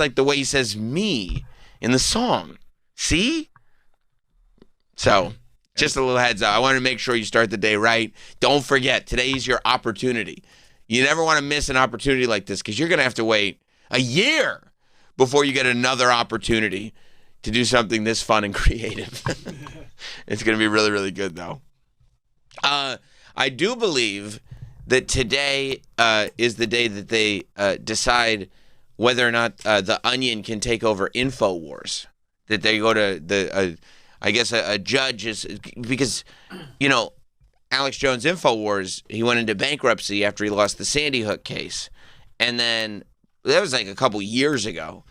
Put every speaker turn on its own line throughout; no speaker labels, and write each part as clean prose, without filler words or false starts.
like the way he says me in the song. See? So, just a little heads up. I wanted to make sure you start the day right. Don't forget, today is your opportunity. You never want to miss an opportunity like this because you're going to have to wait a year before you get another opportunity to do something this fun and creative. It's going to be really, really good, though. I do believe that today is the day that they decide whether or not the Onion can take over InfoWars. That they go to I guess a judge is, because, Alex Jones InfoWars, he went into bankruptcy after he lost the Sandy Hook case. And then that was like a couple years ago.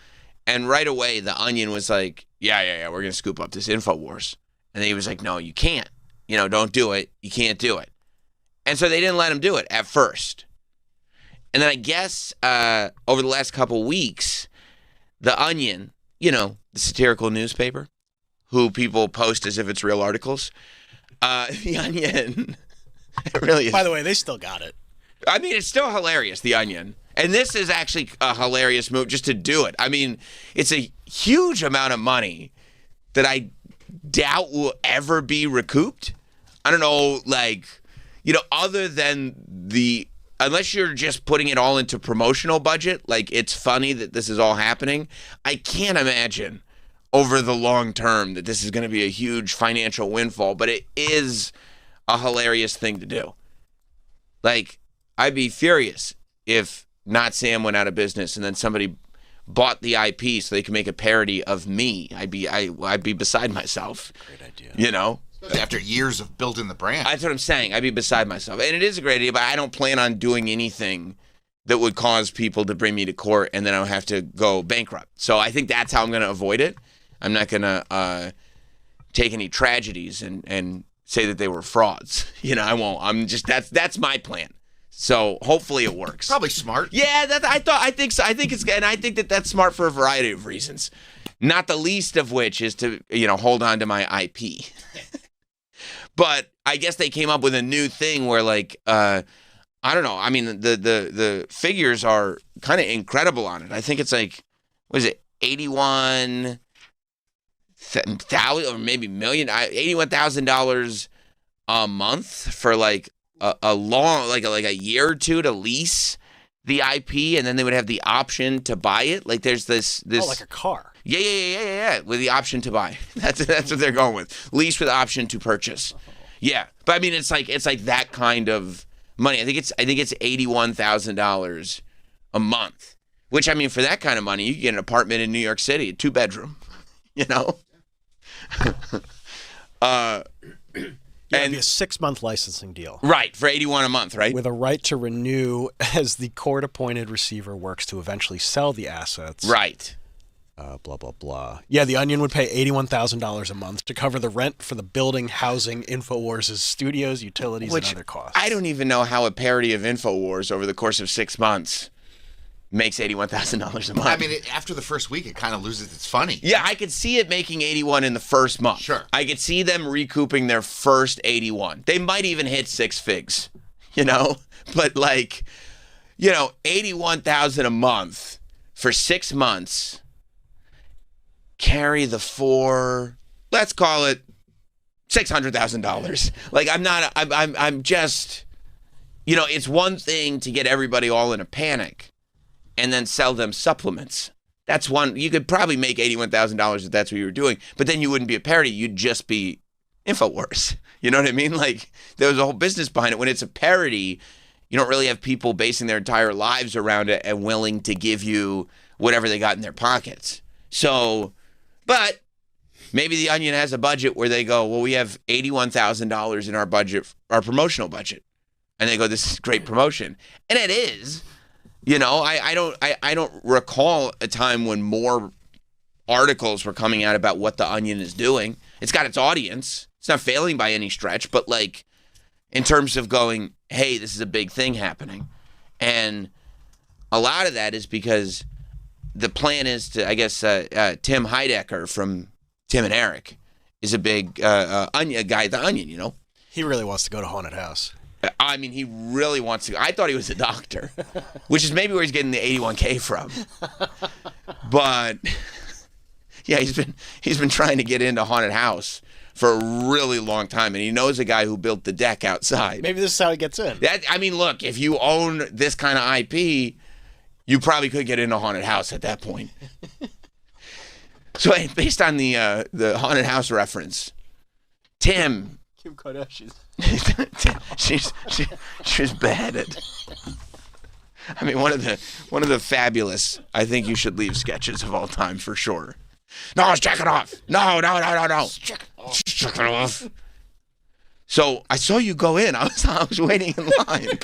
And right away, the Onion was like, yeah, we're going to scoop up this InfoWars. And then he was like, no, you can't. Don't do it. You can't do it. And so they didn't let him do it at first. And then I guess over the last couple weeks, the Onion, the satirical newspaper, who people post as if it's real articles, the Onion, it really is.
By the way, they still got it.
I mean, it's still hilarious, the Onion. And this is actually a hilarious move just to do it. I mean, it's a huge amount of money that I doubt will ever be recouped. I don't know, other than unless you're just putting it all into promotional budget, it's funny that this is all happening. I can't imagine over the long term that this is going to be a huge financial windfall, but it is a hilarious thing to do. I'd be furious if Not Sam went out of business and then somebody bought the IP so they can make a parody of me. I'd be beside myself.
Great idea.
After years of building the brand.
That's what I'm saying. I'd be beside myself. And it is a great idea, but I don't plan on doing anything that would cause people to bring me to court and then I'll have to go bankrupt. So I think that's how I'm going to avoid it. I'm not going to take any tragedies and say that they were frauds. I won't. That's my plan. So hopefully it works.
Probably smart.
Yeah, I think so. I think that's smart for a variety of reasons. Not the least of which is to, hold on to my IP. But I guess they came up with a new thing where I don't know. I mean, the figures are kind of incredible on it. I think it's 81,000 or maybe million, $81,000 a month for a long, a year or two to lease the IP, and then they would have the option to buy it. There's this.
Oh, like a car.
Yeah. With the option to buy. That's what they're going with. Lease with option to purchase. Yeah, but I mean, it's like that kind of money. I think it's $81,000 a month. Which, I mean, for that kind of money, you can get an apartment in New York City, a 2-bedroom.
It'd be a 6-month licensing deal.
Right, for $81 a month, right?
With a right to renew as the court-appointed receiver works to eventually sell the assets.
Right.
Blah, blah, blah. Yeah, the Onion would pay $81,000 a month to cover the rent for the building, housing, InfoWars' studios, utilities, and other costs.
I don't even know how a parody of InfoWars over the course of 6 months makes $81,000 a month.
I mean, after the first week, it kind of loses its funny.
Yeah, I could see it making 81 in the first month.
Sure.
I could see them recouping their first 81. They might even hit 6 figs, But 81,000 a month for 6 months. Carry the 4. Let's call it $600,000. I'm just, it's one thing to get everybody all in a panic and then sell them supplements. That's one. You could probably make $81,000 if that's what you were doing, but then you wouldn't be a parody. You'd just be InfoWars. You know what I mean? There was a whole business behind it. When it's a parody, you don't really have people basing their entire lives around it and willing to give you whatever they got in their pockets. So, but maybe the Onion has a budget where they go, well, we have $81,000 in our budget, our promotional budget. And they go, this is great promotion. And it is. I don't recall a time when more articles were coming out about what the Onion is doing. It's got its audience. It's not failing by any stretch, but in terms of going, hey, this is a big thing happening. And a lot of that is because the plan is to, I guess, Tim Heidecker from Tim and Eric is a big Onion guy at the Onion,
He really wants to go to Haunted House.
I mean, he really wants to. I thought he was a doctor, which is maybe where he's getting the 81K from. But yeah, he's been trying to get into Haunted House for a really long time, and he knows a guy who built the deck outside.
Maybe this is how he gets in.
I mean, look, if you own this kind of IP, you probably could get into Haunted House at that point. So based on the Haunted House reference, Tim.
Kim Kardashian.
she's bad at. I mean, one of the fabulous I think you should leave sketches of all time for sure. No, let's check it off. No. Check it off. So I saw you go in. I was waiting in line.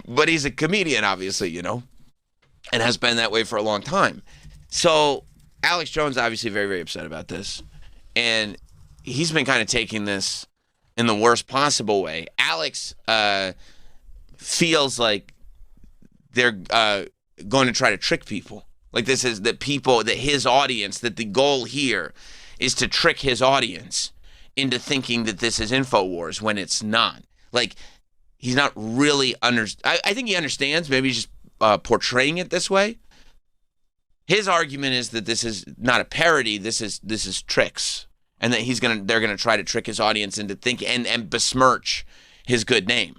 But he's a comedian, obviously, and has been that way for a long time. So Alex Jones obviously very, very upset about this. And he's been kind of taking this in the worst possible way. Alex feels like they're going to try to trick people. Like this is that his audience, that the goal here is to trick his audience into thinking that this is InfoWars when it's not. Like, he's not really I think he understands. Maybe he's just portraying it this way. His argument is that this is not a parody. This is tricks, and that they're gonna try to trick his audience into thinking and besmirch his good name.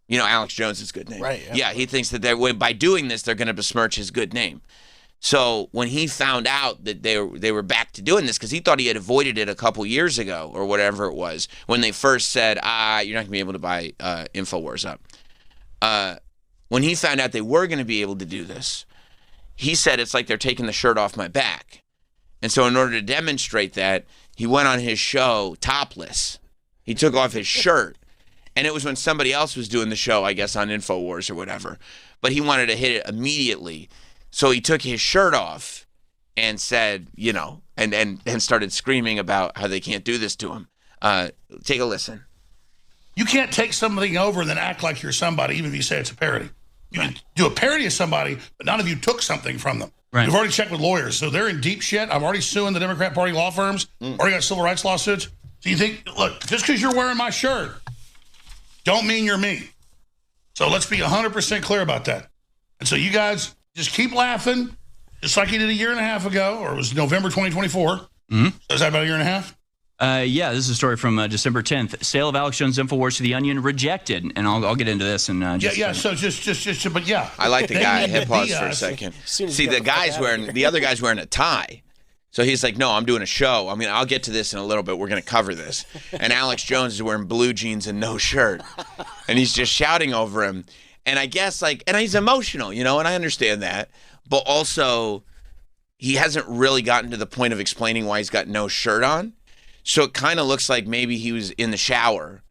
Alex Jones' good name.
Right.
Yeah, he thinks that by doing this, they're gonna besmirch his good name. So when he found out that they were back to doing this, because he thought he had avoided it a couple years ago or whatever it was, when they first said, you're not going to be able to buy InfoWars up. When he found out they were going to be able to do this, he said it's like they're taking the shirt off my back. And so in order to demonstrate that, he went on his show topless. He took off his shirt. And it was when somebody else was doing the show, I guess, on InfoWars or whatever. But he wanted to hit it immediately. So he took his shirt off and said, and started screaming about how they can't do this to him. Take a listen.
You can't take something over and then act like you're somebody, even if you say it's a parody. You can do a parody of somebody, but none of you took something from them.
Right.
You've already checked with lawyers, so they're in deep shit. I'm already suing the Democrat Party law firms. Already got civil rights lawsuits. So you think, look, just because you're wearing my shirt, don't mean you're me. So let's be 100% clear about that. And so you guys just keep laughing, just like you did a year and a half ago, or it was November 2024. Mm-hmm. So is that about a year and a half?
Yeah, this is a story from December 10th. Sale of Alex Jones InfoWars to The Onion rejected. And I'll get into this. And
So just, but yeah.
I like the guy. Hit pause for a second. See, the other guy's wearing a tie. So he's like, no, I'm doing a show. I mean, I'll get to this in a little bit. We're going to cover this. And Alex Jones is wearing blue jeans and no shirt. And he's just shouting over him. And I guess, and he's emotional, and I understand that. But also, he hasn't really gotten to the point of explaining why he's got no shirt on. So it kind of looks like maybe he was in the shower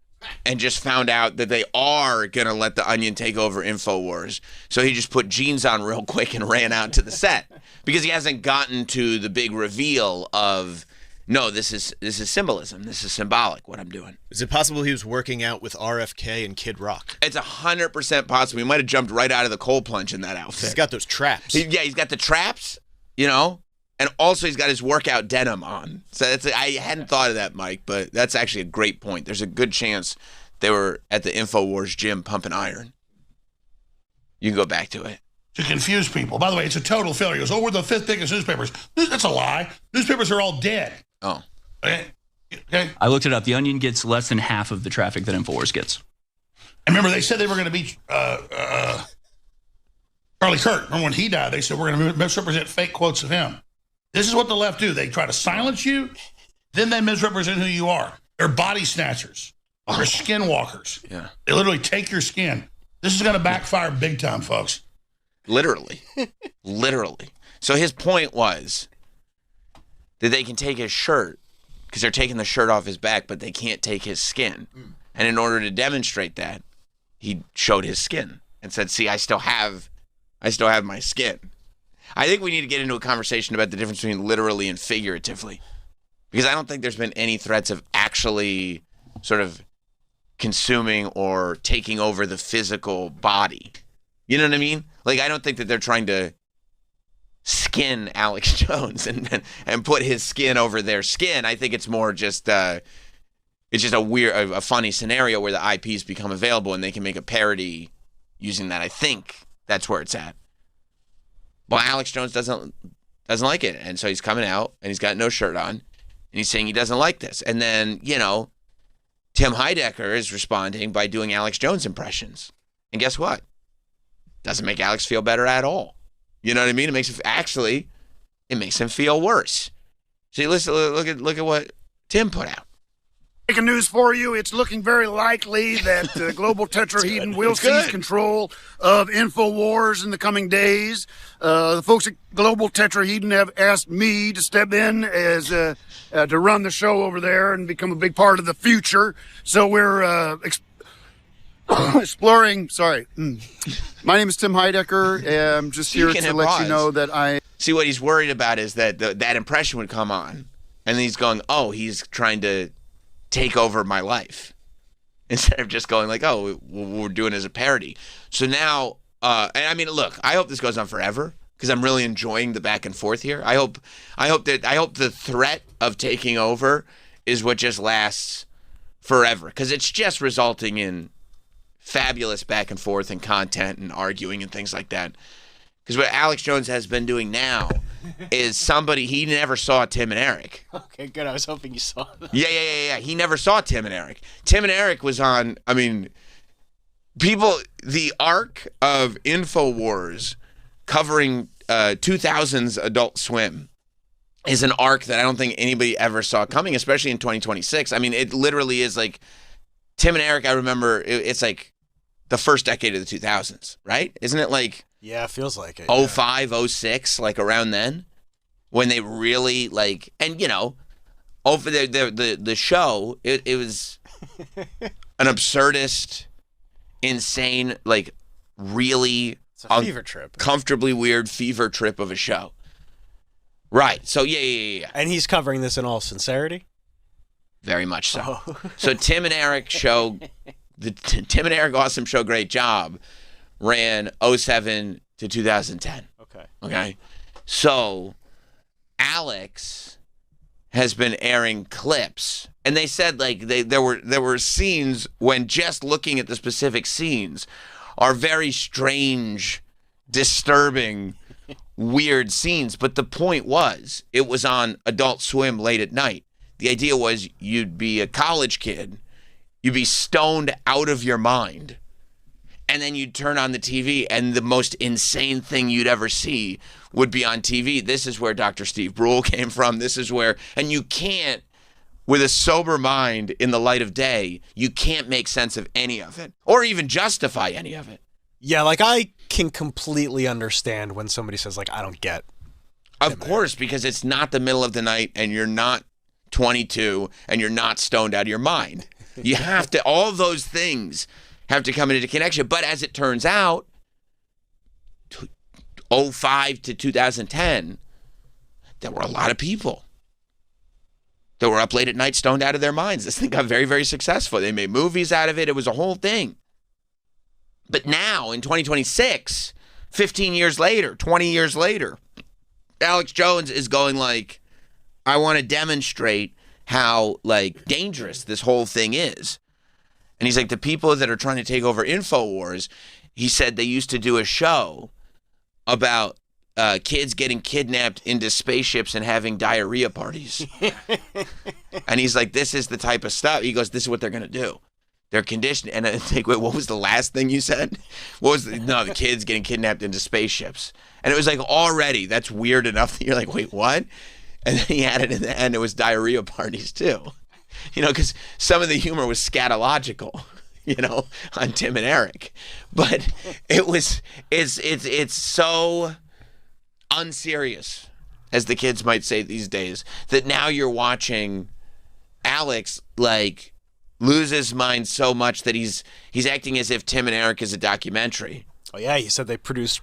and just found out that they are going to let the Onion take over InfoWars. So he just put jeans on real quick and ran out to the set. Because he hasn't gotten to the big reveal of, no, this is symbolism. This is symbolic, what I'm doing.
Is it possible he was working out with RFK and Kid Rock?
It's 100% possible. He might have jumped right out of the cold plunge in that outfit.
He's got those traps.
He's got the traps, and also he's got his workout denim on. So I hadn't thought of that, Mike, but that's actually a great point. There's a good chance they were at the InfoWars gym pumping iron. You can go back to it.
To confuse people. By the way, it's a total failure. He goes, we're the 5th biggest newspapers. That's a lie. Newspapers are all dead.
Oh.
Okay.
I looked it up. The Onion gets less than half of the traffic that InfoWars gets.
And remember, they said they were going to beat Charlie Kirk. Remember when he died, they said we're going to misrepresent fake quotes of him. This is what the left do. They try to silence you, then they misrepresent who you are. They're body snatchers. They're skinwalkers.
Yeah.
They literally take your skin. This is going to backfire big time, folks.
Literally. Literally. So his point was that they can take his shirt because they're taking the shirt off his back, but they can't take his skin. And in order to demonstrate that, he showed his skin and said, see, I still have my skin. I think we need to get into a conversation about the difference between literally and figuratively, because I don't think there's been any threats of actually sort of consuming or taking over the physical body. You know what I mean? Like, I don't think that they're trying to skin Alex Jones and put his skin over their skin. I think it's more just a funny scenario where the IPs become available and they can make a parody using that. I think that's where it's at. Well, Alex Jones doesn't like it, and so he's coming out and he's got no shirt on, and he's saying he doesn't like this. And then Tim Heidecker is responding by doing Alex Jones impressions, and guess what? Doesn't make Alex feel better at all. You know what I mean? It makes him feel worse. See, listen, look at what Tim put out.
Breaking news for you. It's looking very likely that global tetrahedron will seize control of InfoWars in the coming days. The folks at Global Tetrahedron have asked me to step in as to run the show over there and become a big part of the future. So we're exploring. Sorry. My name is Tim Heidecker. I'm just here to let you know that I...
See, what he's worried about is that that impression would come on, and then he's going, oh, he's trying to take over my life, instead of just going like, oh, we're doing it as a parody. So now, and I mean, look, I hope this goes on forever, because I'm really enjoying the back and forth here. I hope the threat of taking over is what just lasts forever, because it's just resulting in fabulous back and forth and content and arguing and things like that. Because what Alex Jones has been doing now is somebody he never saw Tim and Eric.
Okay, good. I was hoping you saw that.
Yeah. He never saw Tim and Eric. Tim and Eric was on, I mean, the arc of InfoWars covering 2000's Adult Swim is an arc that I don't think anybody ever saw coming, especially in 2026. I mean, it literally is like Tim and Eric, I remember, it's like the first decade of the 2000s, right? Isn't it like...
Yeah, it feels like it.
05, 06, like around then, when they really like, and over the show, it was an absurdist, insane, like really
it's a fever trip,
comfortably weird fever trip of a show. Right. So yeah.
And he's covering this in all sincerity.
Very much so. So Tim and Eric show, the Tim and Eric Awesome Show, great job, ran 07 to 2010. Okay. So Alex has been airing clips, and they said like there were scenes when just looking at the specific scenes are very strange, disturbing, weird scenes. But the point was, it was on Adult Swim late at night. The idea was you'd be a college kid, you'd be stoned out of your mind, and then you'd turn on the TV and the most insane thing you'd ever see would be on TV. This is where Dr. Steve Brule came from. This is where, and you can't, with a sober mind in the light of day, you can't make sense of any of it or even justify any of it.
Yeah, like I can completely understand when somebody says like, I don't get.
Of course, because it's not the middle of the night and you're not 22 and you're not stoned out of your mind. You have to, all those things have to come into connection. But as it turns out, 05 to 2010, there were a lot of people that were up late at night stoned out of their minds. This thing got very, very successful. They made movies out of it. It was a whole thing. But now, in 2026, 15 years later, 20 years later, Alex Jones is going like, I want to demonstrate how like dangerous this whole thing is. And he's like, the people that are trying to take over InfoWars, he said they used to do a show about kids getting kidnapped into spaceships and having diarrhea parties. And he's like, this is the type of stuff. He goes, this is what they're going to do. They're conditioned. And I think, wait, what was the last thing you said? The kids getting kidnapped into spaceships. And it was like, already, that's weird enough that you're like, wait, what? And then he added in the end, it was diarrhea parties too. Because some of the humor was scatological, on Tim and Eric. But it's so unserious, as the kids might say these days, that now you're watching Alex like lose his mind so much that he's acting as if Tim and Eric is a documentary.
Oh yeah, he said they produced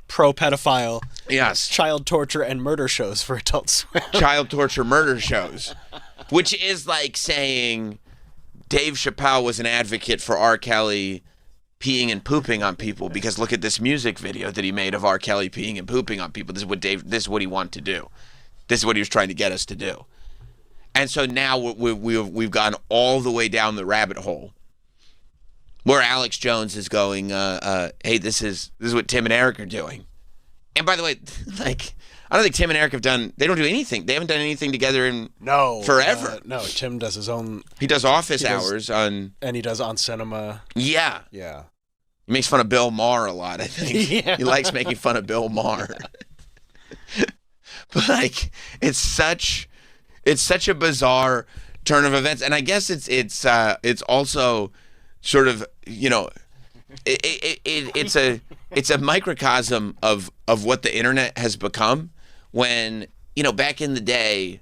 pro-pedophile,
yes,
child torture and murder shows for Adult Swim.
Child torture murder shows. Which is like saying Dave Chappelle was an advocate for R. Kelly peeing and pooping on people because look at this music video that he made of R. Kelly peeing and pooping on people. This is what he wanted to do. This is what he was trying to get us to do. And so now we've gone all the way down the rabbit hole where Alex Jones is going, hey, this is what Tim and Eric are doing. And by the way, like, I don't think Tim and Eric they don't do anything. They haven't done anything together in forever.
No, Tim does his own.
He does office hours on.
And he does On Cinema.
Yeah.
Yeah.
He makes fun of Bill Maher a lot, I think.
Yeah.
He likes making fun of Bill Maher. But, like, it's such a bizarre turn of events. And I guess it's also sort of, you know, it's a microcosm of what the internet has become. When, you know, back in the day,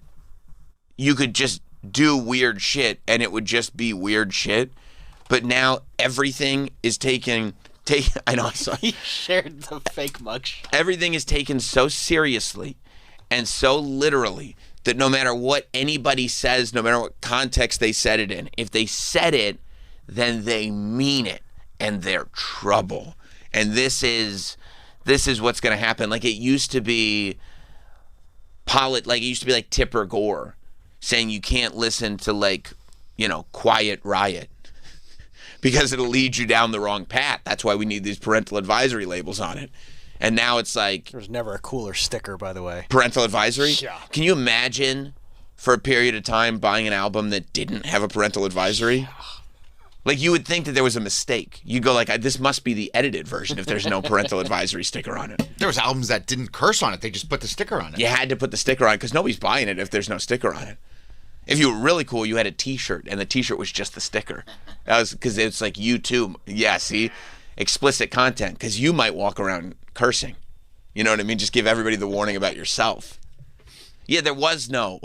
you could just do weird shit and it would just be weird shit. But now everything is taken. I know. I saw.
He shared the fake mugshot.
Everything is taken so seriously and so literally that no matter what anybody says, no matter what context they said it in, if they said it, then they mean it, and they're trouble. And this is what's going to happen. Like, it used to be like Tipper Gore saying you can't listen to, like, you know, Quiet Riot because it'll lead you down the wrong path. That's why we need these parental advisory labels on it. And now it's like...
There was never a cooler sticker, by the way.
Parental advisory?
Yeah.
Can you imagine for a period of time buying an album that didn't have a parental advisory? Yeah. Like, you would think that there was a mistake. You'd go like, this must be the edited version if there's no parental advisory sticker on it.
There was albums that didn't curse on it. They just put the sticker on it.
You had to put the sticker on it because nobody's buying it if there's no sticker on it. If you were really cool, you had a T-shirt, and the T-shirt was just the sticker. That was because it's like you too. Yeah, see? Explicit content, because you might walk around cursing. You know what I mean? Just give everybody the warning about yourself. Yeah, there was no...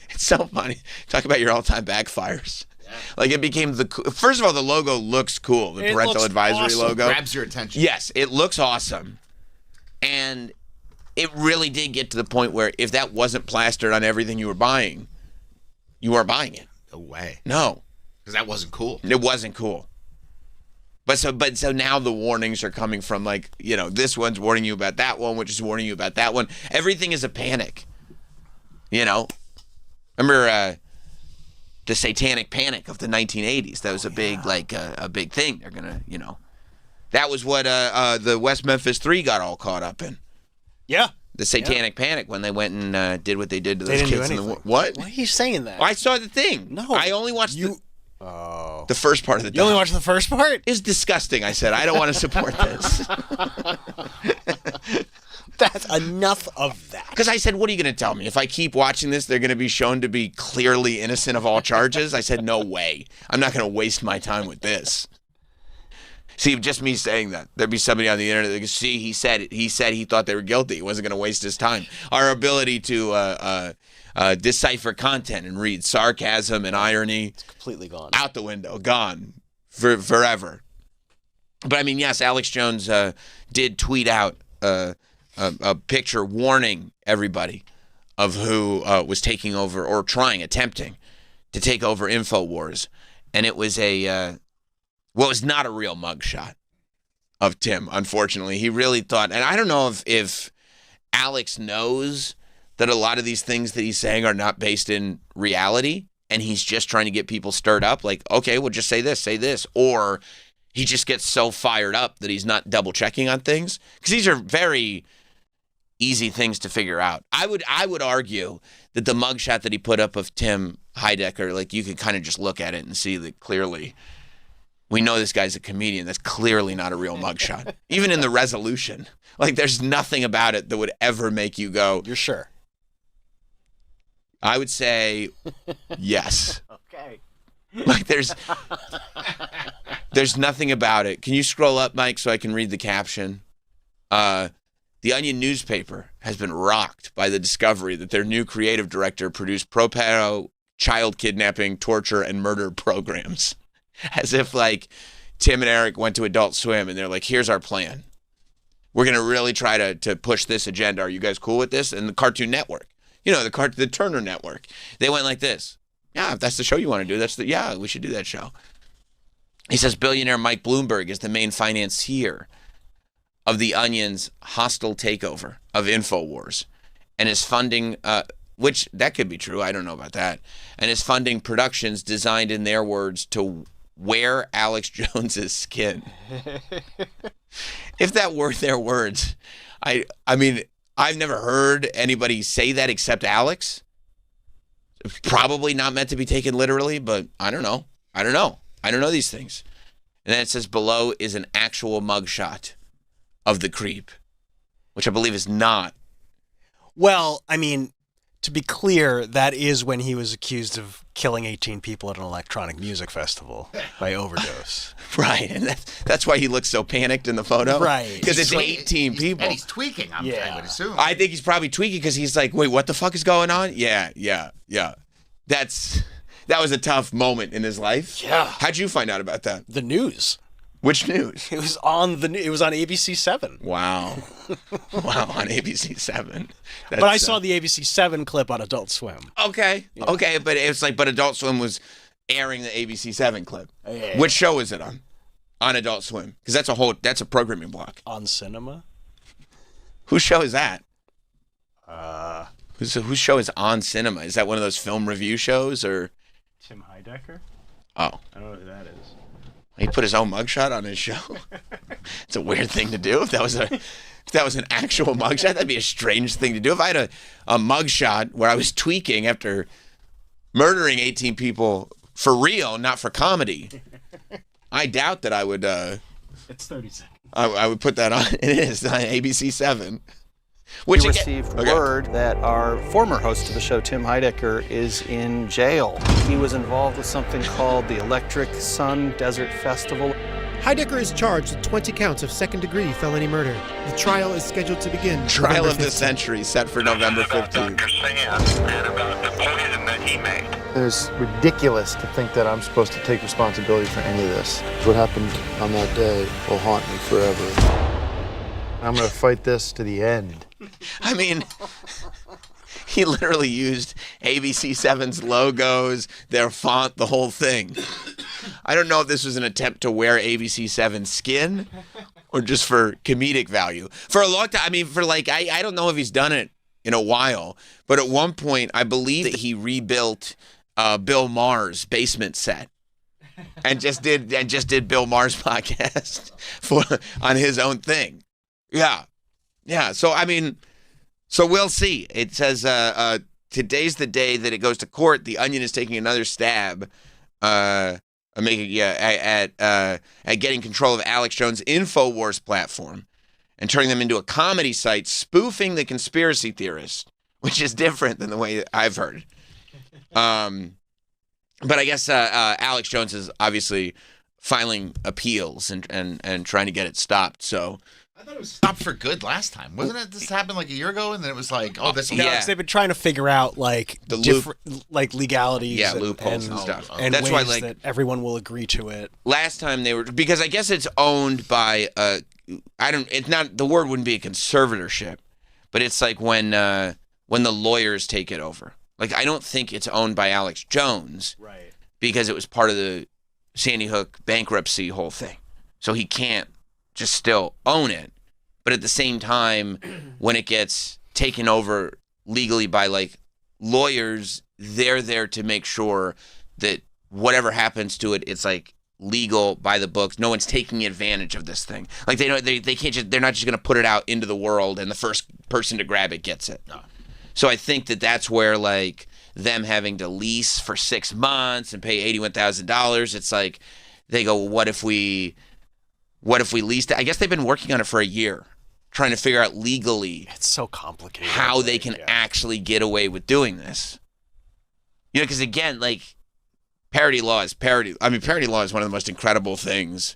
It's so funny. Talk about your all-time backfires. Like, it became first of all, the logo looks cool. The parental advisory
awesome.
logo
Grabs your attention.
Yes, it looks awesome. And it really did get to the point where if that wasn't plastered on everything you were buying, you weren't buying it.
No way.
No.
Because that wasn't cool.
It wasn't cool. But so now the warnings are coming from, like, you know, this one's warning you about that one, which is warning you about that one. Everything is a panic. You know? Remember the Satanic Panic of the 1980s? That was a big, a big thing. They're gonna, you know, that was what the West Memphis 3 got all caught up in.
Yeah.
The Satanic Panic, when they went and did what they did to those
didn't
kids
do
in the
anything.
what?
Why are you saying that?
I saw the thing.
No,
I only watched the first part of the.
You only watched the first part?
It's disgusting. I said I don't want to support this.
That's enough of that.
Because I said, what are you going to tell me? If I keep watching this, they're going to be shown to be clearly innocent of all charges? I said, no way. I'm not going to waste my time with this. See, just me saying that, there'd be somebody on the internet that could see he said it. He said he thought they were guilty. He wasn't going to waste his time. Our ability to decipher content and read sarcasm and irony.
It's completely gone.
Out the window. Gone. Forever. But, I mean, yes, Alex Jones did tweet out a picture warning everybody of who was taking over or attempting to take over InfoWars. And it was what was not a real mugshot of Tim, unfortunately. He really thought, and I don't know if Alex knows that a lot of these things that he's saying are not based in reality, and he's just trying to get people stirred up, like, okay, well, just say this, or he just gets so fired up that he's not double-checking on things. Because these are very easy things to figure out. I would argue that the mugshot that he put up of Tim Heidecker, like, you could kind of just look at it and see that clearly we know this guy's a comedian. That's clearly not a real mugshot. Even in the resolution. Like, there's nothing about it that would ever make you go,
You're sure?
I would say yes.
Okay.
Like, there's nothing about it. Can you scroll up, Mike, so I can read the caption? The Onion newspaper has been rocked by the discovery that their new creative director produced pro-paro child kidnapping, torture, and murder programs. As if, like, Tim and Eric went to Adult Swim and they're like, here's our plan. We're going to really try to push this agenda. Are you guys cool with this? And the Cartoon Network, you know, the Turner Network, they went like this. Yeah, if that's the show you want to do, yeah, we should do that show. He says billionaire Mike Bloomberg is the main financier of the Onion's hostile takeover of InfoWars and is funding, which that could be true, I don't know about that, and is funding productions designed, in their words, to wear Alex Jones's skin. If that were their words, I mean, I've never heard anybody say that except Alex. Probably not meant to be taken literally, but I don't know. I don't know these things. And then it says below is an actual mugshot of the creep, which I believe is not.
Well, I mean, to be clear, that is when he was accused of killing 18 people at an electronic music festival by overdose.
Right, and that's why he looks so panicked in the photo.
Right.
Because it's 18 people.
And he's tweaking, I would assume.
I think he's probably tweaking because he's like, wait, what the fuck is going on? Yeah. That was a tough moment in his life.
Yeah.
How'd you find out about that?
The news.
Which news?
It was on ABC 7.
Wow, on ABC 7.
But I saw the ABC 7 clip on Adult Swim.
Okay, but it's like, but Adult Swim was airing the ABC 7 clip.
Yeah.
Which show is it on? On Adult Swim, because that's a programming block.
On Cinema.
Whose show is that? Whose show is on Cinema? Is that one of those film review shows or?
Tim Heidecker?
Oh.
I don't know who that is.
He put his own mugshot on his show. It's a weird thing to do. If that was an actual mugshot, that'd be a strange thing to do. If I had a mugshot where I was tweaking after murdering 18 people for real, not for comedy, I doubt that I would.
It's 30 seconds.
I would put that on. It is on ABC 7.
We received word that our former host of the show, Tim Heidecker, is in jail. He was involved with something called the Electric Sun Desert Festival.
Heidecker is charged with 20 counts of second-degree felony murder. The trial is scheduled to begin
Trial
November
of the
15th.
Century, set for November 15th.
It's ridiculous to think that I'm supposed to take responsibility for any of this. What happened on that day will haunt me forever. I'm going to fight this to the end.
I mean, he literally used ABC 7's logos, their font, the whole thing. I don't know if this was an attempt to wear ABC 7's skin or just for comedic value. For a long time, I mean, I don't know if he's done it in a while, but at one point, I believe that he rebuilt Bill Maher's basement set. And just did Bill Maher's podcast on his own thing. Yeah. So, I mean, we'll see. It says today's the day that it goes to court. The Onion is taking another stab at getting control of Alex Jones' InfoWars platform and turning them into a comedy site spoofing the conspiracy theorist, which is different than the way I've heard. But I guess Alex Jones is obviously filing appeals and trying to get it stopped. So.
I thought it was stopped for good last time. Wasn't it? This happened like a year ago, and then it was like, oh, this.
No,
Yeah.
'cause they've been trying to figure out like
The
different like legalities,
loopholes and stuff.
and
That's
ways
why,
that everyone will agree to it.
Last time they were, because I guess it's owned by it's not, the word wouldn't be a conservatorship, but it's like when the lawyers take it over. Like, I don't think it's owned by Alex Jones,
Right.
because it was part of the Sandy Hook bankruptcy whole thing. So he can't just still own it. But at the same time, when it gets taken over legally by like lawyers, they're there to make sure that whatever happens to it, it's like legal by the books. No one's taking advantage of this thing. Like they can't just, they're not just going to put it out into the world and the first person to grab it gets it. No. So I think that that's where like them having to lease for 6 months and pay $81,000, it's like they go, well, what if we leased it? I guess they've been working on it for a year, trying to figure out legally
It's so complicated.
how they can actually get away with doing this. You know, because again, like, parody law is parody. I mean, parody law is one of the most incredible things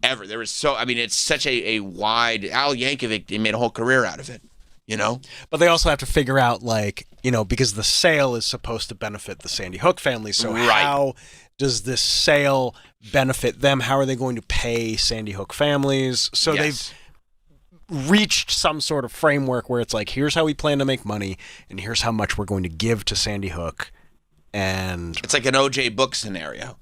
ever. There was it's such a wide. Al Yankovic, he made a whole career out of it, you know?
But they also have to figure out, like, you know, because the sale is supposed to benefit the Sandy Hook family. So
Right.
how does this sale benefit them? How are they going to pay Sandy Hook families? So
Yes.
they've reached some sort of framework where it's like, here's how we plan to make money, and here's how much we're going to give to Sandy Hook. And
It's like an OJ book scenario.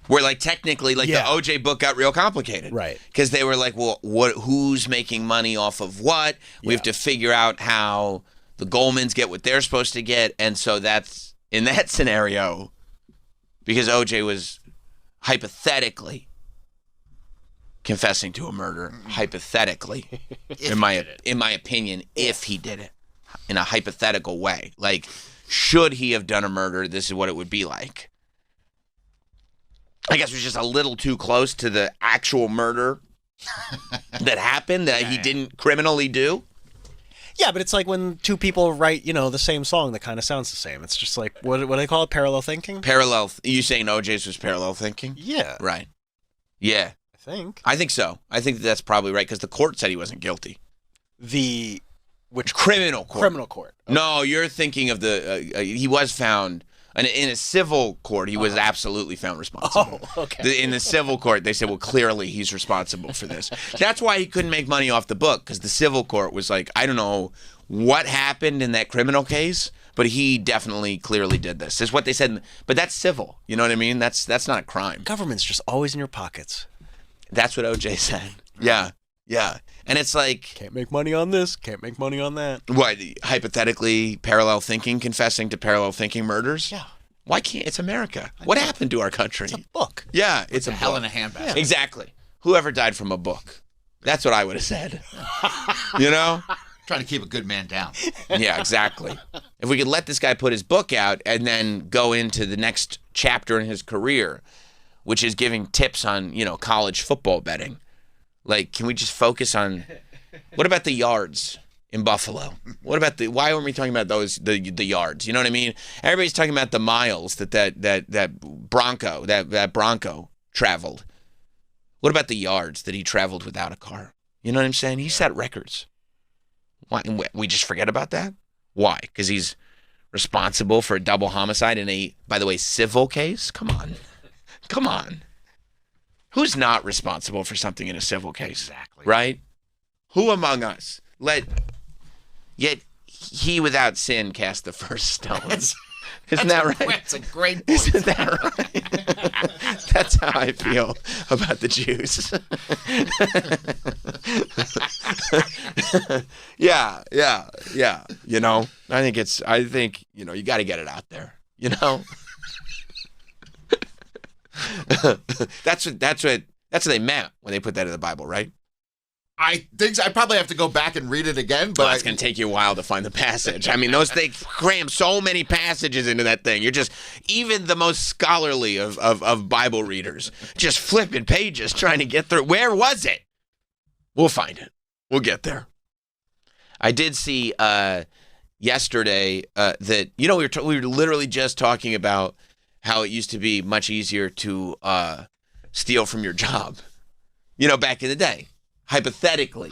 Where, like, technically, like,
Yeah.
the OJ book got real complicated.
Right.
Because they were like, well, who's making money off of what? We have to figure out how the Goldmans get what they're supposed to get. And so that's, in that scenario, because OJ was hypothetically confessing to a murder, hypothetically, in my opinion, if he did it in a hypothetical way. Like, should he have done a murder, this is what it would be like. I guess it was just a little too close to the actual murder that happened that he didn't criminally do.
Yeah, but it's like when two people write, the same song that kind of sounds the same. It's just like, what do they call it? Parallel thinking?
You saying OJ's was parallel thinking?
Yeah.
Right. Yeah.
I
think so. I think that's probably right because the court said he wasn't guilty.
Which
criminal court?
Criminal court.
Okay. No, you're thinking of he was found in a civil court. He was absolutely found responsible.
Oh, okay.
In the civil court, they said, well, clearly he's responsible for this. That's why he couldn't make money off the book because the civil court was like, I don't know what happened in that criminal case, but he definitely clearly did this. Is what they said. But that's civil. You know what I mean? That's not a crime.
Government's just always in your pockets.
That's what OJ said. Yeah. Yeah. And it's like...
Can't make money on this, can't make money on that.
What, hypothetically, parallel thinking, confessing to parallel thinking murders?
Yeah.
Why can't... It's America. What happened to our country?
It's a book.
Yeah, it's a
hell
book.
in a handbasket.
Yeah. Exactly. Whoever died from a book. That's what I would have said. You know?
Trying to keep a good man down.
Yeah, exactly. If we could let this guy put his book out and then go into the next chapter in his career, which is giving tips on, college football betting. Like, can we just focus on, what about the yards in Buffalo? What about why aren't we talking about the yards? You know what I mean? Everybody's talking about the miles that Bronco traveled. What about the yards that he traveled without a car? You know what I'm saying? He set records. Why? We just forget about that? Why? Because he's responsible for a double homicide in a, by the way, civil case? Come on. Who's not responsible for something in a civil case?
Exactly.
Right? Who among us yet he without sin cast the first stones? Isn't that right?
That's a great point.
Isn't that right? That's how I feel about the Jews. Yeah. I think you got to get it out there. That's what they meant when they put that in the Bible, right?
I think so. I probably have to go back and read it again, but
it's going to take you a while to find the passage. I mean, they cram so many passages into that thing. You're just, even the most scholarly of Bible readers, just flipping pages trying to get through. Where was it? We'll find it. We'll get there. I did see yesterday that, we were literally just talking about how it used to be much easier to steal from your job, back in the day. Hypothetically.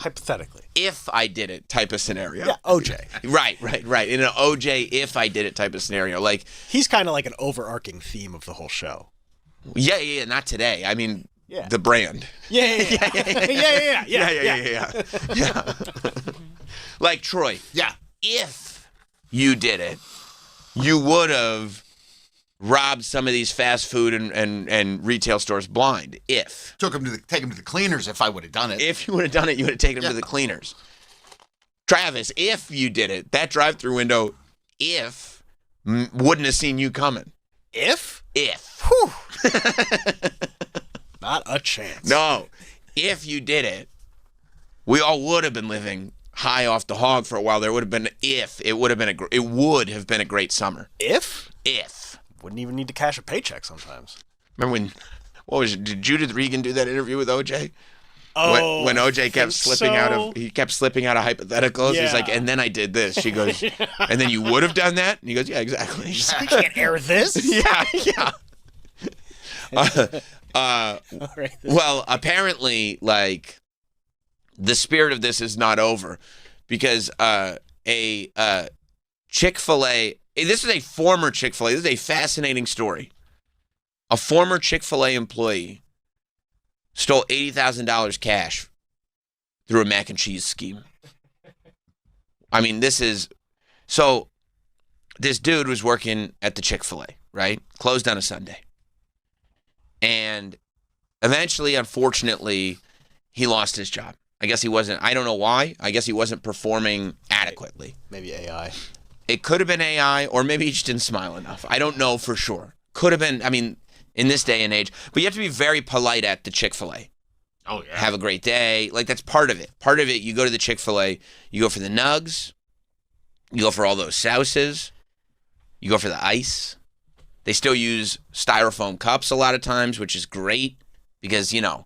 If I did it type of scenario.
Yeah, OJ.
Right. In an OJ, if I did it type of scenario. Like,
he's kind of like an overarching theme of the whole show.
Yeah, not today. I mean, the brand.
Yeah.
Like, Troy.
Yeah.
If you did it, you would have robbed some of these fast food and retail stores blind. If
take him to the cleaners, if I would have done it.
If you would have done it, you would have taken him to the cleaners. Travis, if you did it, that drive-through window, wouldn't have seen you coming.
If.
Whew.
Not a chance.
No. If you did it, we all would have been living high off the hog for a while. It would have been a great summer.
If.
Wouldn't even need to cash a paycheck sometimes.
Remember did Judith Regan do that interview with OJ?
Oh,
when OJ kept slipping out of hypotheticals.
Yeah.
He's like, and then I did this. She goes, and then you would have done that? And he goes, yeah, exactly.
We can't air this.
Yeah. Well, apparently, like, the spirit of this is not over because a Chick-fil-A, this is a former Chick-fil-A, this is a fascinating story. A former Chick-fil-A employee stole $80,000 cash through a mac and cheese scheme. I mean, this dude was working at the Chick-fil-A, right? Closed on a Sunday. And eventually, unfortunately, he lost his job. I don't know why. I guess he wasn't performing adequately.
Maybe AI.
It could have been AI, or maybe he just didn't smile enough. I don't know for sure. Could have been, in this day and age. But you have to be very polite at the Chick-fil-A.
Oh, yeah.
Have a great day. Like, that's part of it. Part of it, you go to the Chick-fil-A, you go for the nugs, you go for all those sauces, you go for the ice. They still use styrofoam cups a lot of times, which is great because, you know,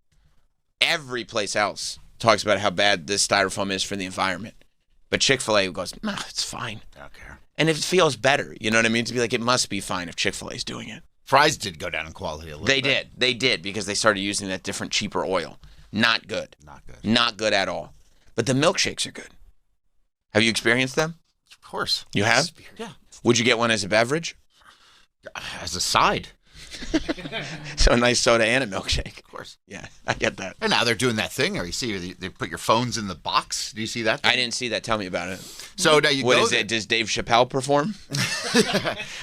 every place else talks about how bad this styrofoam is for the environment. But Chick-fil-A goes, no, it's fine.
I don't care.
And it feels better, you know what I mean? To be like, it must be fine if Chick-fil-A is doing it.
Fries did go down in quality a little bit.
They did because they started using that different, cheaper oil. Not good. Not good at all. But the milkshakes are good. Have you experienced them?
Of course.
You have?
Yeah.
Would you get one as a beverage?
As a side.
So a nice soda and a milkshake.
Of course.
Yeah, I get that.
And now they're doing that thing, or you see they put your phones in the box. Do you see that thing?
I didn't see that. Tell me about it.
So now you
What
go
is it? Does Dave Chappelle perform?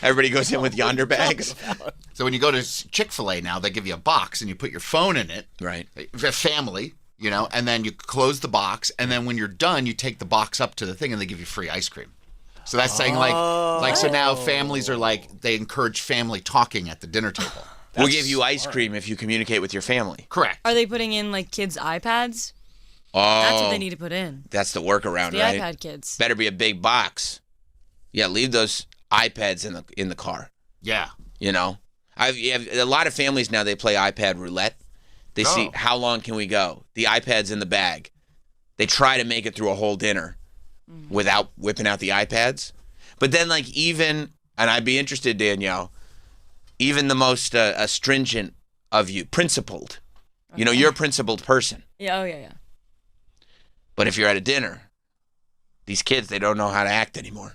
Everybody goes in with yonder bags.
So when you go to Chick-fil-A now, they give you a box and you put your phone in it.
Right.
A family, you know, and then you close the box, and then when you're done, you take the box up to the thing and they give you free ice cream. So that's saying so now families are like, they encourage family talking at the dinner table.
We'll give you ice cream if you communicate with your family.
Correct.
Are they putting in like kids' iPads?
Oh.
That's what they need to put in.
That's the workaround,
The
right?
iPad kids.
Better be a big box. Yeah, leave those iPads in the car.
Yeah.
You know? A lot of families now, they play iPad roulette. They see how long can we go. The iPad's in the bag. They try to make it through a whole dinner without whipping out the iPads. But then, like, even, and I'd be interested, Danielle, even the most astringent of you, principled. You know, you're a principled person.
Yeah, oh yeah.
But if you're at a dinner, these kids, they don't know how to act anymore.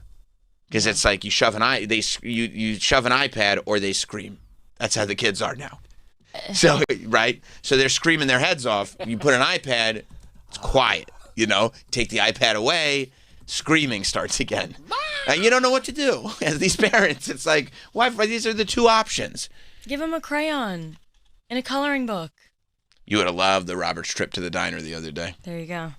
Because it's like you shove you shove an iPad or they scream. That's how the kids are now. So, right? So they're screaming their heads off. You put an iPad, it's quiet, you know? Take the iPad away, screaming starts again. And you don't know what to do. As these parents, it's like, why? These are the two options.
Give them a crayon and a coloring book.
You would have loved the Robert's trip to the diner the other day.
There you go.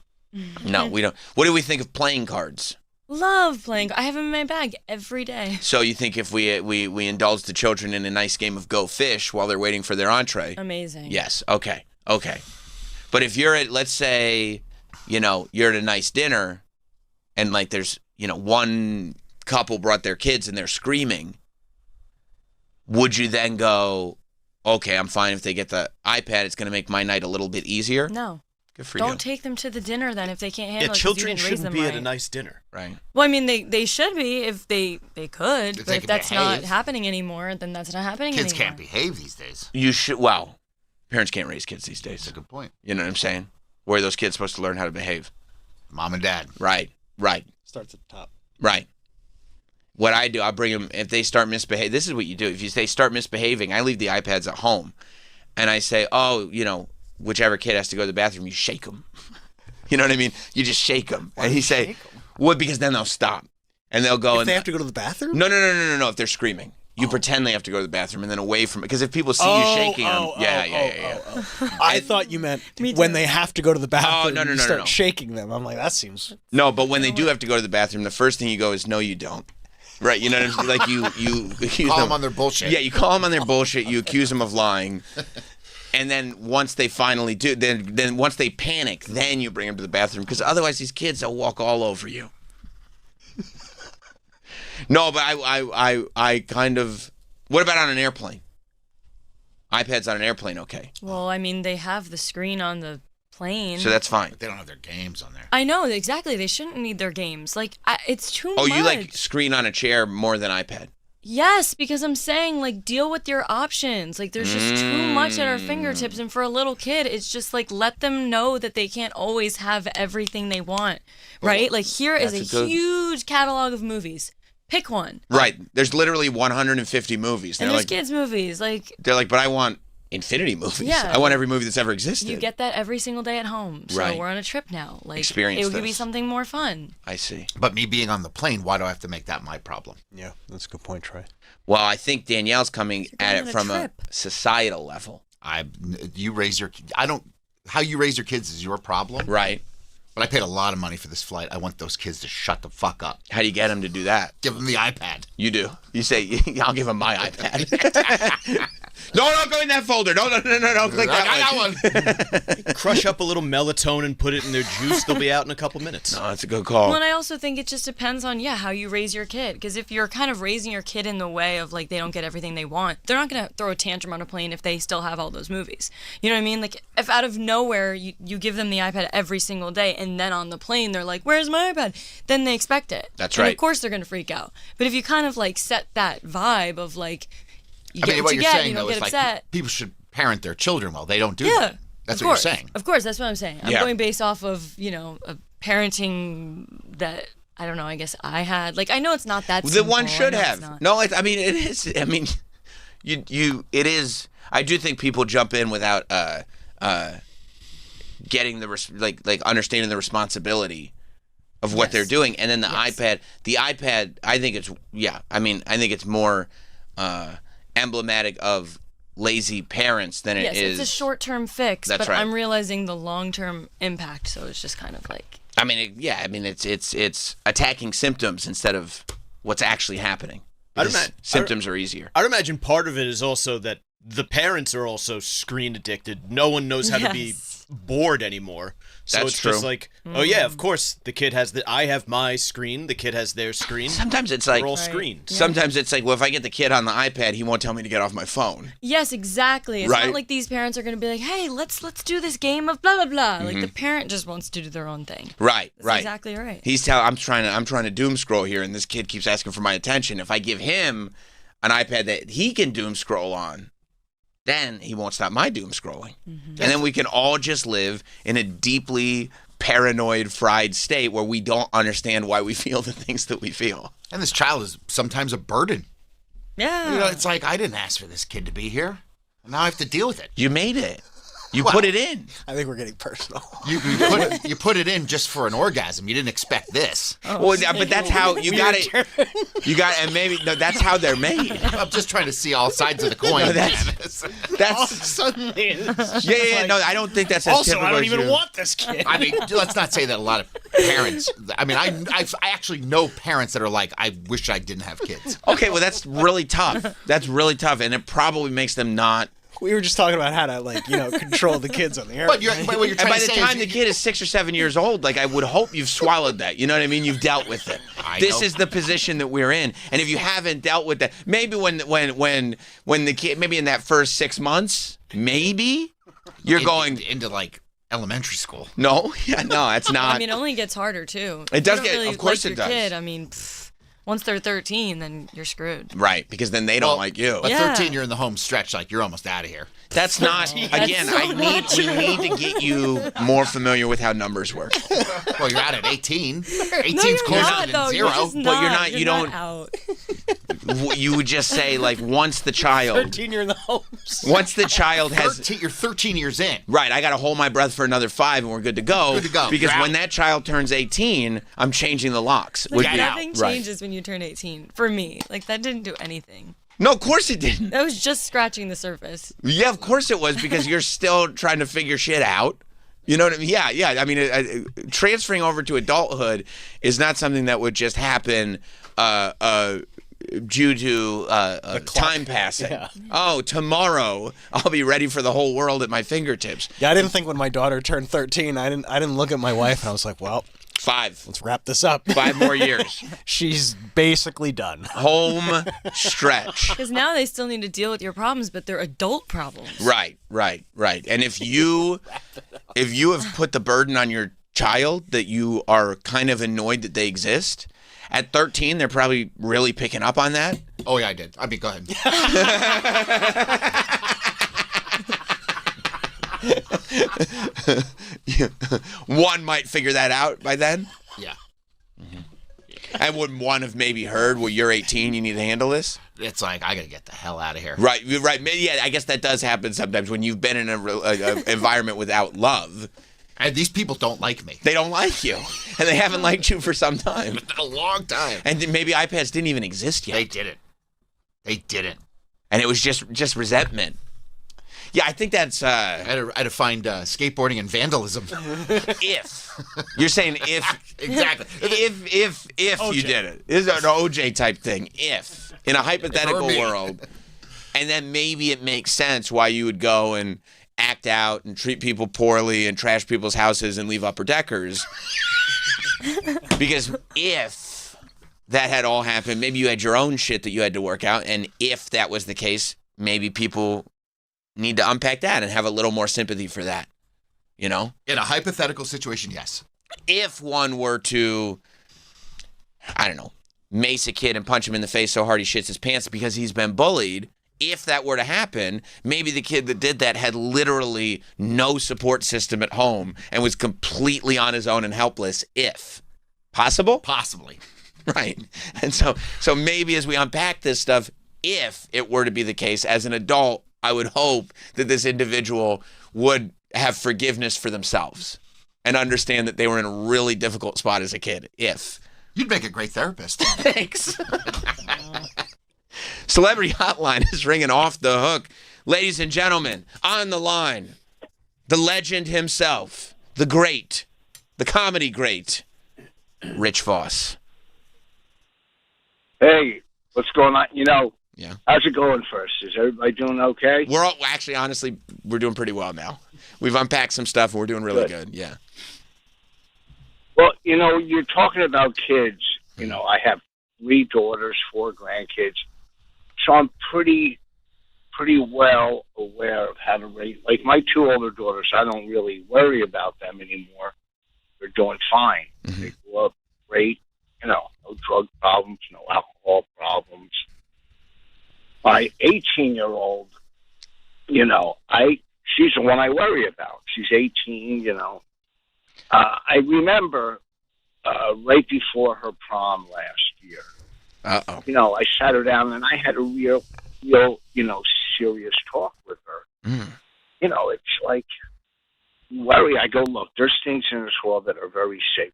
No, we don't. What do we think of playing cards?
Love playing. I have them in my bag every day.
So you think if we indulge the children in a nice game of Go Fish while they're waiting for their entree?
Amazing.
Yes. Okay. But if you're at, let's say, you know, you're at a nice dinner and like there's, you know, one couple brought their kids and they're screaming, would you then go, okay, I'm fine if they get the iPad, it's going to make my night a little bit easier?
No.
Good for
Don't take them to the dinner then if they can't handle it. 'cause
children
you didn't raise
shouldn't
them
be
right.
at a nice dinner.
Right.
Well, I mean, they should be if they could,
If
but
they
if
can
that's not
behave.
happening anymore, then that's not happening
Kids
anymore.
can't behave these days.
You should, well, parents can't raise kids these days.
That's a good point.
You know what I'm saying? Where are those kids supposed to learn how to behave?
Mom and dad.
Right.
Starts at the top.
Right. What I do, I'll bring them, if they start misbehaving, this is what you do. If they start misbehaving, I leave the iPads at home. And I say, oh, you know, whichever kid has to go to the bathroom, you shake them. You know what I mean? You just shake them. And he say, well, because then they'll stop. And they'll go.
If they have to go to the bathroom?
No, if they're screaming. You pretend they have to go to the bathroom and then away from it. Because if people see you shaking them, yeah.
I thought you meant when they have to go to the bathroom,
no,
you start shaking them. I'm like, that seems...
No, but when they do have to go to the bathroom, the first thing you go is, no, you don't. Right, you know what I'm saying? Like you accuse
Call
them
them on their bullshit.
Yeah, you call them on their bullshit. You accuse them of lying, and then once they finally do, then once they panic, then you bring them to the bathroom because otherwise these kids will walk all over you. No, but I kind of. What about on an airplane? iPads on an airplane, okay?
Well, I mean, they have the screen on the plane.
So that's fine.
But they don't have their games on there.
I know, exactly. They shouldn't need their games. Like, it's too much.
Oh, you like screen on a chair more than iPad?
Yes, because I'm saying, like, deal with your options. Like, there's just too much at our fingertips. And for a little kid, it's just, like, let them know that they can't always have everything they want, right? Like, here is a huge catalog of movies. Pick one.
Right. There's literally 150 movies.
And there's kids' movies. Like,
they're like, but I want infinity movies.
Yeah.
I want every movie that's ever existed.
you get that every single day at home. So
Right.
we're on a trip now. Like,
Experience
it would be
this.
something more fun.
I see.
But me being on the plane, why do I have to make that my problem?
Yeah, that's a good point, Trey.
Well, I think Danielle's coming at
going
it
on a
from a
trip.
societal level.
You raise your. I don't. How you raise your kids is your problem.
Right.
But I paid a lot of money for this flight. I want those kids to shut the fuck up.
How do you get them to do that?
Give them the iPad.
You do. You say, I'll give them my iPad. No, don't go in that folder. No. Click that
one.
Crush up a little melatonin, put it in their juice. They'll be out in a couple minutes.
No, that's a good call.
Well, and I also think it just depends on, how you raise your kid. Because if you're kind of raising your kid in the way of, like, they don't get everything they want, they're not going to throw a tantrum on a plane if they still have all those movies. You know what I mean? Like, if out of nowhere you give them the iPad every single day, and then on the plane they're like, where's my iPad? Then they expect it.
That's
and
right.
Of course they're going to freak out. But if you kind of, like, set that vibe of, like, you get
what
what you
you're
get,
saying,
you don't
though,
get
is
upset.
like people should parent their children well. They don't do
Yeah.
that. That's
of
what
course.
you're saying.
Of course, that's what I'm saying. I'm
Yeah.
going based off of, a parenting that, I don't know, I guess I had. Like, I know it's not that
The
simple.
one should
I know it's
have.
not.
No, it is. I mean, it is. I do think people jump in without getting the understanding the responsibility of what they're doing, and then the iPad. I think it's more emblematic of lazy parents than it is.
It's a short-term fix,
That's
but
right.
I'm realizing the long-term impact, so it's just kind of like...
It's attacking symptoms instead of what's actually happening. Symptoms are easier.
I'd imagine part of it is also that the parents are also screen addicted. No one knows how to be bored anymore. So
That's
it's
true.
just like, oh yeah, of course, the kid has I have my screen, the kid has their screen.
Sometimes it's like
we're all screens.
Sometimes it's like, well, if I get the kid on the iPad, he won't tell me to get off my phone.
Yes, exactly. It's
Right.
not like these parents are going to be like, hey, let's do this game of blah, blah, blah. Like,
Mm-hmm.
the parent just wants to do their own thing.
Right,
That's
right.
exactly right.
I'm trying to doom scroll here, and this kid keeps asking for my attention. If I give him an iPad that he can doom scroll on, then he won't stop my doom scrolling.
Mm-hmm.
And then we can all just live in a deeply paranoid, fried state where we don't understand why we feel the things that we feel.
And this child is sometimes a burden.
Yeah.
It's like, I didn't ask for this kid to be here. And now I have to deal with it.
You made it. You
Well,
put it in.
I think we're getting personal.
You put it in just for an orgasm. You didn't expect this.
Well, but that's how you got it. And maybe that's how they're made.
I'm just trying to see all sides of the coin.
No, that's
Suddenly, it's
yeah. No, I don't think that's as
also,
typical
I don't
as
even
you.
want this kid.
I mean, let's not say that a lot of parents. I mean, I actually know parents that are like, I wish I didn't have kids.
Okay, well, that's really tough. That's really tough, and it probably makes them not.
We were just talking about how to, control the kids on the air.
But what you're
And
trying
by
to
the
say
time
is
the kid is 6 or 7 years old, like, I would hope you've swallowed that. You know what I mean? You've dealt with it. This is the position that we're in, and if you haven't dealt with that, maybe when the kid, maybe in that first 6 months, maybe you're going
into like elementary school.
No, it's not.
I mean, it only gets harder, too.
It does
If you don't
get-
really
of course
like
it
your
does.
Kid, I mean, once they're 13, then you're screwed.
Right, because then they don't like you.
But
Yeah.
13, you're in the home stretch. Like, you're almost out of here.
That's not. Again,
so
we need to get you more familiar with how numbers work.
Well, you're out at 18. 18's
No, you're
closer
not,
than
though.
zero.
You're just
But you're
not.
not- you
You're
don't-
out.
You would just say, like, once the child
13, you're in the homes.
Once the child has
13, you're 13 years in.
right, I got to hold my breath for another 5 and we're good to go.
Good to go.
Because
You're
when
out.
that child turns 18, I'm changing the locks.
Like,
Would be-
nothing
right.
changes when you turn 18. For me. Like, that didn't do anything.
No, of course it didn't.
That was just scratching the surface.
Yeah, of course it was because you're still trying to figure shit out. You know what I mean? Yeah. I mean, transferring over to adulthood is not something that would just happen due to time passing.
Yeah.
Oh, tomorrow I'll be ready for the whole world at my fingertips.
Yeah, I didn't think when my daughter turned 13, I didn't look at my wife and I was like, well,
5.
let's wrap this up.
5 more years.
She's basically done.
Home stretch.
Because now they still need to deal with your problems, but they're adult problems.
Right. And if you have put the burden on your child that you are kind of annoyed that they exist, at 13 they're probably really picking up on that.
Oh, yeah, I did. I mean, go ahead.
One might figure that out by then.
Yeah.
And wouldn't one have maybe heard, well, you're 18, you need to handle this?
It's like, I got to get the hell out of here.
Right. Yeah, I guess that does happen sometimes when you've been in an environment without love.
And these people don't like me.
They don't like you. And they haven't liked you for some time.
A long time.
And maybe iPads didn't even exist yet.
They didn't.
And it was just resentment. Yeah, I think that's
I had to find skateboarding and vandalism.
if you're saying if
Exactly.
if you did it. This is an OJ type thing. If in a hypothetical world, and then maybe it makes sense why you would go and act out and treat people poorly and trash people's houses and leave upper deckers. Because if that had all happened, maybe you had your own shit that you had to work out, and if that was the case, maybe people need to unpack that and have a little more sympathy for that, you know?
In a hypothetical situation, yes.
If one were to, I don't know, mace a kid and punch him in the face so hard he shits his pants because he's been bullied, if that were to happen, maybe the kid that did that had literally no support system at home and was completely on his own and helpless. If possible?
Possibly.
Right. And so maybe as we unpack this stuff, if it were to be the case, as an adult, I would hope that this individual would have forgiveness for themselves and understand that they were in a really difficult spot as a kid. If.
You'd make a great therapist.
Thanks. Celebrity Hotline is ringing off the hook. Ladies and gentlemen, on the line, the legend himself, the great, the comedy great, Rich Voss.
Hey, what's going on?
Yeah.
How's it going first? Is everybody doing okay?
We're all, actually, honestly, we're doing pretty well now. We've unpacked some stuff and we're doing really good. Yeah.
Well, you're talking about kids. I have 3 daughters, 4 grandkids. So I'm pretty well aware of how to raise. Like my 2 older daughters, I don't really worry about them anymore. They're doing fine. Mm-hmm. They grew up great. No drug problems, no alcohol problems. My 18-year-old, she's the one I worry about. She's 18, I remember right before her prom last year.
Uh-oh.
I sat her down and I had a real, serious talk with her.
Mm.
It's like, worry. I go, look, there's things in this world that are very sacred.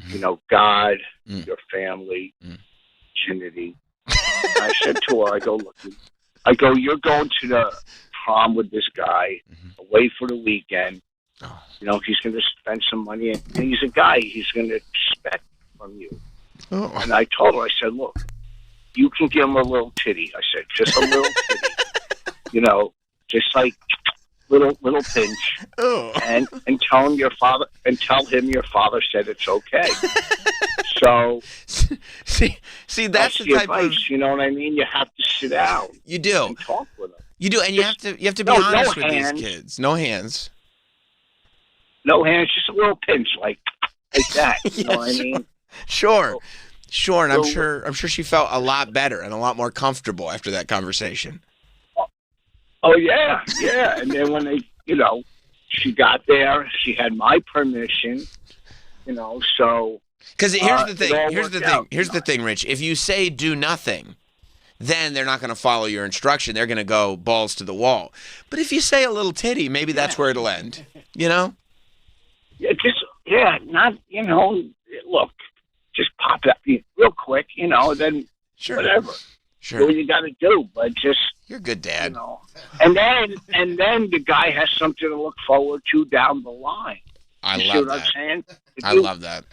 Mm.
God, your family, virginity. I said to her, I go, look, you're going to the prom with this guy, away for the weekend.
Oh.
He's going to spend some money, and he's a guy he's going to expect from you.
Oh.
And I told her, I said, look, you can give him a little titty. I said, just a little titty. Just like little pinch.
Oh.
And tell him your father said it's okay. So
see that's the type
advice,
of,
you know what I mean? You have to sit down.
You do.
And talk with them.
You do, and you have to be honest with these kids. No hands.
No hands, just a little pinch like that. You know what I mean?
Sure. And I'm sure she felt a lot better and a lot more comfortable after that conversation.
Oh yeah. And then when they, she got there, she had my permission, so.
Because here's the thing, Rich. If you say do nothing, then they're not going to follow your instruction. They're going to go balls to the wall. But if you say a little titty, maybe that's where it'll end.
Not, look, just pop that real quick, then
sure.
Whatever.
Sure.
Do what you got to do, but just.
You're a good dad.
And then the guy has something to look forward to down the line.
I
love
that.
What I'm saying?
I love that.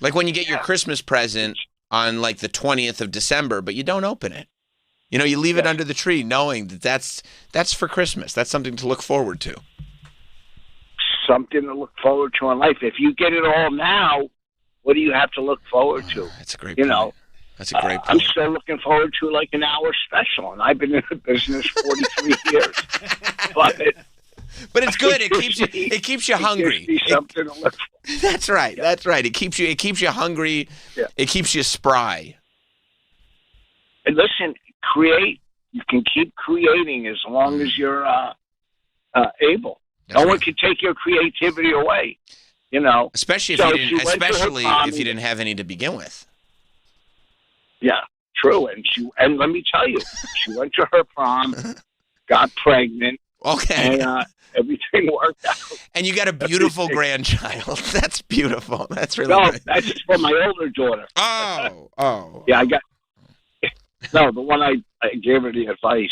Like when you get your Christmas present on like the 20th of December, but you don't open it. You leave it under the tree knowing that that's for Christmas. That's something to look forward to.
Something to look forward to in life. If you get it all now, what do you have to look forward to?
That's a great point. That's a great point.
I'm still looking forward to like an hour special, and I've been in the business 43 years. But
it's good. It keeps you hungry.
Something to look for.
That's right. That's right. It keeps you hungry. Yeah. It keeps you spry.
And listen, create. You can keep creating as long as you're able. No one can take your creativity away.
Especially if you didn't have any to begin with.
Yeah, true. And let me tell you, she went to her prom, got pregnant.
Okay.
And everything worked out.
And you got a beautiful grandchild. That's beautiful. That's really
nice.
No,
that's for my older daughter.
Oh.
Yeah, I got. No, the one I gave her the advice.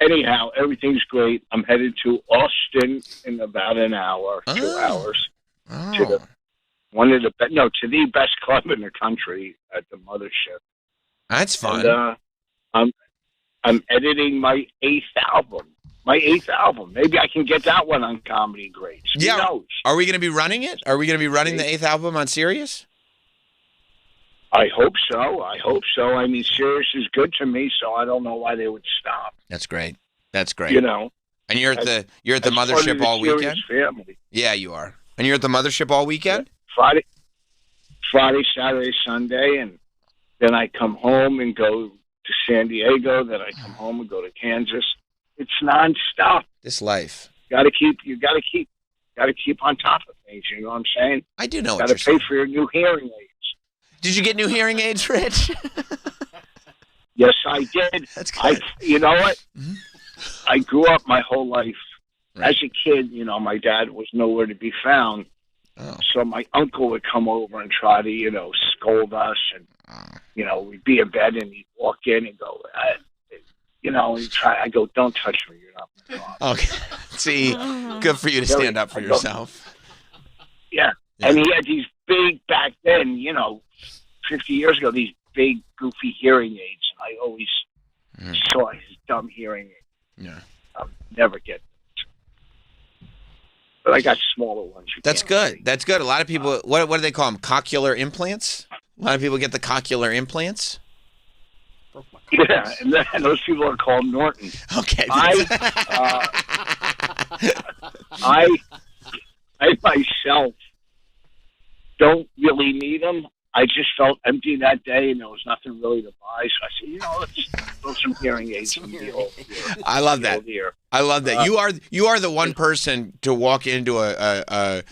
anyhow, everything's great. I'm headed to Austin in about an hour, 2 hours. To the to the best club in the country at the Mothership.
That's fun.
And, I'm editing my 8th album. Maybe I can get that one on Comedy Greats. Who knows?
Are we going to be running it? Are we going to be running the 8th album on Sirius?
I hope so. I mean, Sirius is good to me, so I don't know why they would stop.
That's great.
You know.
And you're at the Mothership all weekend?
Family.
Yeah, you are. And you're at the Mothership all weekend?
Friday, Saturday, Sunday, and then I come home and go to San Diego. Then I come home and go to Kansas. It's nonstop.
This life.
You got to keep on top of things. You know what I'm saying?
I do know.
Got to pay for your new hearing aids.
Did you get new hearing aids, Rich?
Yes, I did.
That's good.
You know what? Mm-hmm. I grew up my whole life. Right. As a kid, my dad was nowhere to be found. Oh. So my uncle would come over and try to, scold us. And, we'd be in bed and he'd walk in and go, I go, don't touch me. You're not my father.
Okay. See, good for you to stand up for yourself.
Yeah. And he had these big, back then, 50 years ago, these big, goofy hearing aids. And I always saw his dumb hearing aids.
Yeah.
I'll never get them. But I got smaller ones.
That's good. See. That's good. A lot of people, what do they call them? Cochlear implants? A lot of people get the cochlear implants.
Yeah, and those people are called Norton.
Okay.
I myself don't really need them. I just felt empty that day, and there was nothing really to buy. So I said, let's throw some hearing aids in the old ear.
I love that. I love that. You are the one person to walk into a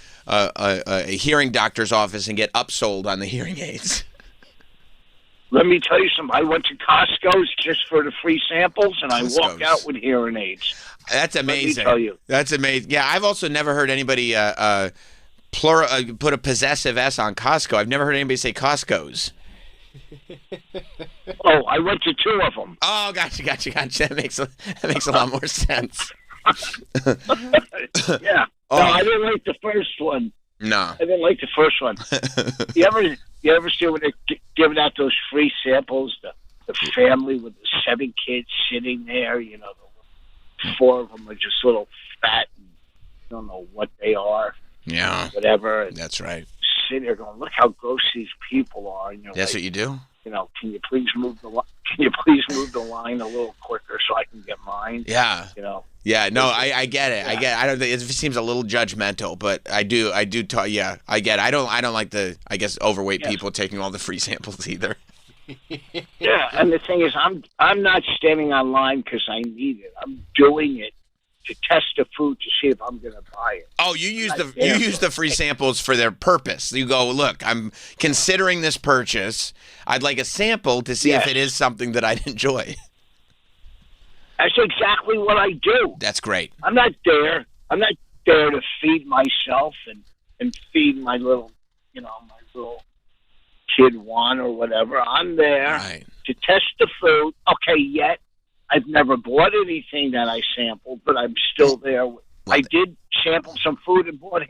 hearing doctor's office and get upsold on the hearing aids.
Let me tell you something. I went to Costco's just for the free samples, and I walked out with hearing aids.
That's amazing.
Let me tell you.
That's amazing. Yeah, I've also never heard anybody put a possessive S on Costco. I've never heard anybody say Costco's.
Oh, I went to 2 of them.
Oh, gotcha. That makes a lot more sense.
Yeah.
Oh.
No, I didn't like the first one.
No.
I didn't like the first one. You ever see when they're giving out those free samples, the family with the 7 kids sitting there, the 4 of them are just little fat and don't know what they are.
Yeah.
Whatever. And
that's right.
Sitting there going, look how gross these people are. And
that's what you do?
Can you please move the line a little quicker so I can get mine?
Yeah. Yeah, no, I get it. Yeah. I don't think it seems a little judgmental, but I do I get it. I don't like the overweight people taking all the free samples either.
Yeah, and the thing is I'm not standing online because I need it. I'm doing it to test the food to see if I'm going to buy it.
Oh, you use the free samples for their purpose. You go, look, I'm considering this purchase. I'd like a sample to see if it is something that I'd enjoy.
That's exactly what I do.
That's great.
I'm not there to feed myself and feed my little, my little kid Juan or whatever. I'm there to test the food. Okay, yet I've never bought anything that I sampled, but I'm still there. I did sample some food and bought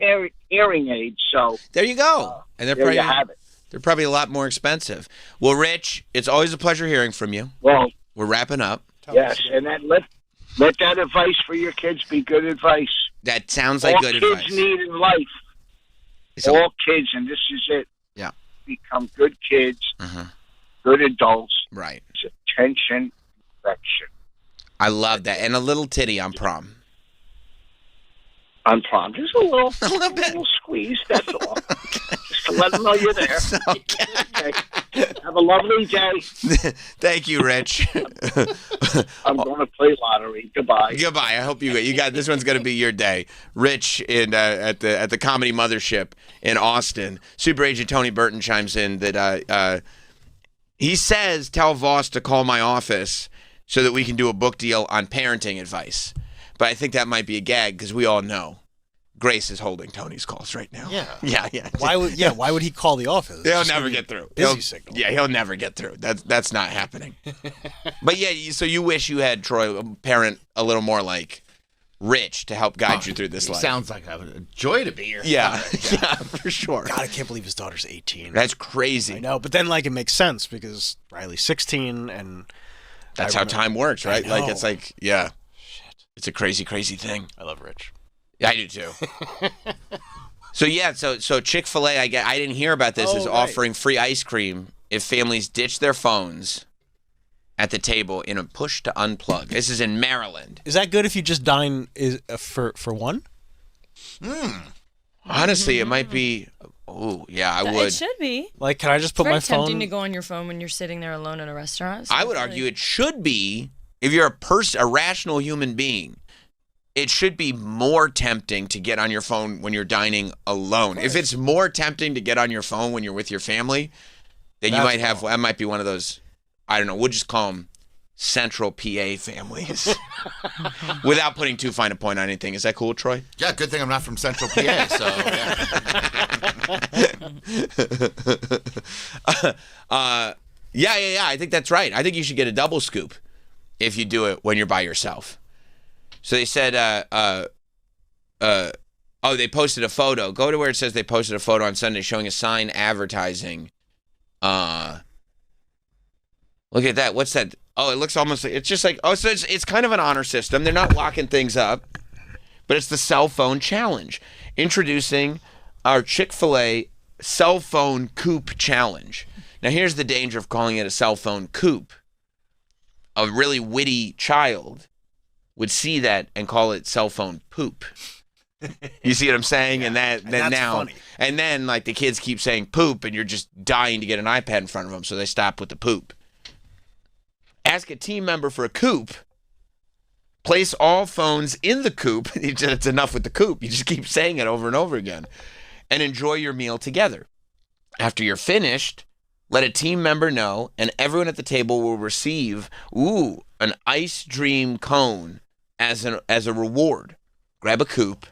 hearing aids. So
there you go. And
there you have it.
They're probably a lot more expensive. Well, Rich, it's always a pleasure hearing from you.
Well,
we're wrapping up.
Yes, and then let that advice for your kids be good advice.
That sounds like good advice.
All kids need in life. All kids, and this is it.
Yeah.
Become good kids, good adults.
Right.
It's attention, affection.
I love that. And a little titty on prom.
On prom. Just a little squeeze, that's all. Just to let them know you're there. Okay. Have a lovely day.
Thank you, Rich.
I'm going to play lottery. Goodbye.
Goodbye. I hope you got this one's going to be your day. Rich at the Comedy Mothership in Austin. Super Agent Tony Burton chimes in that he says tell Voss to call my office so that we can do a book deal on parenting advice. But I think that might be a gag because we all know Grace is holding Tony's calls right now.
Yeah.
Yeah.
Why would he call the office?
He'll
Just
never
gonna be
get through.
Busy signal.
Yeah, he'll never get through. That's not happening. But yeah, so you wish you had Troy, a parent, a little more like rich to help guide you through this life.
Sounds like a joy to be here.
Yeah, yeah, for sure.
God, I can't believe his daughter's 18.
That's crazy.
I know, but then like it makes sense because Riley's 16 and
That's how time works, right?
I
Like
know.
it's like, yeah. It's a crazy, crazy thing.
I love Rich.
Yeah, I do too. So Chick-fil-A, I didn't hear about this, is
right.
offering free ice cream if families ditch their phones at the table in a push to unplug. This is in Maryland.
Is that good if you just dine for one?
Honestly, it might be. Oh, yeah, I would.
It should be.
Like, can I just
It's
put
very
my phone?
tempting to go on your phone when you're sitting there alone at a restaurant. So
I would argue it should be, if you're a rational human being, it should be more tempting to get on your phone when you're dining alone. If it's more tempting to get on your phone when you're with your family, then you might have, that might be one of those, I don't know, we'll just call them Central PA families without putting too fine a point on anything. Is that cool, Troy?
Yeah, good thing I'm not from Central PA, so
yeah. I think that's right. I think you should get a double scoop if you do it when you're by yourself. So they said, they posted a photo. Go to where it says they posted a photo on Sunday showing a sign advertising. Look at that. What's that? Oh, it looks almost like, it's just like, so it's kind of an honor system. They're not locking things up, but it's the cell phone challenge. Introducing our Chick-fil-A cell phone coupe challenge. Now, here's the danger of calling it a cell phone coupe. A really witty child would see that and call it cell phone poop. You see what I'm saying? And then now,
funny.
and then like the kids keep saying poop, and you're just dying to get an iPad in front of them, so they stop with the poop. Ask a team member for a coupe. Place all phones in the coupe. It's enough with the coupe. You just keep saying it over and over again. And enjoy your meal together. After you're finished, let a team member know, and everyone at the table will receive, an Ice Dream cone as a reward. Grab a coupe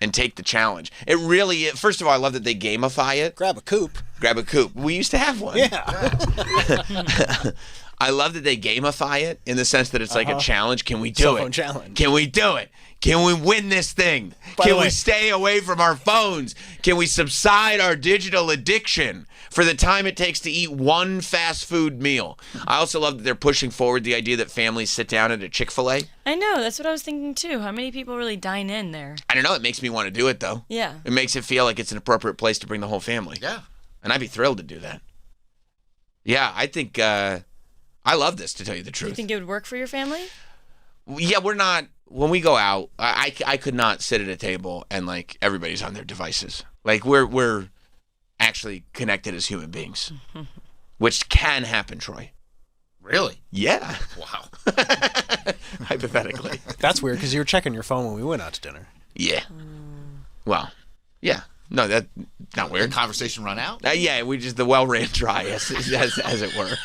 and take the challenge. It really is. First of all, I love that they gamify it.
Grab a coupe.
We used to have one.
Yeah.
I love that they gamify it in the sense that it's like a challenge. Can we do
Cell
it?
phone challenge.
Can we do it? Can we win this thing? Can we stay away from our phones? Can we subside our digital addiction for the time it takes to eat one fast food meal? I also love that they're pushing forward the idea that families sit down at a Chick-fil-A.
I know. That's what I was thinking too. How many people really dine in there?
I don't know. It makes me want to do it, though.
Yeah.
It makes it feel like it's an appropriate place to bring the whole family.
yeah.
And I'd be thrilled to do that. Yeah, I think I love this, to tell you the
Do
truth.
you think it would work for your family?
Yeah, we're not. When we go out, I could not sit at a table and like everybody's on their devices. Like we're actually connected as human beings, which can happen, Troy.
Really?
Yeah.
Wow.
Hypothetically.
That's weird because you were checking your phone when we went out to dinner.
Yeah. Well, yeah. No, that's not
The
weird.
conversation run out?
Yeah, we just the well ran dry, as it were.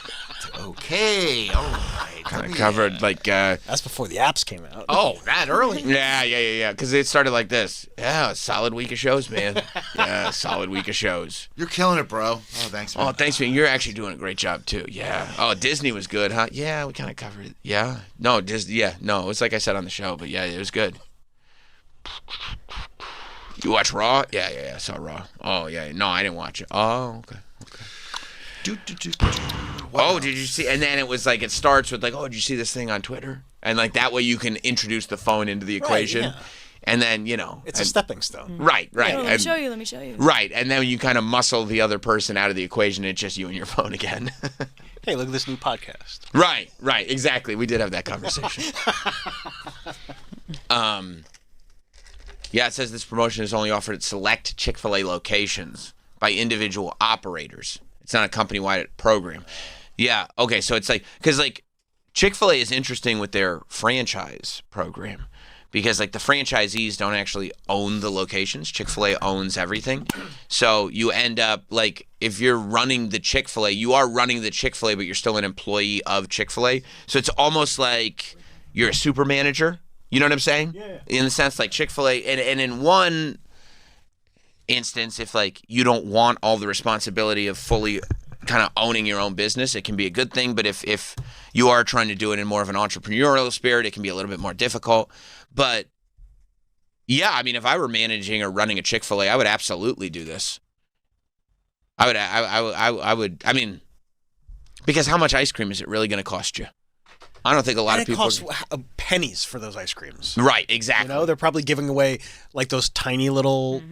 Okay, all right.
Kind of covered like.
That's before the apps came out.
Oh, that early?
Yeah. Because it started like this. Yeah, a solid week of shows, man. Yeah, solid week of shows.
You're killing it, bro. Oh, thanks, man.
Oh, thanks, man. You're actually doing a great job too. Yeah. Oh, Disney was good, huh? Yeah, we kind of covered it. Yeah. No, no. It's like I said on the show, but yeah, it was good. You watch Raw? Yeah. I saw Raw. Oh, yeah. No, I didn't watch it. Oh, okay. Oh, did you see? And then it was like, it starts with like, oh, did you see this thing on Twitter? And like that way you can introduce the phone into the equation.
Yeah.
And then,
It's a stepping stone.
Right.
Oh, let me
And-
show you. Let me show you.
Right. And then you kind of muscle the other person out of the equation. And it's just you and your phone again.
Hey, look at this new podcast.
Right. Exactly. We did have that conversation. Yeah, it says this promotion is only offered at select Chick-fil-A locations by individual operators. It's not a company-wide program. Yeah, okay, so it's like, because like Chick-fil-A is interesting with their franchise program because like the franchisees don't actually own the locations. Chick-fil-A owns everything. So you end up like, if you're running the Chick-fil-A, you are running the Chick-fil-A, but you're still an employee of Chick-fil-A. So it's almost like you're a super manager. You know what I'm saying?
Yeah.
In the sense like Chick-fil-A, and in one instance, if like you don't want all the responsibility of fully kind of owning your own business, it can be a good thing. But if you are trying to do it in more of an entrepreneurial spirit, it can be a little bit more difficult. But yeah, I mean, if I were managing or running a Chick-fil-A, I would absolutely do this. I would. I mean, because how much ice cream is it really going to cost you? I don't think a lot of people.
It costs pennies for those ice creams.
Right, exactly.
You know, they're probably giving away like those tiny little,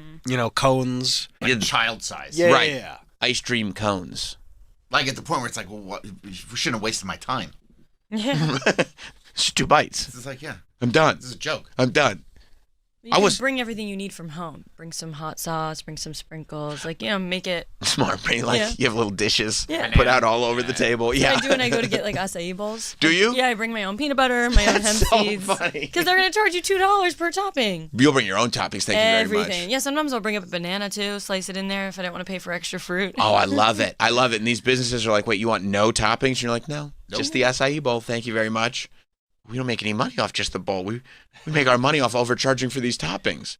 cones.
Like child size.
Yeah,
right.
yeah.
Ice cream cones.
Like at the point where it's like, well, what? We shouldn't have wasted my time.
Yeah.
It's 2 bites.
It's like, yeah.
I'm done.
This is a joke.
I'm done.
You can bring everything you need from home. Bring some hot sauce, bring some sprinkles. Like, make it...
Smart brain. Like, you have little dishes
Yeah.
put out all over the table.
That's
Yeah.
what I do when I go to get, like, acai bowls.
Do you?
Yeah, I bring my own peanut butter, my own hemp
so
seeds.
funny.
Because they're going to charge you $2 per topping.
You'll bring your own toppings. Thank you very
Everything.
much.
Yeah, sometimes I'll bring up a banana, too. Slice it in there if I don't want to pay for extra fruit.
Oh, I love it. I love it. And these businesses are like, wait, you want no toppings? And you're like, no, just the acai bowl. Thank you very much. We don't make any money off just the bowl. We make our money off overcharging for these toppings.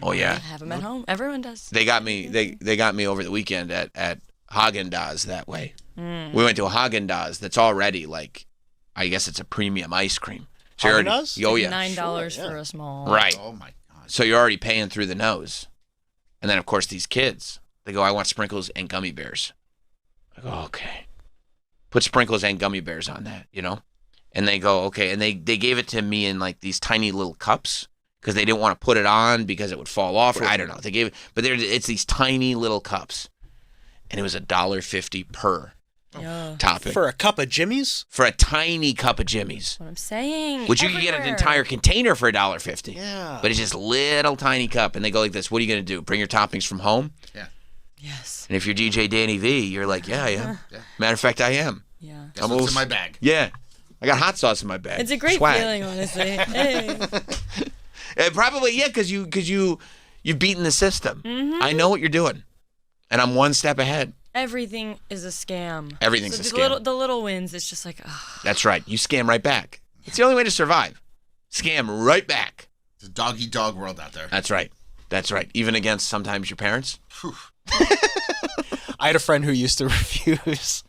Oh yeah,
Have them at home. Everyone does.
they got me. They got me over the weekend at Haagen-Dazs that way.
Mm.
We went to a Haagen-Dazs that's already like, I guess it's a premium ice cream. So you're already,
Haagen-Dazs?
oh yeah,
$9 for a small.
right.
Oh my God.
So you're already paying through the nose, and then of course these kids, they go, I want sprinkles and gummy bears. I go, okay, put sprinkles and gummy bears on that, And they go, okay, and they gave it to me in like these tiny little cups. Because they didn't want to put it on because it would fall off. Or I don't know. They gave it, but it's these tiny little cups, and it was $1.50 per topping
For a cup of Jimmy's?
for a tiny cup of Jimmy's,
What I'm saying.
which you can get an
Everywhere.
entire container for $1.50.
Yeah.
But it's just little tiny cup, and they go like this. What are you gonna do? Bring your toppings from home?
Yeah.
Yes.
And if you're DJ Danny V, you're like, yeah, I am.
Yeah.
Matter of fact, I am.
Yeah.
Guess what's in my bag?
Yeah, I got hot sauce in my bag.
It's a great
Swag.
feeling, honestly. Hey.
Probably, yeah, because you've beaten the system.
Mm-hmm.
I know what you're doing, and I'm one step ahead.
Everything is a scam.
Everything's
So
a
the
scam.
The little wins, it's just like,
That's right. You scam right back. It's the only way to survive. Scam right back.
It's a dog-eat-dog world out there.
That's right. That's right. Even against sometimes your parents.
I had a friend who used to refuse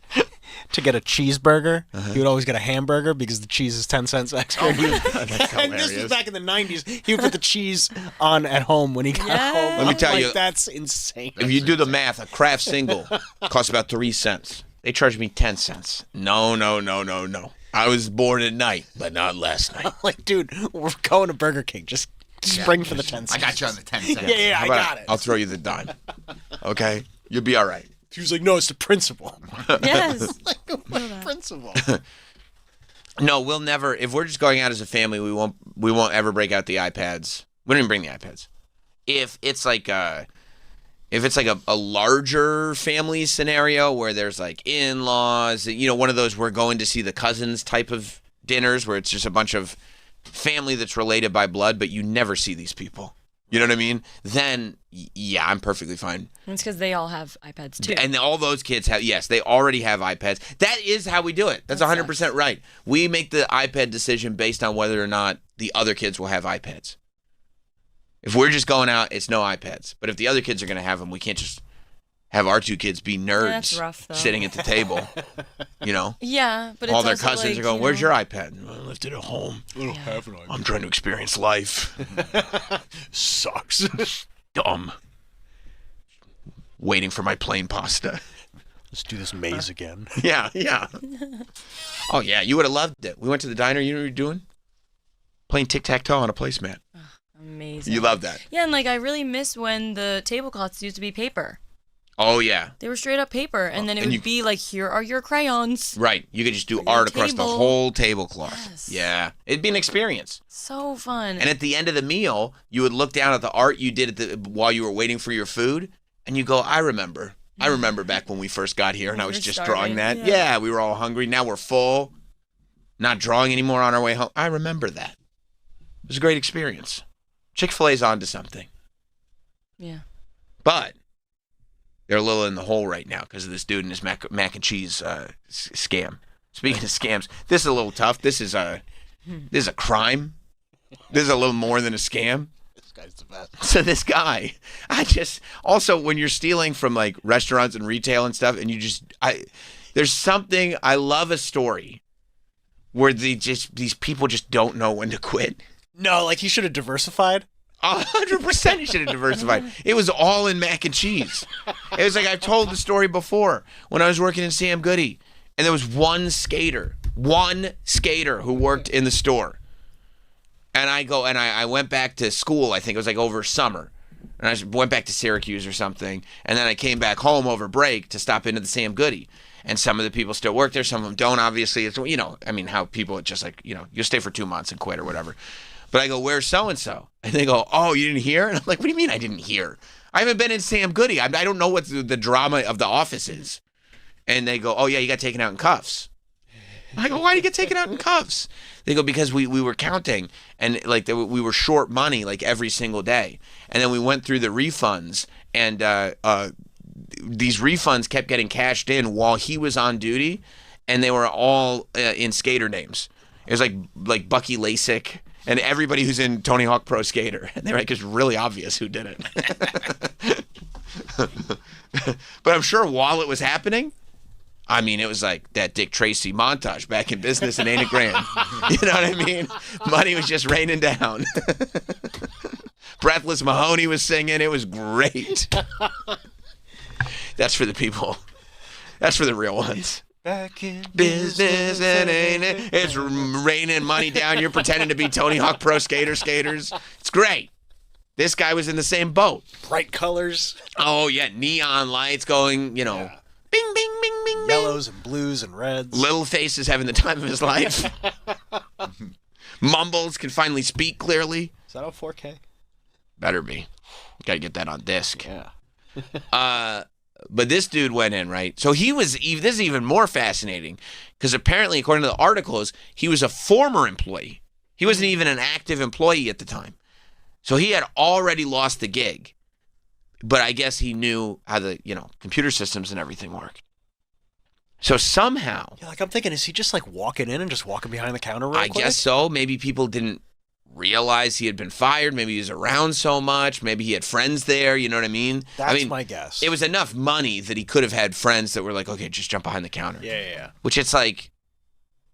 to get a cheeseburger. He would always get a hamburger because the cheese is 10 cents extra.
That's
And this was back in the 90s. He would put the cheese on at home when he got home.
Let me tell
Like,
you,
that's insane.
If you do the math, a Kraft single costs about 3 cents. They charged me 10 cents. No. I was born at night, but not last night.
Like, dude, we're going to Burger King. Just bring for the 10 cents.
I got you on the 10 cents.
Yeah,
How
I
about
got it.
I'll throw you the dime. Okay? You'll be all right.
He was like, no, it's the principle.
yes.
What principle?
No, we'll never. If we're just going out as a family, we won't ever break out the iPads. We don't even bring the iPads. If it's like a larger family scenario where there's like in-laws, one of those we're going to see the cousins type of dinners where it's just a bunch of family that's related by blood, but you never see these people. You know what I mean? Then, yeah, I'm perfectly fine.
It's because they all have iPads, too.
And all those kids have, yes, they already have iPads. That is how we do it. That's 100% right. We make the iPad decision based on whether or not the other kids will have iPads. If we're just going out, it's no iPads. But if the other kids are going to have them, we can't just have our two kids be nerds
that's rough, though.
sitting at the table.
Yeah, but it's
all their
also
cousins
like,
are going,
you
"Where's
know-
your iPad?" I left it at home.
I don't have an
I'm trying to experience life.
Sucks.
Dumb. Waiting for my plain pasta.
Let's do this maze again.
Yeah. Oh, yeah, you would have loved it. We went to the diner. You know what you were doing? Playing tic-tac-toe on a placemat.
Amazing.
You love that.
Yeah, and like I really miss when the tablecloths used to be paper.
Oh, yeah.
They were straight up paper, and then it
and
would
you-
be like, here are your crayons.
Right. You could just do
your
art across the
table.
whole tablecloth.
Yes.
Yeah. It'd be an experience.
So fun.
And at the end of the meal, you would look down at the art you did while you were waiting for your food, and you go, I remember back when we first got here, and I was
We're
just
starving,
drawing that.
yeah.
Yeah, we were all hungry. Now we're full. Not drawing anymore on our way home. I remember that. It was a great experience. Chick-fil-A's on to something.
Yeah.
But they're a little in the hole right now because of this dude and his mac and cheese scam. Speaking of scams, this is a little tough. This is a crime. This is a little more than a scam.
guy's the best.
So this guy, also when you're stealing from like restaurants and retail and stuff, and there's something, I love a story where these people just don't know when to quit.
No, like he should have diversified.
100% he should have diversified. It was all in mac and cheese. It was like I've told the story before when I was working in Sam Goody, and there was one skater who worked in the store. And I went back to school, I think it was like over summer. And I went back to Syracuse or something, and then I came back home over break to stop into the Sam Goody. And some of the people still work there, some of them don't, obviously. It's, how people just like, you'll stay for 2 months and quit or whatever. But I go, where's so-and-so? And they go, oh, you didn't hear? And I'm like, what do you mean I didn't hear? I haven't been in Sam Goody. I don't know what the drama of the office is. And they go, oh, yeah, you got taken out in cuffs. I go, why did you get taken out in cuffs? They go, because we were counting, and like we were short money like every single day. And then we went through the refunds, and these refunds kept getting cashed in while he was on duty, and they were all in skater names. It was like Bucky Lasik. And everybody who's in Tony Hawk Pro Skater. And they were like, it's really obvious who did it. But I'm sure while it was happening, it was like that Dick Tracy montage, Back in Business and Ain't It Grand. You know what I mean? Money was just raining down. Breathless Mahoney was singing. It was great. That's for the people. That's for the real ones.
Back in
business and ain't it? It's raining money down. You're pretending to be Tony Hawk Pro skaters. It's great. This guy was in the same boat.
Bright colors.
Oh, yeah. Neon lights going, bing, bing, bing, bing, bing.
Yellows and blues and reds.
Little Face is having the time of his life. Mumbles can finally speak clearly.
Is that on 4K?
Better be. Got to get that on disc.
Yeah.
But this dude went in, right? So this is even more fascinating because apparently, according to the articles, he was a former employee. He wasn't even an active employee at the time. So he had already lost the gig. But I guess he knew how the, computer systems and everything worked. So somehow...
Yeah, I'm thinking, is he just walking in and just walking behind the counter real quick?
I guess so. Maybe people didn't realize he had been fired. Maybe he was around so much. Maybe he had friends there. You know what I mean?
That's my guess.
It was enough money that he could have had friends that were like, okay, just jump behind the counter.
Yeah.
Which it's like,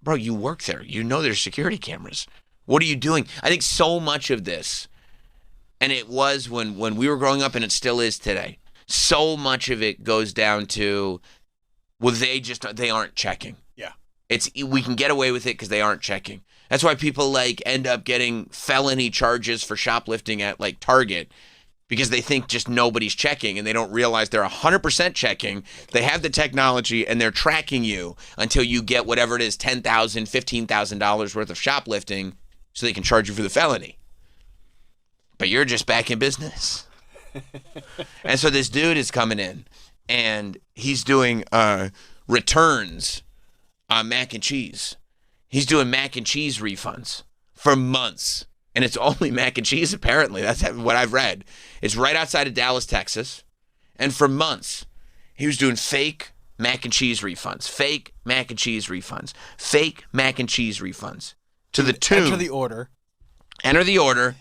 bro, you work there. You know there's security cameras. What are you doing? I think so much of this, and it was when we were growing up, and it still is today, so much of it goes down to, well, they aren't checking.
Yeah.
We can get away with it because they aren't checking. That's why people end up getting felony charges for shoplifting at Target because they think just nobody's checking and they don't realize they're 100% checking. They have the technology and they're tracking you until you get whatever it is, $10,000, $15,000 worth of shoplifting so they can charge you for the felony. But you're just back in business. And so this dude is coming in and he's doing returns on mac and cheese. He's doing mac and cheese refunds for months. And it's only mac and cheese, apparently. That's what I've read. It's right outside of Dallas, Texas. And for months, he was doing fake mac and cheese refunds. Fake mac and cheese refunds. Fake mac and cheese refunds. To the tune.
Enter the order.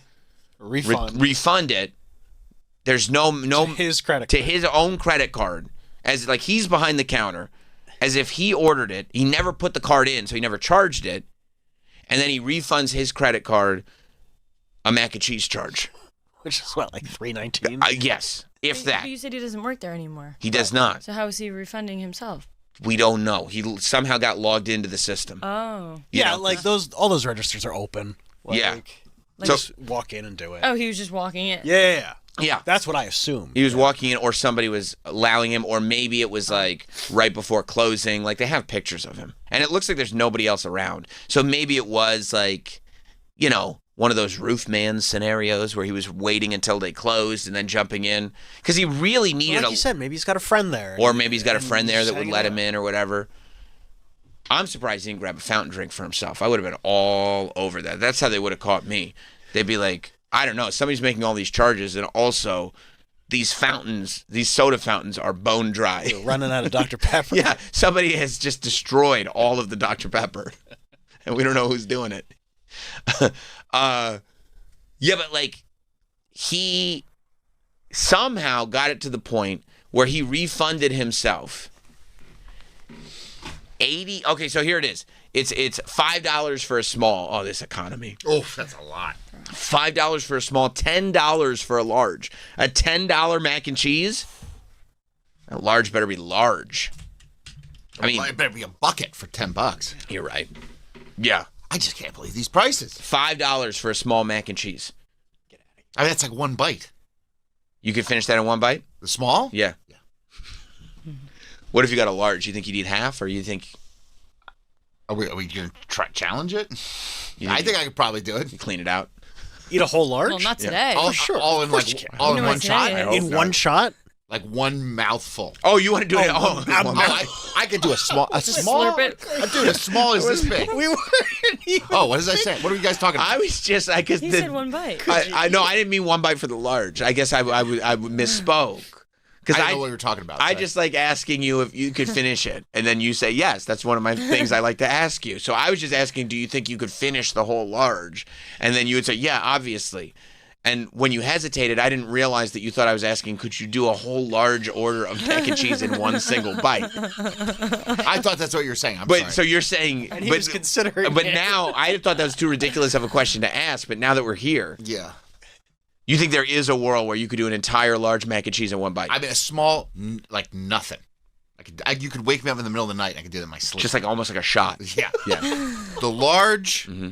Refund it. There's no
to his credit
card. To his own credit card. As he's behind the counter. As if he ordered it. He never put the card in, so he never charged it. And then he refunds his credit card a mac and cheese charge.
Which is what, $3.19?
Yes, if that.
But you said he doesn't work there anymore.
He does not.
So how is he refunding himself?
We don't know. He somehow got logged into the system.
Oh.
Yeah, all those registers are open.
Yeah.
Just walk in and do it.
Oh, he was just walking in.
Yeah.
That's what I assume.
He was walking in, or somebody was allowing him, or maybe it was right before closing. They have pictures of him. And it looks like there's nobody else around. So maybe it was one of those roof man scenarios where he was waiting until they closed and then jumping in. Because he really needed
you said, maybe he's got a friend there.
Or maybe he's got a friend there that would let him in or whatever. I'm surprised he didn't grab a fountain drink for himself. I would have been all over that. That's how they would have caught me. They'd be like, I don't know, somebody's making all these charges, and also these soda fountains are bone dry.
You're running out of Dr. Pepper.
Yeah, somebody has just destroyed all of the Dr. Pepper, and we don't know who's doing it. But he somehow got it to the point where he refunded himself 80. Okay, so here it is. It's $5 for a small. Oh, this economy.
Oh, that's a lot.
$5 for a small, $10 for a large. A $10 mac and cheese? A large better be large. I mean,
it better be a bucket for $10.
You're right. Yeah.
I just can't believe these prices.
$5 for a small mac and cheese.
I mean, that's like one bite.
You could finish that in one bite?
The small?
Yeah. What if you got a large? You think you'd eat half, or you think?
Are we going to try challenge it? I think I could probably do it.
You clean it out.
Eat a whole large?
Well, not today.
All,
sure.
All in
Of
like all in one shot.
In one shot?
Like one mouthful.
Oh, you want to do it?
Oh, I could do a small. A small.
slurp it.
Dude, as small as this big. Oh, what was I saying? What are you guys talking about?
I was just, I guess
He said one bite.
I know I didn't mean one bite for the large. I guess I misspoke.
Because I know what we were talking about.
I just like asking you if you could finish it, and then you say yes. That's one of my things I like to ask you. So I was just asking, do you think you could finish the whole large? And then you would say, yeah, obviously. And when you hesitated, I didn't realize that you thought I was asking, could you do a whole large order of mac and cheese in one single bite?
I thought that's what you were saying. I'm
but
sorry.
so you're saying,
And he was considering
but
it.
now I thought that was too ridiculous of a question to ask. But now that we're here,
yeah.
You think there is a world where you could do an entire large mac and cheese in one bite?
I mean, a small, like nothing. You could wake me up in the middle of the night and I could do that in my sleep.
Just like almost like a shot.
Yeah.
Yeah.
The large.
Mm-hmm.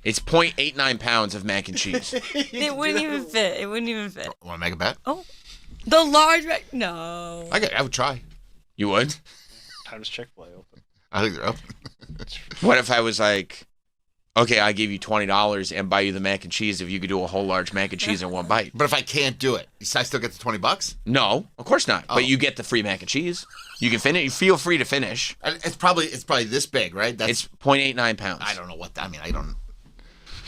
It's 0.89 pounds of mac and cheese.
It wouldn't even fit. It wouldn't even fit.
Want to make a bet?
Oh, the large. No.
I would try.
You would?
How does Chick-fil-A open?
I think they're open.
What if I was like, okay, I give you $20 and buy you the mac and cheese if you could do a whole large mac and cheese in one bite?
But if I can't do it, I still get the $20?
No, of course not. But you get the free mac and cheese. You can finish. You feel free to finish.
It's probably this big, right?
It's 0.89 pounds.
I don't know what. I mean, I don't.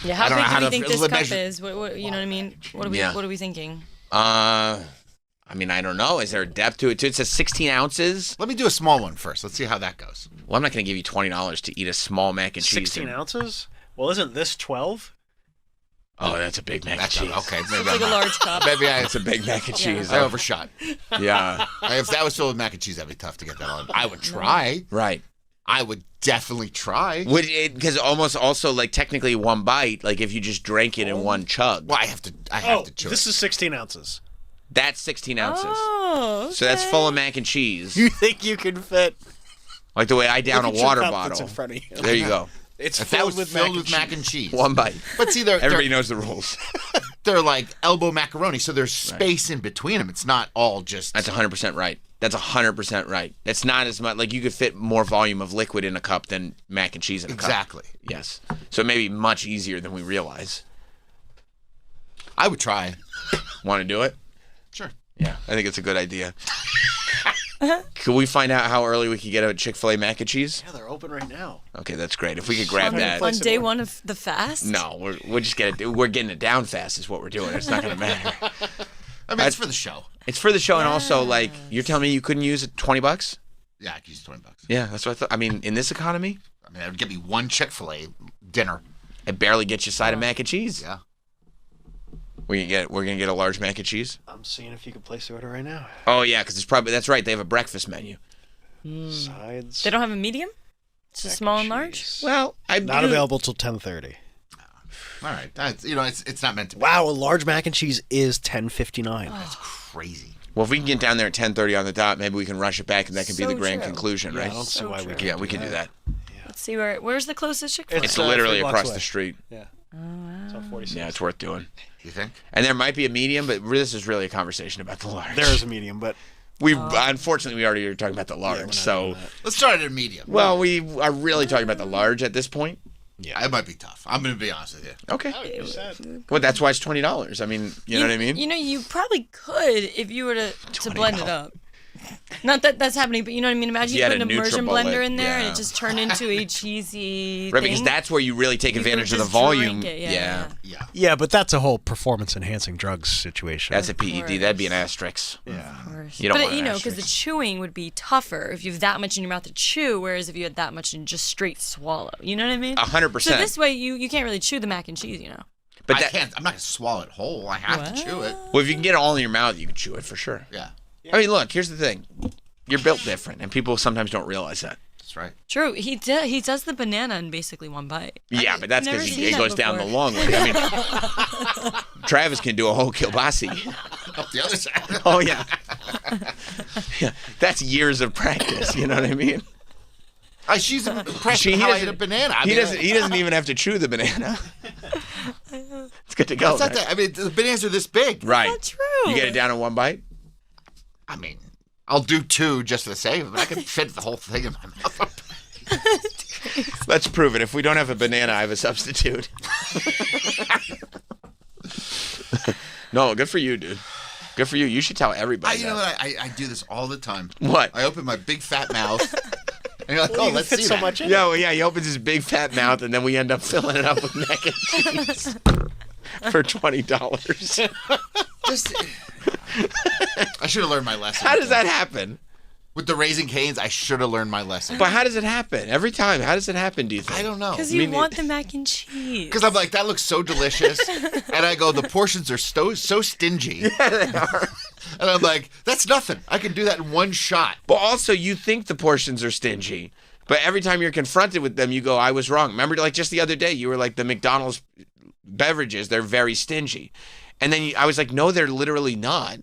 Yeah, how
I don't know
big
how
do you
to
think this
measure-
cup is? What, you know what I mean? What are we?
Yeah.
What are we thinking?
I mean, I don't know. Is there a depth to it? It says 16 ounces.
Let me do a small one first. Let's see how that goes.
Well, I'm not going to give you $20 to eat a small mac and cheese.
16 ounces? Well, isn't this 12?
Oh, that's a big mac and cheese.
Okay, maybe
It's like a large cup.
Maybe
It's a big mac and cheese.
I overshot.
Yeah.
If that was filled with mac and cheese, that'd be tough to get that on. I would try.
Right.
I would definitely try.
Would it, because almost also like technically one bite, like if you just drank it in one chug.
Well, I have to chew
This is 16 ounces.
That's 16 ounces.
Oh, okay.
So that's full of mac and cheese.
You think you can fit?
Like the way I down a
Look at your
water
cup
bottle.
that's in front of you.
There you go.
It's
If that
filled
was
with
filled with mac and cheese.
One bite.
But see,
Everybody knows the rules.
they're like elbow macaroni, so there's space in between them. It's not all just.
That's 100% right. That's 100% right. It's not as much, like you could fit more volume of liquid in a cup than mac and cheese in a cup.
Exactly.
Yes. So it may be much easier than we realize.
I would try.
Want to do it?
Sure.
Yeah, I think it's a good idea. Could we find out how early we could get a Chick-fil-A mac and cheese?
Yeah, they're open right now.
Okay, that's great. If we could grab that.
On day one of the fast?
No, we're just we're getting it down fast is what we're doing. It's not going to matter.
I mean, it's for the show.
It's for the show, and also like you're telling me you couldn't use it $20?
Yeah, I could use $20.
Yeah, that's what I thought. I mean, in this economy,
I mean, that would get me one Chick-fil-A dinner.
it barely gets you a side of mac and cheese.
Yeah.
We're gonna get a large mac and cheese.
I'm seeing if you can place the order right now.
Oh yeah, because that's right. They have a breakfast menu.
Sides.
They don't have a medium? It's a small and large?
Well,
Not available till 10:30.
All right. It's not meant to be.
Wow, a large mac and cheese is $10.59.
That's crazy.
Well, if we can get down there at 10:30 on the dot, maybe we can rush it back, and that can be
So
the grand
true.
conclusion,
Yeah,
right?
I don't see why we can't.
Yeah, we can do that.
Let's see where's the closest Chick-fil-A?
It's literally
3 blocks
across
away.
the street.
Yeah. It's on 46.
Yeah, it's worth doing.
You think?
And there might be a medium, but this is really a conversation about the large.
There is a medium, but
Unfortunately, we already are talking about the large. So,
Let's start at a medium.
well, we are really talking about the large at this point.
Yeah, it might be tough. I'm going to be honest with you.
Okay. Well, that's why it's $20. I mean, you know what I mean?
You know, you probably could if you were to blend it up. Not that that's happening, but you know what I mean? Imagine
You
you
had
put
a
an immersion
NutriBullet,
blender in there and
yeah.
it just turned into a cheesy
Right,
thing.
because that's where you really take
You could
advantage of the
just
volume.
drink it, yeah.
yeah, but that's a whole performance-enhancing drugs situation.
That's a PED. That'd be an asterisk.
Yeah.
You don't
But
want
you
an
know, because the
asterisk.
chewing would be tougher if you have that much in your mouth to chew, whereas if you had that much in just straight swallow. You know what I mean?
100%.
So this way, you can't really chew the mac and cheese, you know.
But
I'm not gonna swallow it whole. I have to chew it.
Well, if you can get it all in your mouth, you can chew it for sure.
Yeah.
I mean, look, here's the thing. You're built different, and people sometimes don't realize that.
That's right.
True. He does the banana in basically one bite.
Yeah, but that's
Never
because
seen
it
that
goes down the
before.
long way. I mean, Travis can do a whole kielbasi.
Up the other side.
Oh, yeah. Yeah. That's years of practice, you know what I mean?
She's impressed with how I ate a banana.
He doesn't even have to chew the banana. It's good to go.
It's not
Right?
that, I mean, the bananas are this big.
Right.
That's true.
You get it down in one bite?
I mean, I'll do 2 just for the sake of it. I can fit the whole thing in my mouth.
Let's prove it. If we don't have a banana, I have a substitute. No, good for you, dude. Good for you. You should tell everybody.
You know what? I do this all the time.
What?
I open my big fat mouth. And you're like,
Well,
oh,
you
let's
fit
see
so
that.
much in
Yeah, well, yeah, he opens his big fat mouth, and then we end up filling it up with mac and cheese for $20.
I should have learned my lesson.
How does that happen?
With the Raising Cane's, I should have learned my lesson.
But how does it happen? Every time. How does it happen, do you think?
I don't know.
Because you want the mac and cheese.
Because I'm like, that looks so delicious. And I go, the portions are so stingy.
Yeah, they are.
And I'm like, that's nothing. I can do that in one shot.
But also, you think the portions are stingy. But every time you're confronted with them, you go, I was wrong. Remember, like just the other day, you were like, the McDonald's beverages, they're very stingy. And then I was like, no, they're literally not.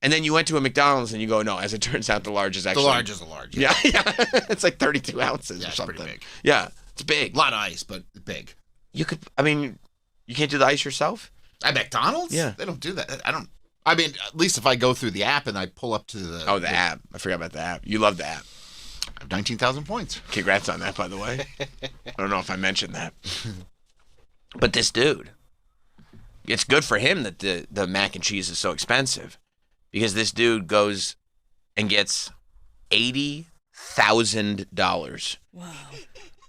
And then you went to a McDonald's and you go, no, as it turns out, the large is actually...
The large is a large.
Yeah, yeah. It's like 32 ounces or
It's
something.
pretty big.
Yeah, it's big.
A lot of ice, but big.
You could, I mean, you can't do the ice yourself?
At McDonald's?
Yeah.
They don't do that. I mean, at least if I go through the app and I pull up to the...
Oh, the app. I forgot about the app. You love the app.
I have 19,000 points.
Congrats on that, by the way. I don't know if I mentioned that. But this dude, it's good for him that the mac and cheese is so expensive. Because this dude goes and gets $80,000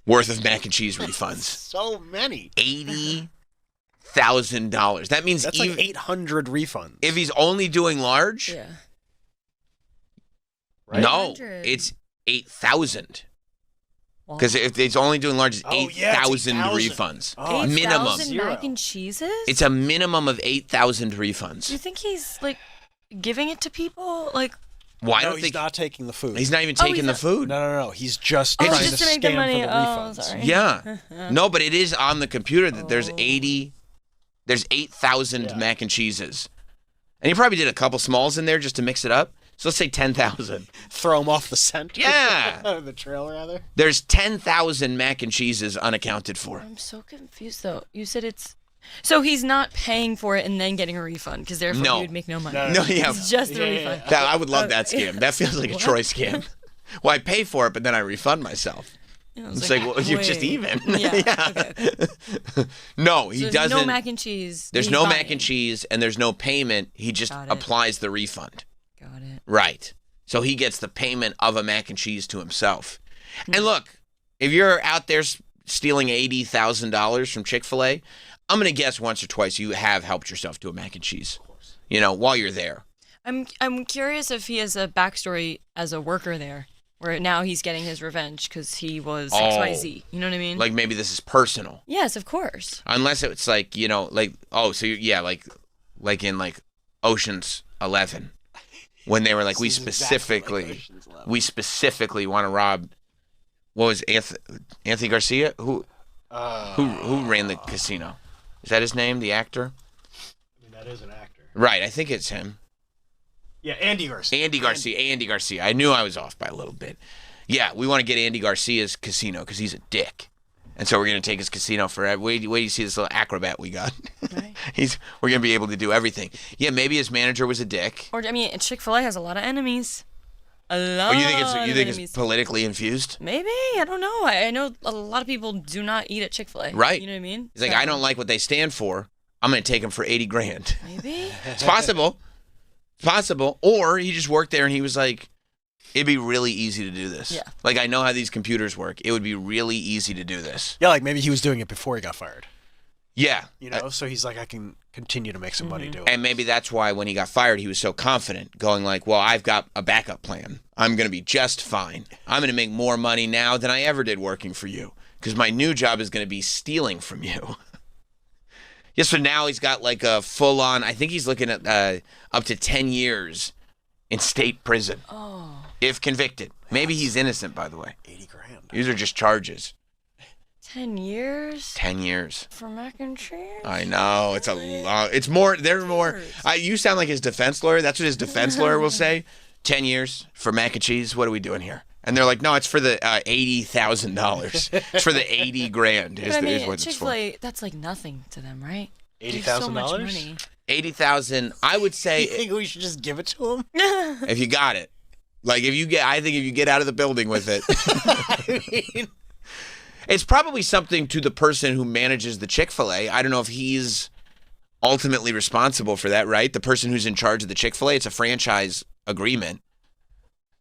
worth of mac and cheese refunds.
So many.
$80,000. That means
That's like 800 refunds.
if he's only doing large,
Yeah.
Right?
no,
800.
it's 8,000. Because if it's only doing large, it's
Oh, yeah, it's
8,000
8,000.
refunds.
Oh,
minimum.
8,000 mac and cheeses?
It's a minimum of 8,000
Do
refunds.
you think he's like giving it to people? Like,
Well, I
no,
don't
he's
think
not taking the food.
he's not even
Oh,
taking
he's
the
not-
food.
No. He's just
oh,
trying
just
to
to make the
scam
money.
for the
Oh,
refunds.
sorry.
Yeah. No, but it is on the computer that there's 8,000
Yeah.
mac and cheeses. And he probably did a couple smalls in there just to mix it up. So let's say 10,000.
Throw him off the scent.
Yeah.
the trail, rather.
There's 10,000 mac and cheeses unaccounted for.
I'm so confused though. You said it's. So he's not paying for it and then getting a refund because therefore
No.
he would make no money.
No, yeah.
It's just the
Yeah,
refund.
That, I would love that scam. That feels like a Troy scam. Well, I pay for it, but then I refund myself.
You know, it's
It's like, well, you're just
wait.
even.
Yeah. Okay.
No, he
So there's
doesn't.
no mac and cheese.
There's
he's
no
buying.
mac and cheese, and there's no payment. He just
Got it.
applies the refund.
Got it.
Right. So he gets the payment of a mac and cheese to himself. And look, if you're out there stealing $80,000 from Chick-fil-A, I'm going to guess once or twice you have helped yourself to a mac and cheese. You know, while you're there.
I'm curious if he has a backstory as a worker there, where now he's getting his revenge because he was XYZ. You know what I mean?
Like maybe this is personal.
Yes, of course.
Unless it's like, you know, like, oh, so yeah, like in like Ocean's 11. When they were like, we specifically want to rob. What was Anthony Garcia? Who ran the casino? Is that his name? The actor?
I mean, that is an actor.
Right, I think it's him.
Yeah, Andy Garcia.
Andy Garcia. I knew I was off by a little bit. Yeah, we want to get Andy Garcia's casino because he's a dick. And so we're going to take his casino forever. Wait till you see this little acrobat we got.
Right.
We're going to be able to do everything. Yeah, maybe his manager was a dick.
Or I mean, Chick-fil-A has a lot of enemies. A lot.
Oh, you
of
think
enemies.
it's politically infused?
Maybe, I don't know. I know a lot of people do not eat at Chick-fil-A.
Right.
You know what I mean?
He's like, I don't like what they stand for. I'm going to take them for $80,000.
Maybe.
It's possible. It's possible. Or he just worked there and he was like, it'd be really easy to do this.
Yeah.
Like, I know how these computers work. It would be really easy to do this.
Yeah, like maybe he was doing it before he got fired.
Yeah.
You know, so he's like, I can continue to make some money doing it.
And maybe that's why when he got fired, he was so confident, going like, well, I've got a backup plan. I'm going to be just fine. I'm going to make more money now than I ever did working for you because my new job is going to be stealing from you. Yeah, so now he's got like a full-on, I think he's looking at up to 10 years in state prison.
Oh.
If convicted. Maybe he's innocent, by the way.
80 grand.
These are just charges.
10 years?
10 years.
For mac and cheese?
I know. It's a long, it's more, they're more, you sound like his defense lawyer. That's what his defense lawyer will say. 10 years for mac and cheese. What are we doing here? And they're like, no, it's for the $80,000. It's for the 80 grand is,
But I mean,
is what it's for.
Chick-fil-A, that's like nothing to them, right?
$80,000?
So much money.
80,000. I would say
You think we should just give it to him?
if you got it. Like I think if you get out of the building with it.
I mean,
it's probably something to the person who manages the Chick-fil-A. I don't know if he's ultimately responsible for that, right? The person who's in charge of the Chick-fil-A, it's a franchise agreement.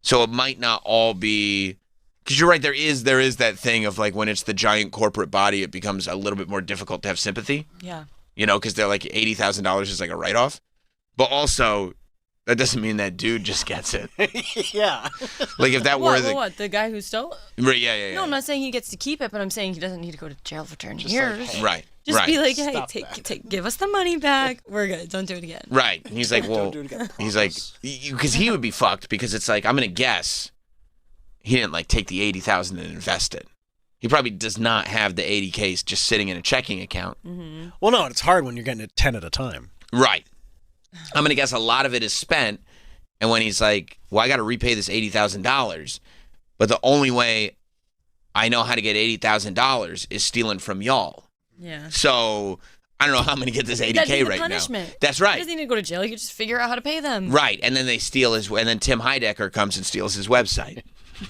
So it might not all be, because you're right, there is that thing of like when it's the giant corporate body, it becomes a little bit more difficult to have sympathy.
Yeah.
You know, because they're like $80,000 is like a write-off. But also, that doesn't mean that dude just gets it.
yeah.
Like if that were the
the guy who stole it?
Right, yeah.
No, I'm not saying he gets to keep it, but I'm saying he doesn't need to go to jail for 10 years.
hey.
Right.
Just
right.
be like, hey, give us the money back. We're good. Don't do it again.
Right. And he's like, well,
Don't do it again.
he's like, because he would be fucked because it's like, I'm going to guess he didn't like take the 80,000 and invest it. He probably does not have the 80K just sitting in a checking account.
Mm-hmm.
Well, no, it's hard when you're getting it 10 at a time.
Right. I'm going to guess a lot of it is spent. And when he's like, well, I got to repay this $80,000, but the only way I know how to get $80,000 is stealing from y'all.
Yeah.
So I don't know how I'm going to get this
That'd
80K
be the
right
punishment.
now. That's right.
He doesn't need to go to jail. You can just figure out how to pay them.
Right. And then they steal his, and then Tim Heidecker comes and steals his website.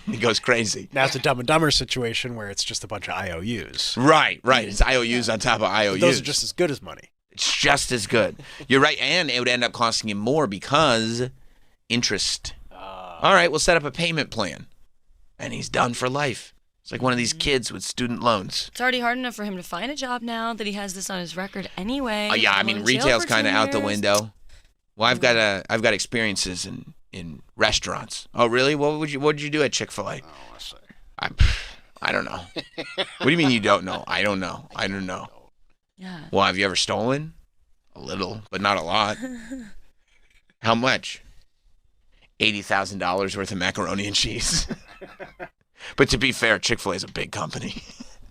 He goes crazy.
Now it's a Dumb and Dumber situation where it's just a bunch of IOUs.
Right. It's IOUs on top of IOUs.
Those are just as good as money.
It's just as good. You're right. And it would end up costing him more because interest. All right, we'll set up a payment plan. And he's done for life. It's like one of these kids with student loans.
It's already hard enough for him to find a job now that he has this on his record anyway.
Yeah, I mean,
Going to jail
retail's
for
kind of
2
out the
years.
window. Well, I've got experiences in restaurants. Oh, really? What did you do at Chick-fil-A?
Oh,
I don't know. What do you mean you don't know? I don't know.
Yeah.
Well, have you ever stolen? A little, but not a lot. How much? $80,000 worth of macaroni and cheese. But to be fair, Chick-fil-A is a big company.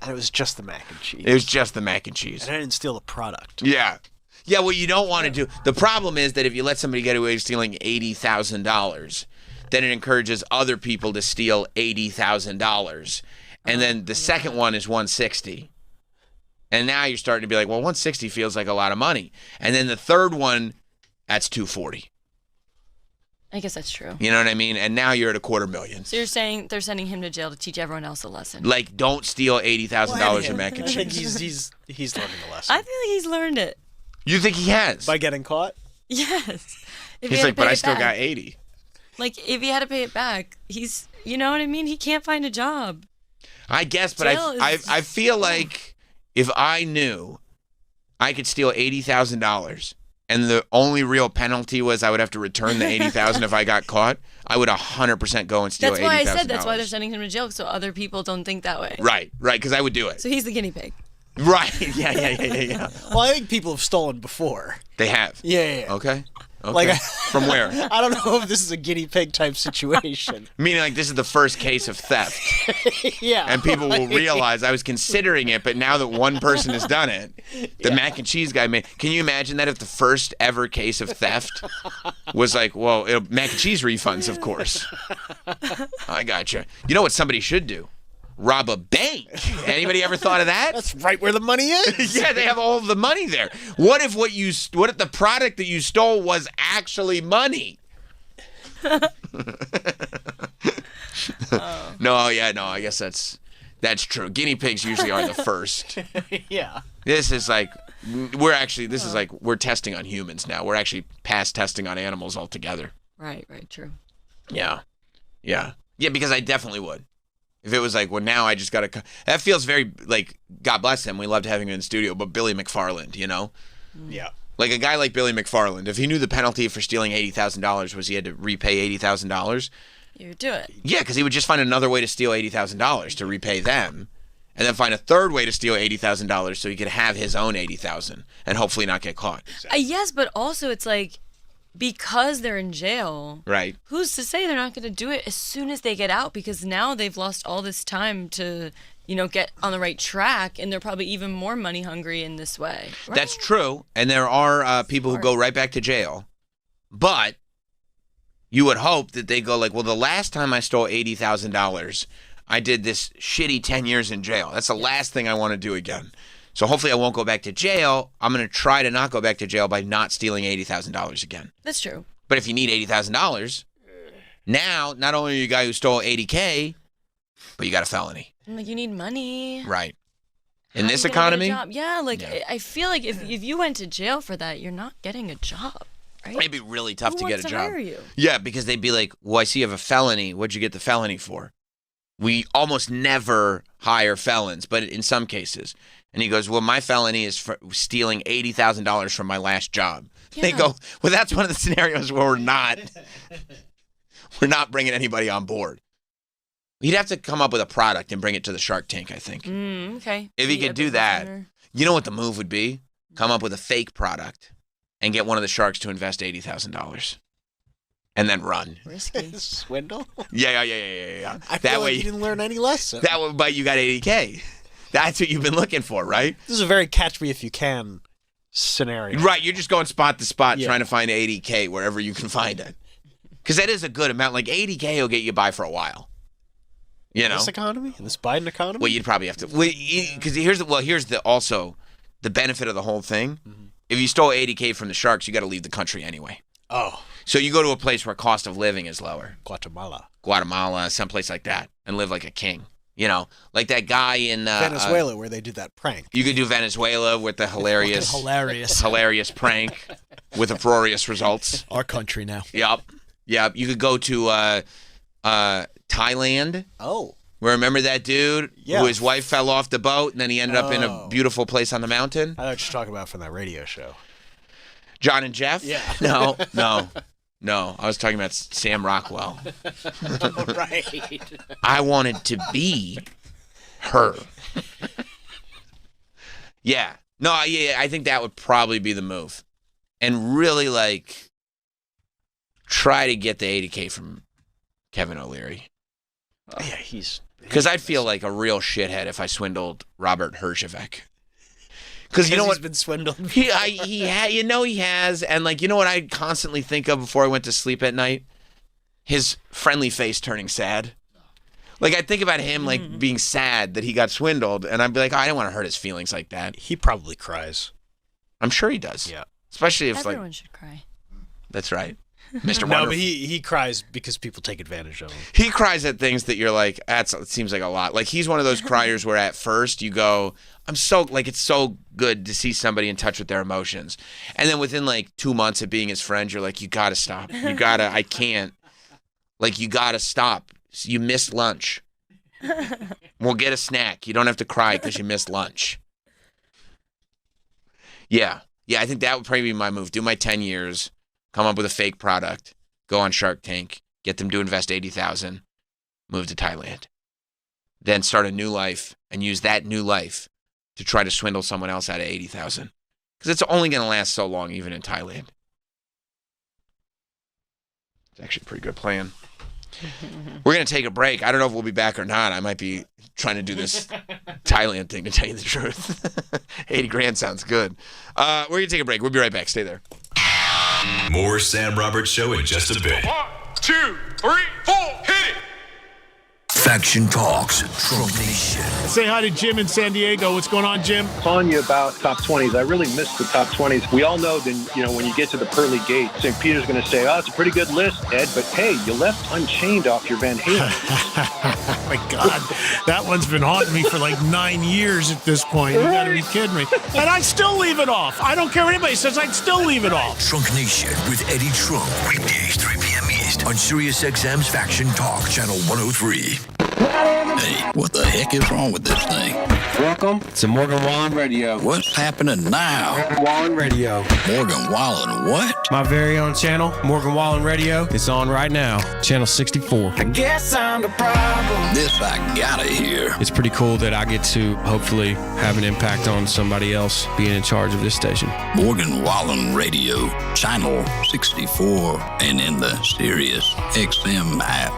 And it was just the mac and cheese.
It was just the mac and cheese.
And I didn't steal the product.
Yeah. Yeah, what you don't want to do. The problem is that if you let somebody get away with stealing $80,000, then it encourages other people to steal $80,000. And then the second one is $160. And now you're starting to be like, well, $160 feels like a lot of money. And then the third one, that's $240.
I guess that's true.
You know what I mean? And now you're at $250,000.
So you're saying they're sending him to jail to teach everyone else a lesson?
Like, don't steal $80,000 in mac and
I think
cheese.
he's learning the lesson.
I feel like he's learned it.
You think he has?
By getting caught?
Yes. If he
He's
had to
like, but
pay
I
it
still
back.
got 80.
Like, if he had to pay it back, he's, you know what I mean? He can't find a job.
I guess, but
Jail
I feel like if I knew I could steal $80,000 and the only real penalty was I would have to return the $80,000 if I got caught, I would 100% go and steal $80,000.
That's why I said that's why they're sending him to jail, so other people don't think that way.
Right, because I would do it.
So he's the guinea pig.
Right, yeah.
Well, I think people have stolen before.
They have?
Yeah.
Okay.
Like,
From where?
I don't know if this is a guinea pig type situation.
Meaning like this is the first case of theft.
Yeah.
And people will realize I was considering it, but now that one person has done it, the mac and cheese guy made. Can you imagine that if the first ever case of theft was like, well, mac and cheese refunds, of course. I gotcha. You know what somebody should do? Rob a bank. Anybody ever thought of that?
That's right where the money is.
Yeah, they have all the money there. What if the product that you stole was actually money? No, I guess that's true. Guinea pigs usually are the first.
Yeah.
This is like we're testing on humans now. We're actually past testing on animals altogether.
Right, true.
Yeah, because I definitely would. If it was like, well, now I just got to... That feels very, like, God bless him. We loved having him in the studio. But Billy McFarland, you know?
Yeah.
Like a guy like Billy McFarland, if he knew the penalty for stealing $80,000 was he had to repay $80,000...
You would do it.
Yeah, because he would just find another way to steal $80,000 to repay them. and then find a third way to steal $80,000 so he could have his own $80,000 and hopefully not get caught.
Yes, but also it's like, because they're in jail,
Right.
who's to say they're not going to do it as soon as they get out? Because now they've lost all this time to, get on the right track, and they're probably even more money hungry in this way. Right?
That's true, and there are people who go right back to jail, but you would hope that they go like, well, the last time I stole $80,000, I did this shitty 10 years in jail. That's the last thing I want to do again. So hopefully I won't go back to jail. I'm going to try to not go back to jail by not stealing $80,000 again.
That's true.
But if you need $80,000, now not only are you a guy who stole $80K, but you got a felony.
Like, you need money.
Right. In
How
this
you gonna
economy?
get a job? Yeah, like, I feel like if you went to jail for that, you're not getting a job, right?
It'd be really tough
Who
to get
wants
a
to
job.
hire you?
Yeah, because they'd be like, well, I see you have a felony. What'd you get the felony for? We almost never hire felons, but in some cases. And he goes, well, my felony is for stealing $80,000 from my last job.
Yeah.
They go, well, that's one of the scenarios where we're not bringing anybody on board. He'd have to come up with a product and bring it to the Shark Tank, I think.
Okay.
If he
Be a
could do
business
that,
owner.
you know what the move would be? Come up with a fake product and get one of the sharks to invest $80,000 and then run.
Risky.
Swindle?
Yeah.
I feel like you didn't learn any lesson.
That would, but you got $80K. That's what you've been looking for, right?
This is a very catch me if you can scenario.
Right, you're just going spot to spot
Yeah.
trying to find $80K wherever you can find it. Because that is a good amount. Like $80K will get you by for a while. You know?
This economy? In this Biden economy?
Well, you'd probably have to. Because here's the benefit of the whole thing.
Mm-hmm.
If you stole $80K from the sharks, you got to leave the country anyway.
Oh.
So you go to a place where cost of living is lower.
Guatemala.
Someplace like that, and live like a king. You know, like that guy in
Venezuela where they did that prank.
You could do Venezuela with the hilarious prank with uproarious results.
Our country now.
Yep. You could go to Thailand.
Oh.
Remember that dude
Yeah.
who his wife fell off the boat and then he ended up in a beautiful place on the mountain?
I know what you're talking about from that radio show.
John and Jeff?
Yeah.
No. I was talking about Sam Rockwell.
Right.
I wanted to be her. Yeah. No, I think that would probably be the move. And really, like, try to get the $80K from Kevin O'Leary.
Yeah, he's...
Because I'd feel like a real shithead if I swindled Robert Herjavec. Because you know what?
He's been swindled.
He has. And, like, you know what I constantly think of before I went to sleep at night? His friendly face turning sad. Like, I think about him, like, being sad that he got swindled, and I'd be like, oh, I don't want to hurt his feelings like that.
He probably cries.
I'm sure he does.
Yeah.
Especially if,
Everyone should cry.
That's right. Mr.
No,
Wonderful.
but he cries because people take advantage of him.
He cries at things that you're like, it seems like a lot. Like, he's one of those criers where at first you go, it's so good to see somebody in touch with their emotions. And then within like 2 months of being his friend, you're like, you got to stop. I can't. Like, you got to stop. You missed lunch. We'll get a snack. You don't have to cry because you missed lunch. Yeah, I think that would probably be my move. Do my 10 years, come up with a fake product, go on Shark Tank, get them to invest $80,000, move to Thailand. Then start a new life and use that new life to try to swindle someone else out of $80,000. Because it's only going to last so long, even in Thailand. It's actually a pretty good plan. We're going to take a break. I don't know if we'll be back or not. I might be trying to do this Thailand thing, to tell you the truth. 80 grand sounds good. We're going to take a break. We'll be right back. Stay there.
More Sam Roberts Show in just a bit.
1, 2, 3, 4, hit it!
Faction Talks, Trump Nation.
Say hi to Jim in San Diego. What's going on, Jim?
Telling you about top 20s. I really miss the top 20s. We all know that, when you get to the pearly gate, St. Peter's going to say, it's a pretty good list, Ed, but hey, you left Unchained off your Van Halen.
Oh, my God. That one's been haunting me for like 9 years at this point. You got to be kidding me. And I still leave it off. I don't care what anybody says. I'd still leave it off.
Trunk Nation with Eddie Trunk. Weekdays, 3 p.m. East on SiriusXM's Faction Talk, Channel 103.
Hey, what the heck is wrong with this thing?
Welcome to Morgan Wallen Radio.
What's happening now?
Morgan Wallen Radio.
Morgan Wallen what?
My very own channel, Morgan Wallen Radio, is on right now. Channel 64. I guess I'm the problem.
This I gotta hear.
It's pretty cool that I get to hopefully have an impact on somebody else being in charge of this station.
Morgan Wallen Radio, Channel 64, and in the Sirius XM app.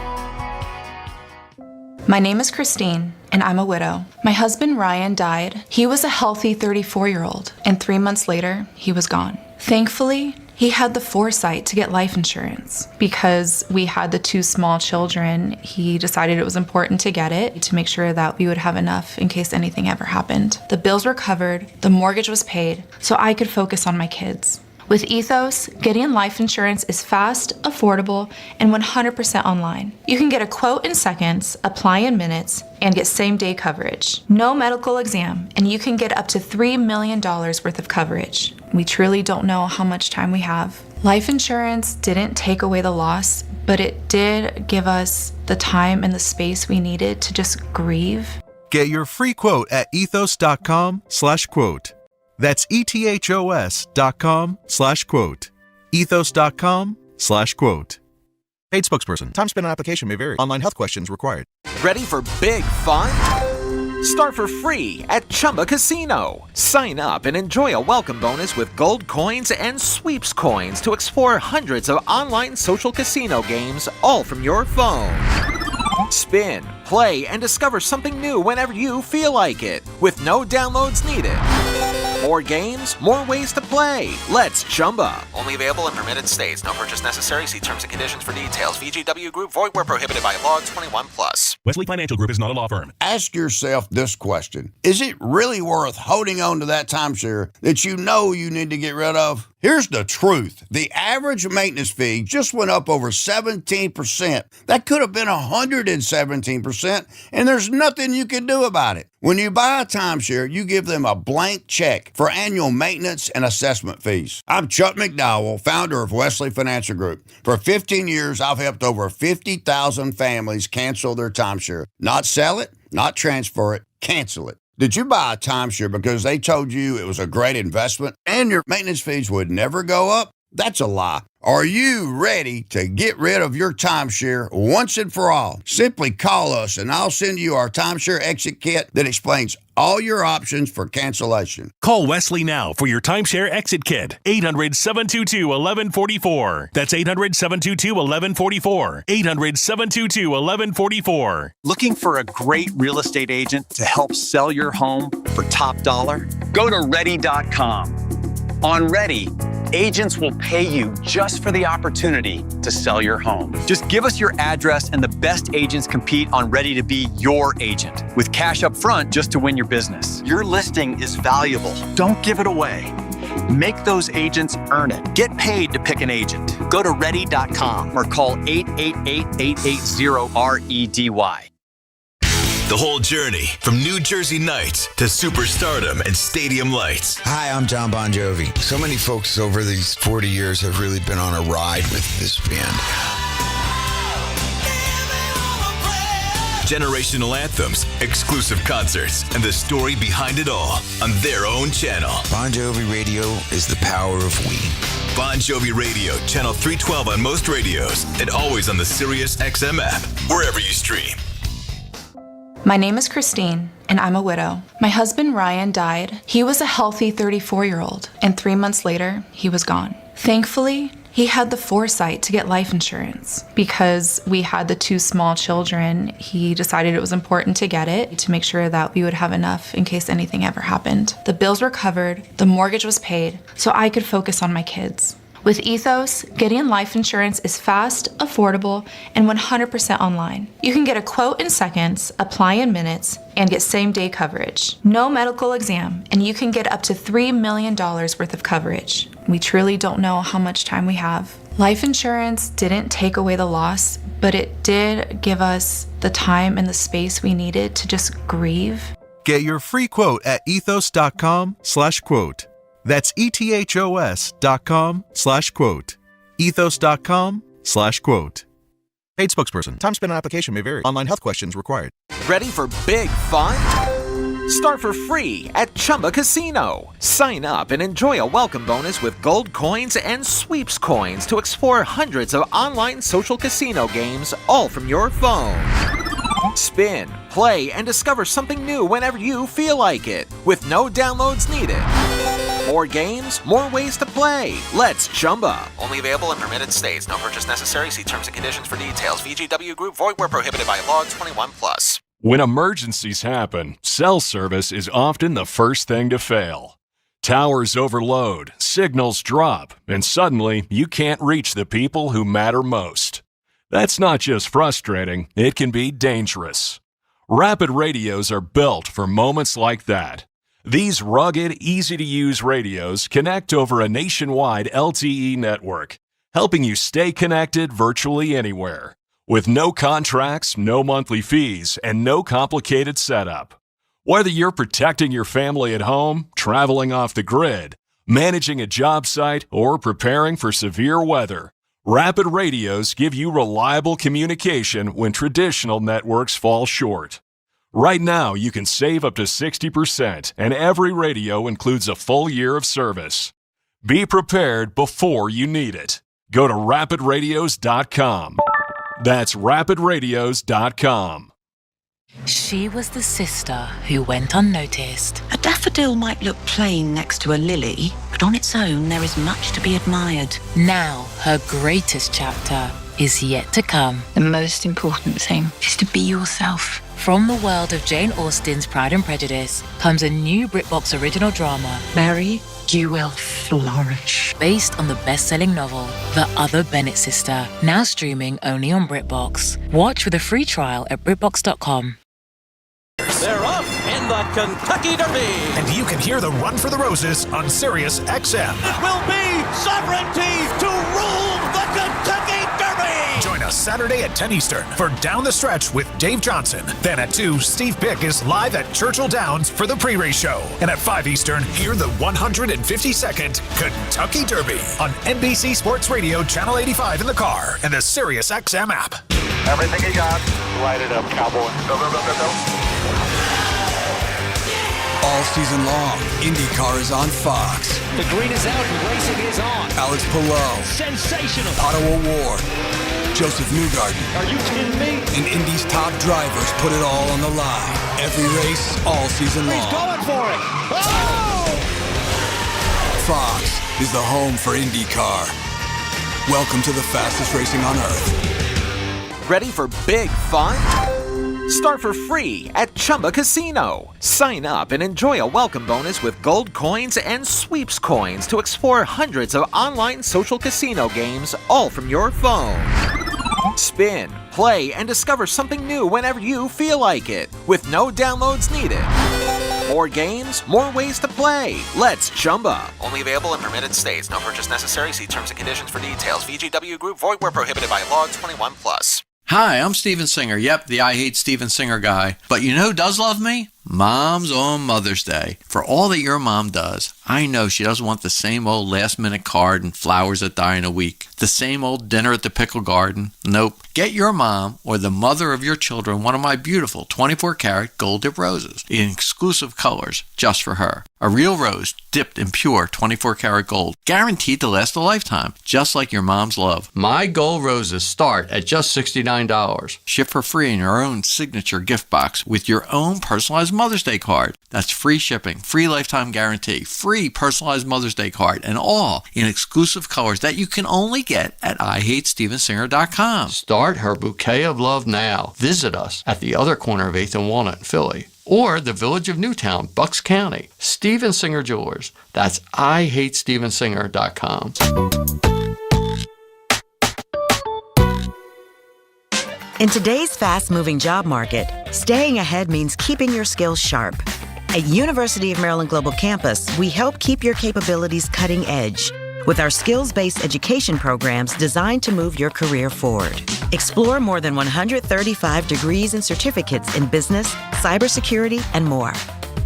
My name is Christine, and I'm a widow. My husband Ryan died. He was a healthy 34-year-old, and 3 months later, he was gone. Thankfully, he had the foresight to get life insurance. Because we had the 2 small children, he decided it was important to get it to make sure that we would have enough in case anything ever happened. The bills were covered, the mortgage was paid, so I could focus on my kids. With Ethos, getting life insurance is fast, affordable, and 100% online. You can get a quote in seconds, apply in minutes, and get same-day coverage. No medical exam, and you can get up to $3 million worth of coverage. We truly don't know how much time we have. Life insurance didn't take away the loss, but it did give us the time and the space we needed to just grieve.
Get your free quote at ethos.com/quote. That's ethos.com/quote. ethos.com/quote. Paid spokesperson. Time spent on application may vary. Online health questions required.
Ready for big fun? Start for free at Chumba Casino. Sign up and enjoy a welcome bonus with gold coins and sweeps coins to explore hundreds of online social casino games, all from your phone. Spin, play, and discover something new whenever you feel like it, with no downloads needed. More games, more ways to play. Let's Chumba. Only available in permitted states. No purchase necessary. See terms and conditions for details. VGW Group. Void where prohibited by law. 21+.
Wesley Financial Group is not a law firm.
Ask yourself this question. Is it really worth holding on to that timeshare that you know you need to get rid of? Here's the truth. The average maintenance fee just went up over 17%. That could have been 117%, and there's nothing you can do about it. When you buy a timeshare, you give them a blank check for annual maintenance and assessment fees. I'm Chuck McDowell, founder of Wesley Financial Group. For 15 years, I've helped over 50,000 families cancel their timeshare. Not sell it, not transfer it, cancel it. Did you buy a timeshare because they told you it was a great investment and your maintenance fees would never go up? That's a lie. Are you ready to get rid of your timeshare once and for all? Simply call us and I'll send you our timeshare exit kit that explains all your options for cancellation.
Call Wesley now for your timeshare exit kit. 800-722-1144. That's 800-722-1144. 800-722-1144.
Looking for a great real estate agent to help sell your home for top dollar? Go to Ready.com. On Ready, agents will pay you just for the opportunity to sell your home. Just give us your address and the best agents compete on Ready to be your agent with cash up front just to win your business. Your listing is valuable. Don't give it away. Make those agents earn it. Get paid to pick an agent. Go to Ready.com or call 888-880-REDY.
The whole journey from New Jersey Nights to superstardom and stadium lights.
Hi, I'm John Bon Jovi. So many folks over these 40 years have really been on a ride with this band.
Generational anthems, exclusive concerts, and the story behind it all on their own channel.
Bon Jovi Radio is the power of we.
Bon Jovi Radio, channel 312 on most radios, and always on the Sirius XM app, wherever you stream.
My name is Christine, and I'm a widow. My husband Ryan died. He was a healthy 34-year-old, and 3 months later, he was gone. Thankfully, he had the foresight to get life insurance. Because we had the 2 small children, he decided it was important to get it to make sure that we would have enough in case anything ever happened. The bills were covered, the mortgage was paid, so I could focus on my kids. With Ethos, getting life insurance is fast, affordable, and 100% online. You can get a quote in seconds, apply in minutes, and get same-day coverage. No medical exam, and you can get up to $3 million worth of coverage. We truly don't know how much time we have. Life insurance didn't take away the loss, but it did give us the time and the space we needed to just grieve.
Get your free quote at ethos.com/quote. That's ethos.com/quote. ethos.com/quote.
Paid spokesperson. Time spent on application may vary. Online health questions required.
Ready for big fun? Start for free at Chumba Casino. Sign up and enjoy a welcome bonus with gold coins and sweeps coins to explore hundreds of online social casino games, all from your phone. Spin, play, and discover something new whenever you feel like it, with no downloads needed. More games, more ways to play. Let's Chumba. Only available in permitted states. No purchase necessary. See terms and conditions for details. VGW Group. Void where prohibited by law. 21+.
When emergencies happen, cell service is often the first thing to fail. Towers overload, signals drop, and suddenly you can't reach the people who matter most. That's not just frustrating, it can be dangerous. Rapid radios are built for moments like that. These rugged, easy-to-use radios connect over a nationwide LTE network, helping you stay connected virtually anywhere. With no contracts, no monthly fees, and no complicated setup. Whether you're protecting your family at home, traveling off the grid, managing a job site, or preparing for severe weather, Rapid radios give you reliable communication when traditional networks fall short. Right now, you can save up to 60%, and every radio includes a full year of service. Be prepared before you need it. Go to rapidradios.com. That's rapidradios.com.
She was the sister who went unnoticed.
A daffodil might look plain next to a lily, but on its own there is much to be admired.
Now, her greatest chapter is yet to come.
The most important thing is to be yourself.
From the world of Jane Austen's Pride and Prejudice comes a new BritBox original drama.
Mary, you will flourish.
Based on the best-selling novel, The Other Bennett Sister, now streaming only on BritBox. Watch with a free trial at BritBox.com.
They're off in the Kentucky Derby.
And you can hear the Run for the Roses on Sirius XM.
It will be sovereignty to rule the Kentucky Derby.
Join us Saturday at 10 Eastern for Down the Stretch with Dave Johnson. Then at 2, Steve Pick is live at Churchill Downs for the pre-race show. And at 5 Eastern, hear the 152nd Kentucky Derby on NBC Sports Radio Channel 85 in the car and the Sirius XM app.
Everything you got, light it up, cowboy. Go, go, go, go, go.
All season long, IndyCar is on Fox.
The green is out and racing is on.
Alex Palou.
Sensational.
Ottawa Ward. Joseph Newgarden.
Are you kidding me?
And Indy's top drivers put it all on the line. Every race, all season long.
He's going for it. Oh!
Fox is the home for IndyCar. Welcome to the fastest racing on Earth.
Ready for big fun? Start for free at Chumba Casino. Sign up and enjoy a welcome bonus with gold coins and sweeps coins to explore hundreds of online social casino games, all from your phone. Spin, play, and discover something new whenever you feel like it, with no downloads needed. More games, more ways to play. Let's Chumba. Only available in permitted states. No purchase necessary. See terms and conditions for details. VGW Group. Void where prohibited by law. 21+.
Hi, I'm Steven Singer. Yep, the I Hate Steven Singer guy. But you know who does love me? Moms on Mother's Day. For all that your mom does, I know she doesn't want the same old last-minute card and flowers that die in a week. The same old dinner at the pickle garden. Nope. Get your mom or the mother of your children one of my beautiful 24-karat gold dip roses in exclusive colors just for her. A real rose dipped in pure 24-karat gold, guaranteed to last a lifetime, just like your mom's love. My gold roses start at just $69. Ship for free in your own signature gift box with your own personalized Mother's Day card. That's free shipping, free lifetime guarantee, free personalized Mother's Day card, and all in exclusive colors that you can only get at IHateStevenSinger.com. Start her bouquet of love now. Visit us at the other corner of 8th and Walnut in Philly, or the village of Newtown, Bucks County. Steven Singer Jewelers. That's IHateStevenSinger.com.
In today's fast-moving job market, staying ahead means keeping your skills sharp. At University of Maryland Global Campus, we help keep your capabilities cutting edge with our skills-based education programs designed to move your career forward. Explore more than 135 degrees and certificates in business, cybersecurity, and more.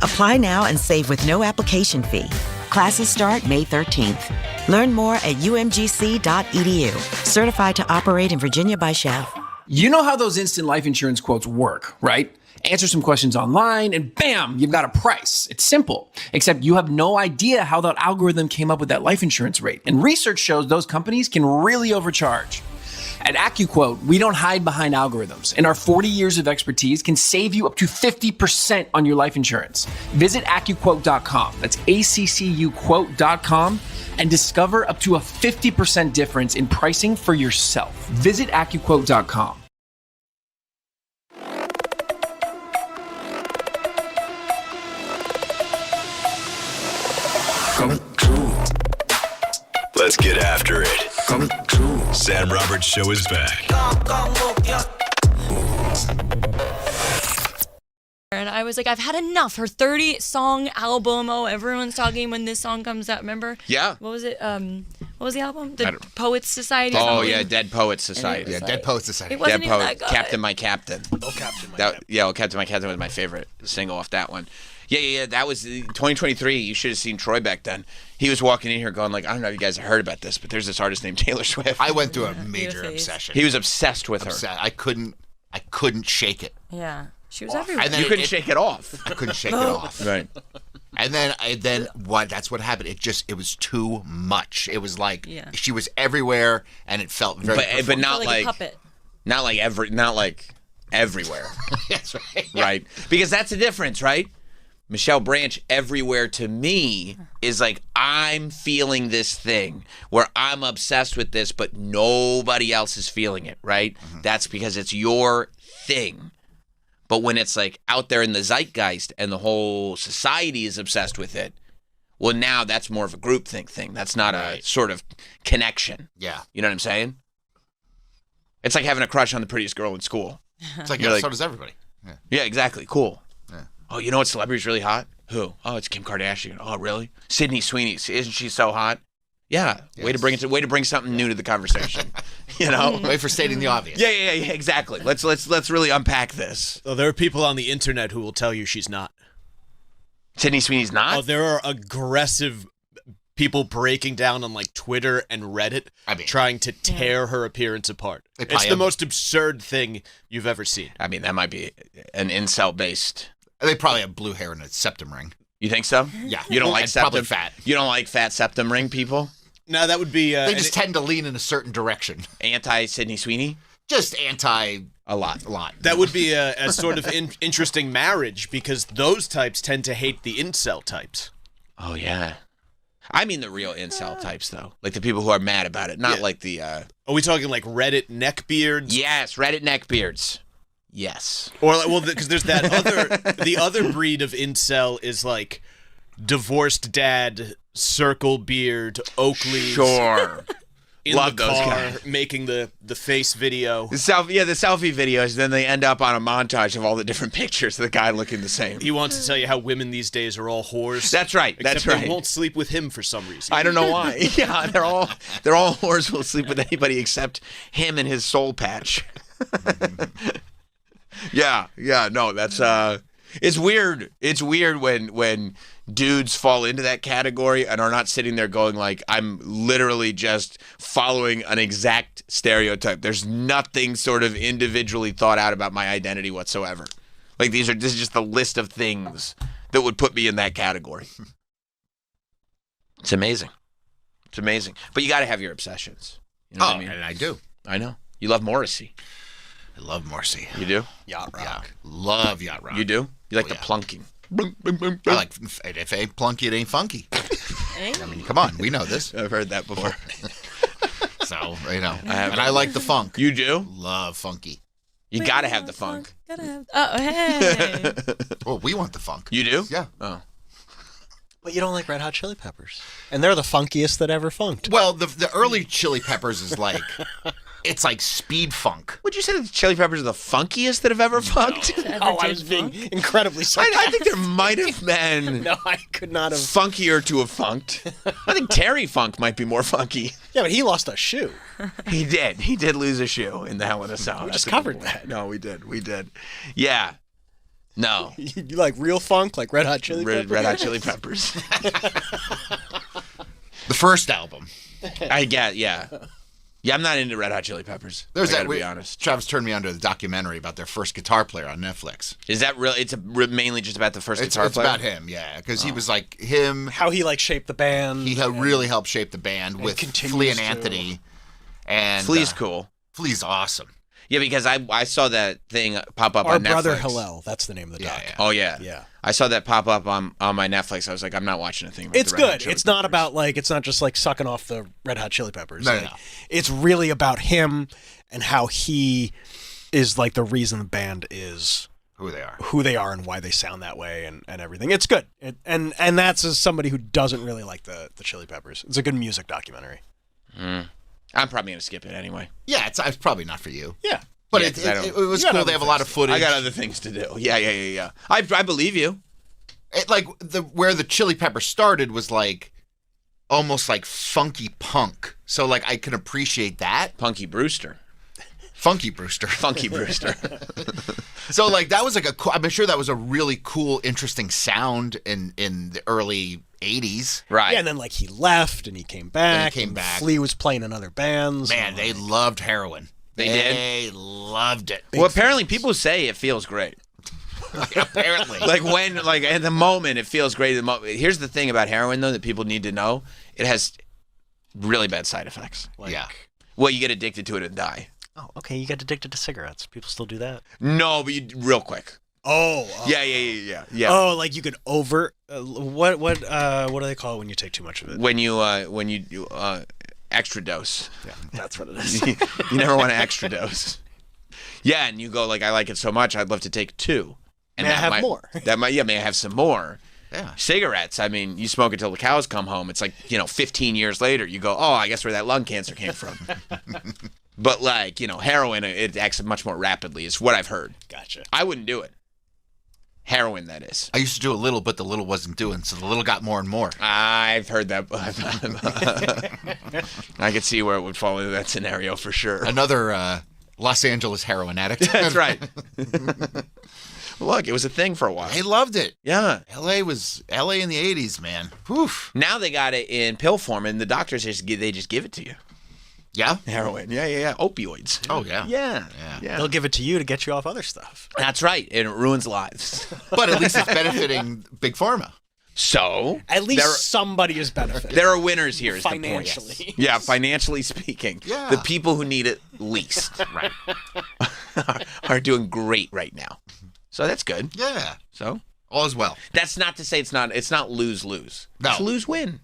Apply now and save with no application fee. Classes start May 13th. Learn more at umgc.edu. Certified to operate in Virginia by Chev.
You know how those instant life insurance quotes work, right? Answer some questions online and bam, you've got a price. It's simple, except you have no idea how that algorithm came up with that life insurance rate. And research shows those companies can really overcharge. At AccuQuote, we don't hide behind algorithms, and our 40 years of expertise can save you up to 50% on your life insurance. Visit AccuQuote.com, that's ACCU quote.com, and discover up to a 50% difference in pricing for yourself. Visit AccuQuote.com.
Let's get after it. Sam Roberts Show is back.
And I was like, I've had enough. Her 30-song album. Oh, everyone's talking when this song comes out. Remember?
Yeah.
What was it? What was the album? The Poets Society.
Oh yeah, Dead Poets Society.
Yeah,
Dead Poets Society.
It wasn't even that good.
Captain My Captain.
Oh, Captain My
Captain. Yeah, Captain My Captain was my favorite single off that one. Yeah. That was 2023. You should have seen Troy back then. He was walking in here going like, I don't know if you guys have heard about this, but there's this artist named Taylor Swift.
I went through a major obsession.
He was obsessed with her.
I couldn't shake it.
Yeah. She was everywhere.
And then you couldn't shake it off.
I couldn't shake it off.
Right.
And then what? That's what happened. It was too much. It was like she was everywhere, and it felt very.
But not
like a puppet.
Not like everywhere.
That's right.
Right. Because that's the difference, right? Michelle Branch, everywhere to me is like, I'm feeling this thing where I'm obsessed with this, but nobody else is feeling it, right? Mm-hmm. That's because it's your thing. But when it's like out there in the zeitgeist and the whole society is obsessed with it, well, now that's more of a group thing. That's not a sort of connection.
Yeah.
You know what I'm saying? It's like having a crush on the prettiest girl in school.
It's like, so does everybody.
Yeah, exactly. Cool.
Yeah.
Oh, you know what celebrity's really hot? Who? Oh, it's Kim Kardashian. Oh, really? Sydney Sweeney. Isn't she so hot? Yeah. Yes. Way to bring something new to the conversation. You know?
Wait for stating the obvious.
Yeah, exactly. Let's really unpack this.
Oh, there are people on the internet who will tell you she's not.
Sydney Sweeney's not?
Oh, there are aggressive people breaking down on like Twitter and Reddit, trying to tear her appearance apart. It's the most absurd thing you've ever seen.
I mean, that might be an incel-based.
They probably have blue hair and a septum ring.
You think so?
Yeah.
You don't like septum?
Probably fat.
You don't like fat septum ring people?
No, that would be.
They just tend to lean in a certain direction.
Anti-Sydney Sweeney?
Just anti.
A lot.
That would be a sort of interesting marriage because those types tend to hate the incel types.
Oh, yeah. I mean the real incel types, though. Like the people who are mad about it, not like the...
Are we talking like Reddit neckbeards?
Yes, Reddit neckbeards. Yes.
Or, well, because there's that the other breed of incel is like divorced dad, circle beard, Oakley.
Sure.
In
Love
the
those
car,
guys.
Making the face video.
The selfie videos, then they end up on a montage of all the different pictures of the guy looking the same.
He wants to tell you how women these days are all whores.
That's right.
Except they won't sleep with him for some reason.
I don't know why. Yeah, they're all whores who will sleep with anybody except him and his soul patch. Yeah, no, that's it's weird. It's weird when dudes fall into that category and are not sitting there going like, I'm literally just following an exact stereotype. There's nothing sort of individually thought out about my identity whatsoever. Like this is just the list of things that would put me in that category. It's amazing. It's amazing. But you got to have your obsessions. You know what I mean?
And I do.
I know. You love Morrissey.
I love Morrissey.
You do?
Yacht rock. Yeah. Love yacht rock.
You do? You like the plunking.
I like, if it ain't plunky, it ain't funky. I mean, come on. We know this.
I've heard that before.
So, and I like the funk.
You do?
Love funky.
You got to have the funk.
Oh, hey.
Well, we want the funk.
You do?
Yeah.
Oh.
But you don't like Red Hot Chili Peppers. And they're the funkiest that ever funked.
Well, the early Chili Peppers is like... It's like speed funk.
Would you say the Chili Peppers are the funkiest that have ever funked?
No, I was being incredibly sarcastic.
I think there might have been.
No, I could not have.
Funkier to have funked. I think Terry Funk might be more funky.
Yeah, but he lost a shoe.
He did. He did lose a shoe in the Hell in a Cell.
We just covered that.
No, we did. Yeah. No.
You like real funk, like Red Hot Chili Peppers?
Red Hot Chili Peppers.
The first album.
I get, yeah. Yeah, I'm not into Red Hot Chili Peppers.
There's
I
that.
gotta be honest.
Travis turned me on to the documentary about their first guitar player on Netflix.
Is that real? It's mainly just about the first guitar
It's
player?
about him, yeah, because he was like him.
How he like shaped the band.
He really helped shape the band with Flea and Anthony. And
Flea's cool.
Flea's awesome.
Yeah, because I saw that thing pop up
Our
on Netflix.
Brother Hillel. That's the name of the doc.
Oh yeah.
Yeah.
I saw that pop up on my Netflix. I was like, I'm not watching a thing about
It's
the Red Hot
good.
Chili
It's not about like it's not just like sucking off the Red Hot Chili Peppers.
No,
Like,
no.
It's really about him and how he is like the reason the band is
who they are
and why they sound that way and everything. It's good. And that's as somebody who doesn't really like the Chili Peppers. It's a good music documentary.
I'm probably gonna skip it anyway.
Yeah, it's probably not for you.
Yeah.
But
Yeah,
it
'cause I don't-
was cool. They have a lot of footage.
I got other things to do. Yeah. I believe you.
Like where the Chili Peppers started was like almost like funky punk. So like I can appreciate that.
Punky Brewster.
Funky Brewster.
Funky Brewster.
So like that was like I'm sure that was a really cool, interesting sound in the early 80s.
Right.
Yeah, and then like he left and he came back. and Flea was playing in other bands.
Man, they loved heroin.
They did?
They loved it.
Well, apparently people say it feels great.
Apparently.
Like at the moment, it feels great. Here's the thing about heroin, though, that people need to know. It has really bad side effects.
Yeah.
Well, you get addicted to it and die.
Oh, okay. You get addicted to cigarettes. People still do that.
No, but real quick.
Oh.
Yeah.
Oh, like you could what do they call it when you take too much of it?
When you extra dose.
Yeah, that's what it is.
You never want to extra dose. Yeah, and you go like, I like it so much, I'd love to take 2. And
May I have more?
May I have some more?
Yeah.
Cigarettes, I mean, you smoke it till the cows come home. It's like, 15 years later, you go, oh, I guess where that lung cancer came from. But like, heroin, it acts much more rapidly, is what I've heard.
Gotcha.
I wouldn't do it. Heroin, that is.
I used to do a little, but the little wasn't doing, so the little got more and more.
I've heard that. I could see where it would fall into that scenario for sure.
Another Los Angeles heroin addict.
That's right. Look, it was a thing for a while.
They loved it.
Yeah.
LA in the 80s, man. Whew.
Now they got it in pill form, and the doctors just give it to you.
Yeah?
Heroin. Yeah. Opioids.
Oh, yeah.
Yeah.
They'll give it to you to get you off other stuff.
That's right. And it ruins lives.
But at least it's benefiting Big Pharma.
So
at least somebody is benefiting.
There are winners here. Is
financially.
The point. Yeah, financially speaking.
Yeah.
The people who need it least are doing great right now. So that's good.
Yeah.
So
all is well.
That's not to say it's not lose-lose.
No.
It's lose-win.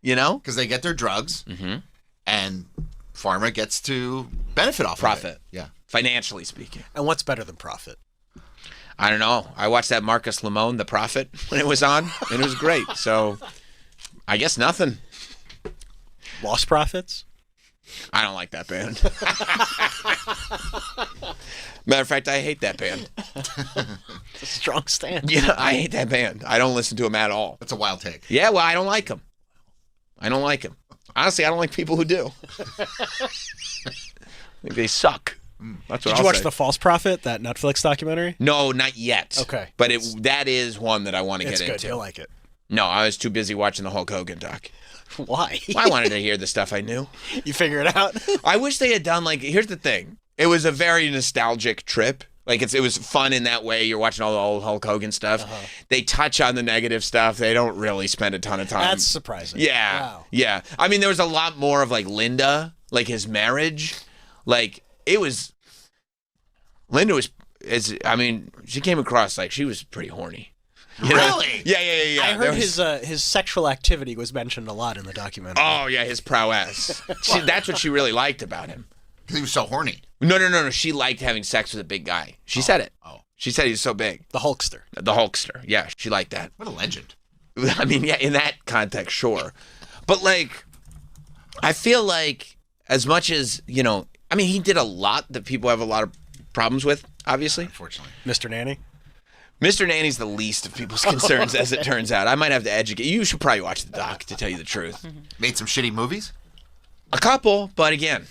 Because
they get their drugs, and pharma gets to benefit off
profit.
of it. Yeah.
Financially speaking.
And what's better than profit?
I don't know. I watched that Marcus Lemon, The Prophet, when it was on, and it was great. So I guess nothing.
Lost Profits?
I don't like that band. Matter of fact, I hate that band.
It's a strong stand.
Yeah, I hate that band. I don't listen to them at all.
That's a wild take.
Yeah, well, I don't like them. Honestly, I don't like people who do. I think they suck. That's what
Did you watch The False Prophet, that Netflix documentary?
No, not yet.
Okay.
But that is one that I want to get into.
It's good. You'll like it.
No, I was too busy watching the Hulk Hogan doc.
Why?
I wanted to hear the stuff I knew.
You figure it out?
I wish they had done, here's the thing. It was a very nostalgic trip. It was fun in that way. You're watching all the old Hulk Hogan stuff. They touch on the negative stuff. They don't really spend a ton of time.
That's surprising.
Yeah.
Wow.
Yeah. I mean, there was a lot more of Linda, his marriage. Linda was, she came across she was pretty horny. You know?
Really?
Yeah.
I heard his sexual activity was mentioned a lot in the documentary.
Oh, yeah, his prowess. That's what she really liked about him.
Because he was so horny.
No. She liked having sex with a big guy. She said it.
Oh.
She said he was so big.
The Hulkster.
The Hulkster. Yeah, she liked that.
What a legend.
I mean, yeah, in that context, sure. But, I feel like as much as, he did a lot that people have a lot of problems with, obviously.
Unfortunately.
Mr. Nanny?
Mr. Nanny's the least of people's concerns, as it turns out. I might have to educate. You should probably watch the doc, to tell you the truth.
Made some shitty movies?
A couple, but again,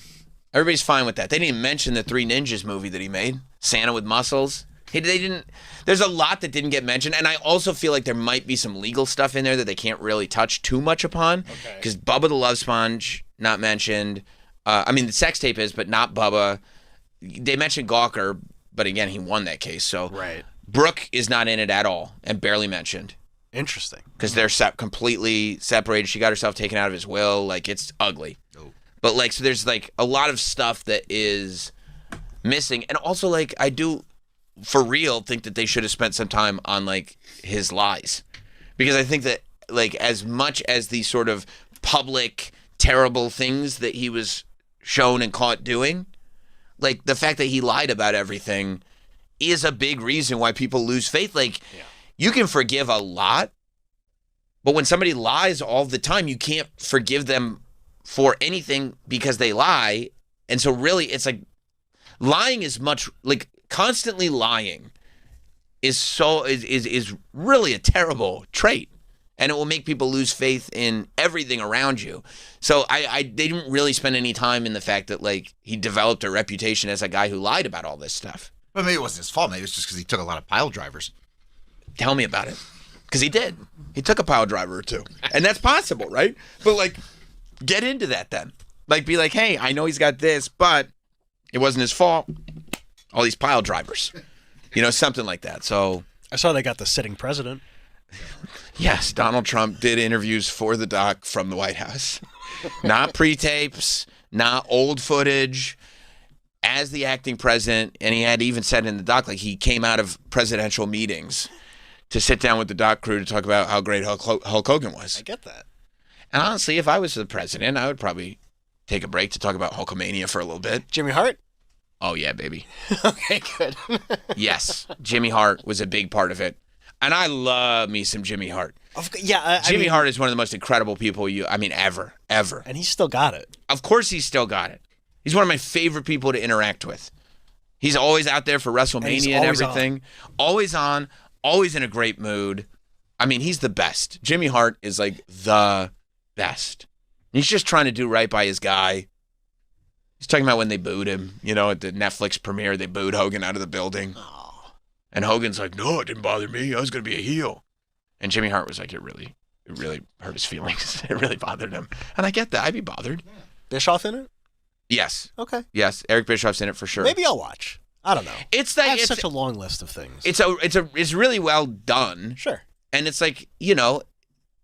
everybody's fine with that. They didn't even mention the Three Ninjas movie that he made, Santa with Muscles. They didn't. There's a lot that didn't get mentioned, and I also feel like there might be some legal stuff in there that they can't really touch too much upon. Because Bubba the Love Sponge, not mentioned. I mean, the sex tape is, but not Bubba. They mentioned Gawker, but again, he won that case. So
right.
Brooke is not in it at all and barely mentioned.
Interesting.
Because they're completely separated. She got herself taken out of his will. Like, it's ugly. Oh. But, like, so there's, like, a lot of stuff that is missing. And also, like, I do, for real, think that they should have spent some time on, like, his lies. Because I think that, like, as much as the sort of public, terrible things that he was shown and caught doing, like, the fact that he lied about everything is a big reason why people lose faith. Like, you can forgive a lot, but when somebody lies all the time, you can't forgive them for anything because they lie. And so really, it's like, lying is much, like, constantly lying is really a terrible trait. And it will make people lose faith in everything around you. So they didn't really spend any time in the fact that, like, he developed a reputation as a guy who lied about all this stuff.
But maybe it wasn't his fault. Maybe it was just because he took a lot of pile drivers.
Tell me about it. Because he did. He took a pile driver or two. And that's possible, right? But, like, get into that then. Like, be like, hey, I know he's got this, but it wasn't his fault. All these pile drivers. You know, something like that. So
I saw they got the sitting president.
Yes, Donald Trump did interviews for the doc from the White House. Not pre-tapes, not old footage. As the acting president, and he had even said in the doc, like, he came out of presidential meetings to sit down with the doc crew to talk about how great Hulk Hogan was.
I get that.
And honestly, if I was the president, I would probably take a break to talk about Hulkamania for a little bit.
Jimmy Hart?
Oh, yeah, baby.
Okay, good.
Yes, Jimmy Hart was a big part of it. And I love me some Jimmy Hart. Jimmy Hart is one of the most incredible people ever.
And he's still got it.
Of course he's still got it. He's one of my favorite people to interact with. He's always out there for WrestleMania and everything. Always on, always in a great mood. I mean, he's the best. Jimmy Hart is like the best. He's just trying to do right by his guy. He's talking about when they booed him, you know, at the Netflix premiere, they booed Hogan out of the building. Oh. And Hogan's like, no, it didn't bother me. I was going to be a heel. And Jimmy Hart was like, it really hurt his feelings. It really bothered him. And I get that. I'd be bothered.
Bischoff in it?
Yes.
Okay.
Yes, Eric Bischoff's in it for sure.
Maybe I'll watch. I don't know.
It's like
it's such a long list of things.
It's really well done.
Sure.
And it's like, you know,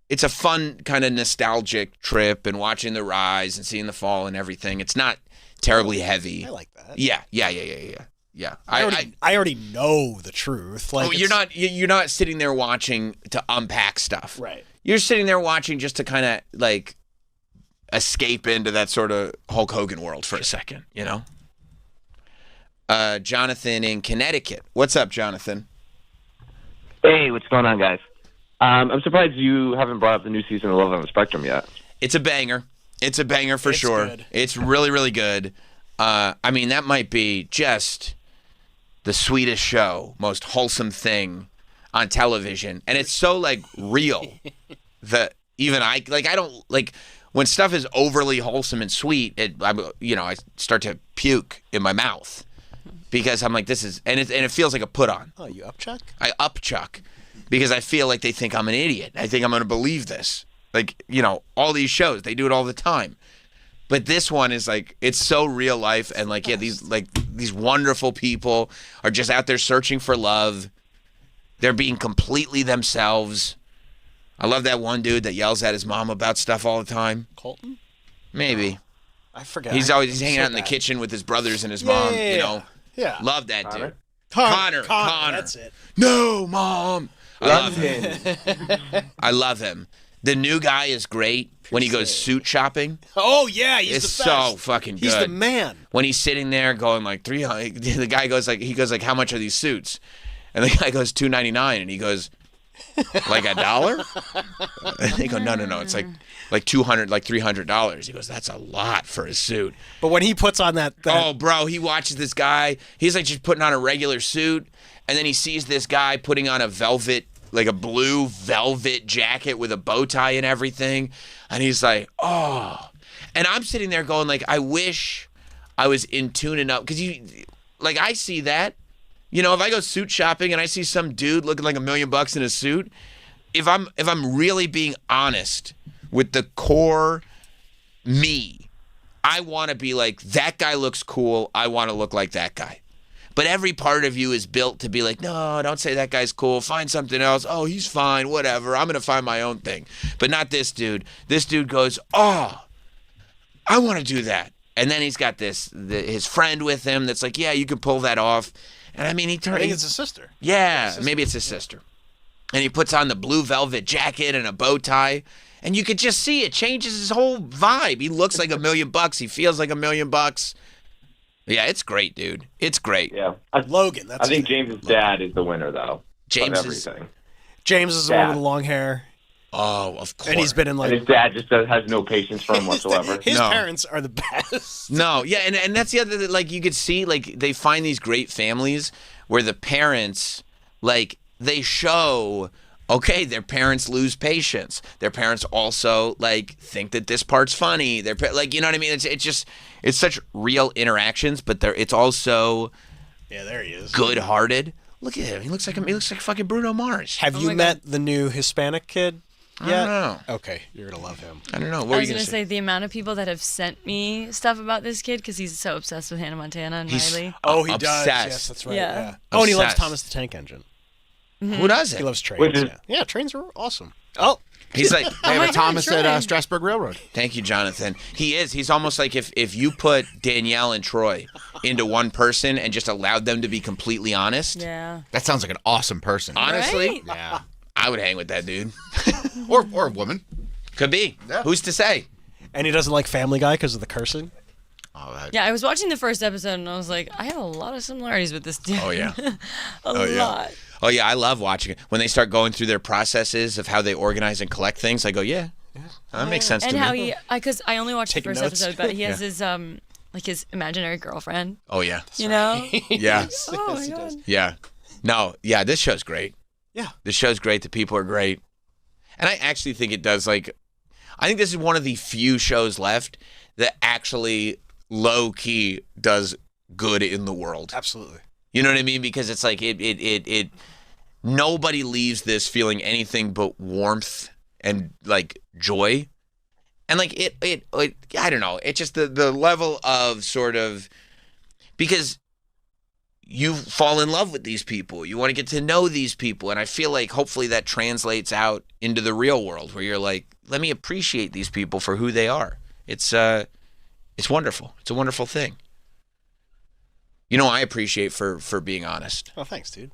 it's a fun kind of nostalgic trip and watching the rise and seeing the fall and everything. It's not terribly heavy.
I like that.
Yeah.
I already know the truth. Like,
you're not sitting there watching to unpack stuff.
Right.
You're sitting there watching just to kind of like escape into that sort of Hulk Hogan world for a second, you know? Jonathan in Connecticut. What's up, Jonathan?
Hey, what's going on, guys? I'm surprised you haven't brought up the new season of Love on the Spectrum yet.
It's a banger. It's a banger for sure.
Good.
It's really, really good. I mean, that might be just the sweetest show, most wholesome thing on television. And it's so, like, real that even I don't, like, when stuff is overly wholesome and sweet, I start to puke in my mouth because I'm like, this is, and it feels like a put on.
Oh, you upchuck?
I upchuck because I feel like they think I'm an idiot. I think I'm going to believe this. Like, you know, all these shows, they do it all the time. But this one is like, it's so real life. And like, yeah, these wonderful people are just out there searching for love. They're being completely themselves. I love that one dude that yells at his mom about stuff all the time.
Colton?
Maybe.
I forget.
He's hanging out in the kitchen with his brothers and his mom, you know.
Yeah.
Love that dude.
Connor.
Connor.
That's it.
No, Mom. I love him. I love him. The new guy is great when he goes suit shopping.
Oh, yeah, he's
it's
the best.
so fucking good.
He's the man.
When he's sitting there going like 300, the guy goes like, how much are these suits? And the guy goes $2.99, and he goes, like $1? And they go, no, it's like $200, like $300. He goes, that's a lot for a suit.
But when he puts on that
oh, bro, he watches this guy. He's like just putting on a regular suit, and then he sees this guy putting on a blue velvet jacket with a bow tie and everything, and he's like, oh. And I'm sitting there going like, I wish I was in tune enough, because I see that. You know, if I go suit shopping and I see some dude looking like $1 million in a suit, if I'm really being honest with the core me, I want to be like, that guy looks cool. I want to look like that guy. But every part of you is built to be like, no, don't say that guy's cool. Find something else. Oh, he's fine. Whatever. I'm going to find my own thing. But not this dude. This dude goes, oh, I want to do that. And then he's got his friend with him that's like, yeah, you can pull that off. And I mean,
I think it's his sister.
Yeah, maybe it's his sister. And he puts on the blue velvet jacket and a bow tie. And you could just see it changes his whole vibe. He looks like $1 million. He feels like $1 million. Yeah, it's great, dude. It's great.
Yeah.
Logan.
I think James's dad is the winner, though.
James
of everything.
James is the one with the long hair.
Oh, of course.
And he's been in like.
And his dad just has no patience for him whatsoever.
His parents are the best.
No, yeah, and that's the other, like, you could see, like, they find these great families where the parents, like, they show, okay, their parents lose patience. Their parents also, like, think that this part's funny. They're like, you know what I mean? It's just, it's such real interactions, but it's also
yeah, there he is.
Good-hearted. Look at him. He looks like fucking Bruno Mars.
Have you met the new Hispanic kid?
I don't know.
Okay, you're gonna love him.
I don't know. What
I
are
was
you
going
gonna
to say the amount of people that have sent me stuff about this kid because he's so obsessed with Hannah Montana and Miley.
Oh, he
Obsessed.
does. Yes, that's right.
Yeah.
Oh, and he loves
Obsessed.
Thomas the Tank Engine.
Who doesn't?
He loves trains. Yeah, trains are awesome. Oh,
He's like
They have a Thomas at Strasburg Railroad.
Thank you, Jonathan. He is. He's almost like if you put Danielle and Troy into one person and just allowed them to be completely honest.
Yeah.
That sounds like an awesome person.
Honestly,
Right?
Yeah.
I would hang with that dude.
or a woman.
Could be.
Yeah.
Who's to say?
and he doesn't like Family Guy because of the cursing.
Oh,
Yeah, I was watching the first episode and I was like, I have a lot of similarities with this dude.
Oh, yeah.
a lot.
Oh, yeah, I love watching it. When they start going through their processes of how they organize and collect things, I go, yeah, that makes sense
And
to
how
me.
he, because I only watched
Taking
the first
notes?
episode, but he has
Yeah.
his like his imaginary girlfriend.
Oh, yeah.
You know?
Yeah.
Oh my god.
Yeah. No, yeah, this show's great.
Yeah.
This show's great. The people are great. And I actually think it does, like, I think this is one of the few shows left that actually low-key does good in the world.
Absolutely.
You know what I mean? Because it's like it nobody leaves this feeling anything but warmth and like joy. And like it I don't know, it's just the level of sort of, because you fall in love with these people. You want to get to know these people. And I feel like hopefully that translates out into the real world where you're like, let me appreciate these people for who they are. It's wonderful. It's a wonderful thing. You know, I appreciate for being honest.
Oh, thanks, dude.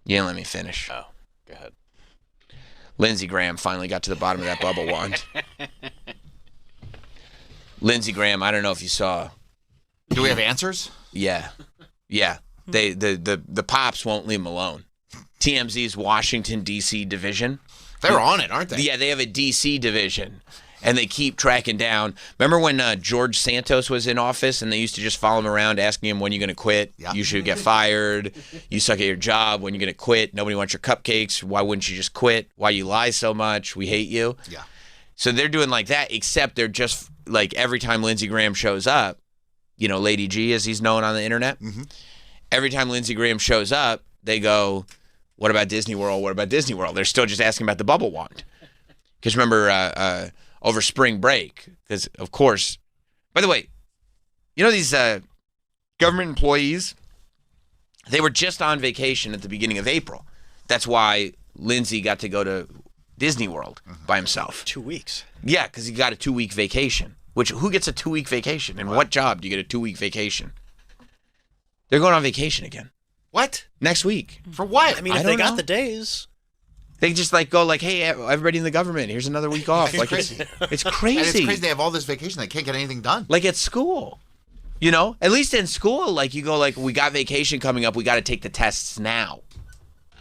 You didn't let me finish.
Oh, go ahead.
Lindsey Graham finally got to the bottom of that bubble wand. Lindsey Graham, I don't know if you saw.
Do we have answers?
Yeah. Yeah. The Pops won't leave him alone. TMZ's Washington, D.C. division.
They're on it, aren't they?
Yeah, they have a D.C. division. And they keep tracking down. Remember when George Santos was in office and they used to just follow him around asking him, when you going to quit?
Yeah.
You should get fired. You suck at your job. When you going to quit? Nobody wants your cupcakes. Why wouldn't you just quit? Why you lie so much? We hate you.
Yeah.
So they're doing like that, except they're just like every time Lindsey Graham shows up, you know, Lady G as he's known on the internet.
Mm-hmm.
Every time Lindsey Graham shows up, they go, what about Disney World? What about Disney World? They're still just asking about the bubble wand. Because remember, over spring break, because of course, by the way, you know these government employees, they were just on vacation at the beginning of April. That's why Lindsey got to go to Disney World by himself.
2 weeks.
Yeah, because he got a 2-week vacation. Which, who gets a 2-week vacation? And what job do you get a 2-week vacation? They're going on vacation again.
What?
Next week.
For what?
I mean, if they got the days.
They just like go like, hey, everybody in the government, here's another week off. Like
crazy.
It's crazy.
And it's crazy they have all this vacation. They can't get anything done.
Like at school, you know, at least in school, like you go like, we got vacation coming up. We got to take the tests now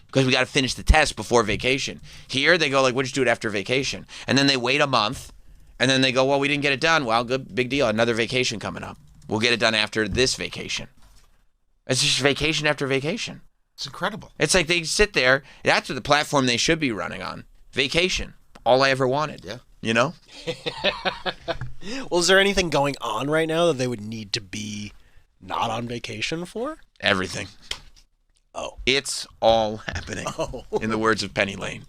because we got to finish the test before vacation. Here they go like, we'll just do it after vacation. And then they wait a month and then they go, well, we didn't get it done. Well, good, big deal. Another vacation coming up. We'll get it done after this vacation. It's just vacation after vacation.
It's incredible.
It's like they sit there. That's the platform they should be running on. Vacation. All I ever wanted.
Yeah.
You know?
Well, is there anything going on right now that they would need to be not on vacation for?
Everything.
Oh.
It's all happening.
Oh.
In the words of Penny Lane.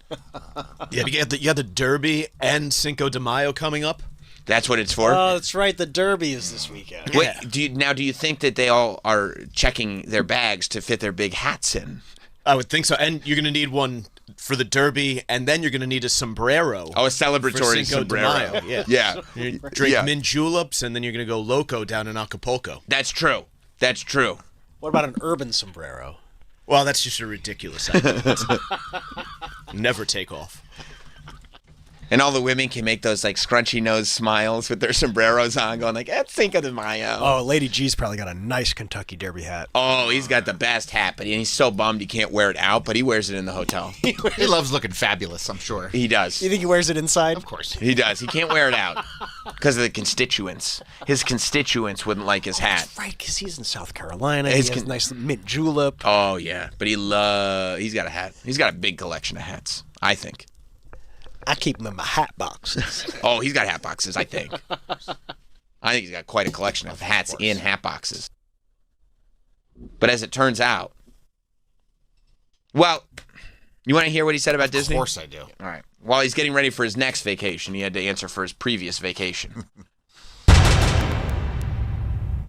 Yeah, you got the Derby and Cinco de Mayo coming up.
That's what it's for?
Oh, that's right. The Derby is this weekend.
Wait, do you think that they all are checking their bags to fit their big hats in?
I would think so. And you're going to need one for the Derby, and then you're going to need a sombrero.
Oh, a celebratory
for Cinco
sombrero.
De Mayo. Yeah.
Yeah.
You drink
Yeah.
mint juleps, and then you're going to go loco down in Acapulco.
That's true. That's true.
What about an urban sombrero?
Well, that's just a ridiculous idea. Never take off.
And all the women can make those like scrunchy nose smiles with their sombreros on, going like, "It's Cinco de Mayo."
Oh, Lady G's probably got a nice Kentucky Derby hat.
Oh, he's got the best hat, but he's so bummed he can't wear it out, but he wears it in the hotel.
He loves looking fabulous, I'm sure.
He does.
You think he wears it inside?
Of course.
He does. He can't wear it out because of the constituents. His constituents wouldn't like his hat.
That's right, because he's in South Carolina.
His
He has a nice mint julep.
Oh, yeah. But he's got a hat. He's got a big collection of hats, I think.
I keep them in my hat boxes.
Oh, he's got hat boxes, I think. I think he's got quite a collection of hats in hat boxes. But as it turns out, well, you want to hear what he said about Disney?
Of course I do.
All right. While he's getting ready for his next vacation, he had to answer for his previous vacation.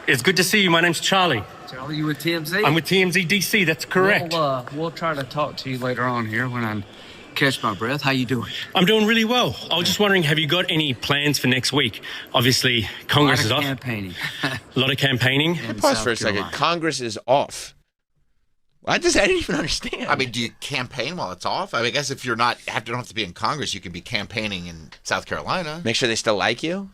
It's good to see you. My name's Charlie.
Charlie, you with TMZ?
I'm with TMZ DC. That's correct.
We'll try to talk to you later on here when I catch my breath. How you doing?
I'm doing really well. I was just wondering, have you got any plans for next week? Obviously, Congress is off.
Campaigning.
A lot of campaigning.
Pause for a second. Congress is off. I didn't even understand.
I mean, do you campaign while it's off? I mean, I guess if you're not, you don't have to be in Congress, you can be campaigning in South Carolina.
Make sure they still like you.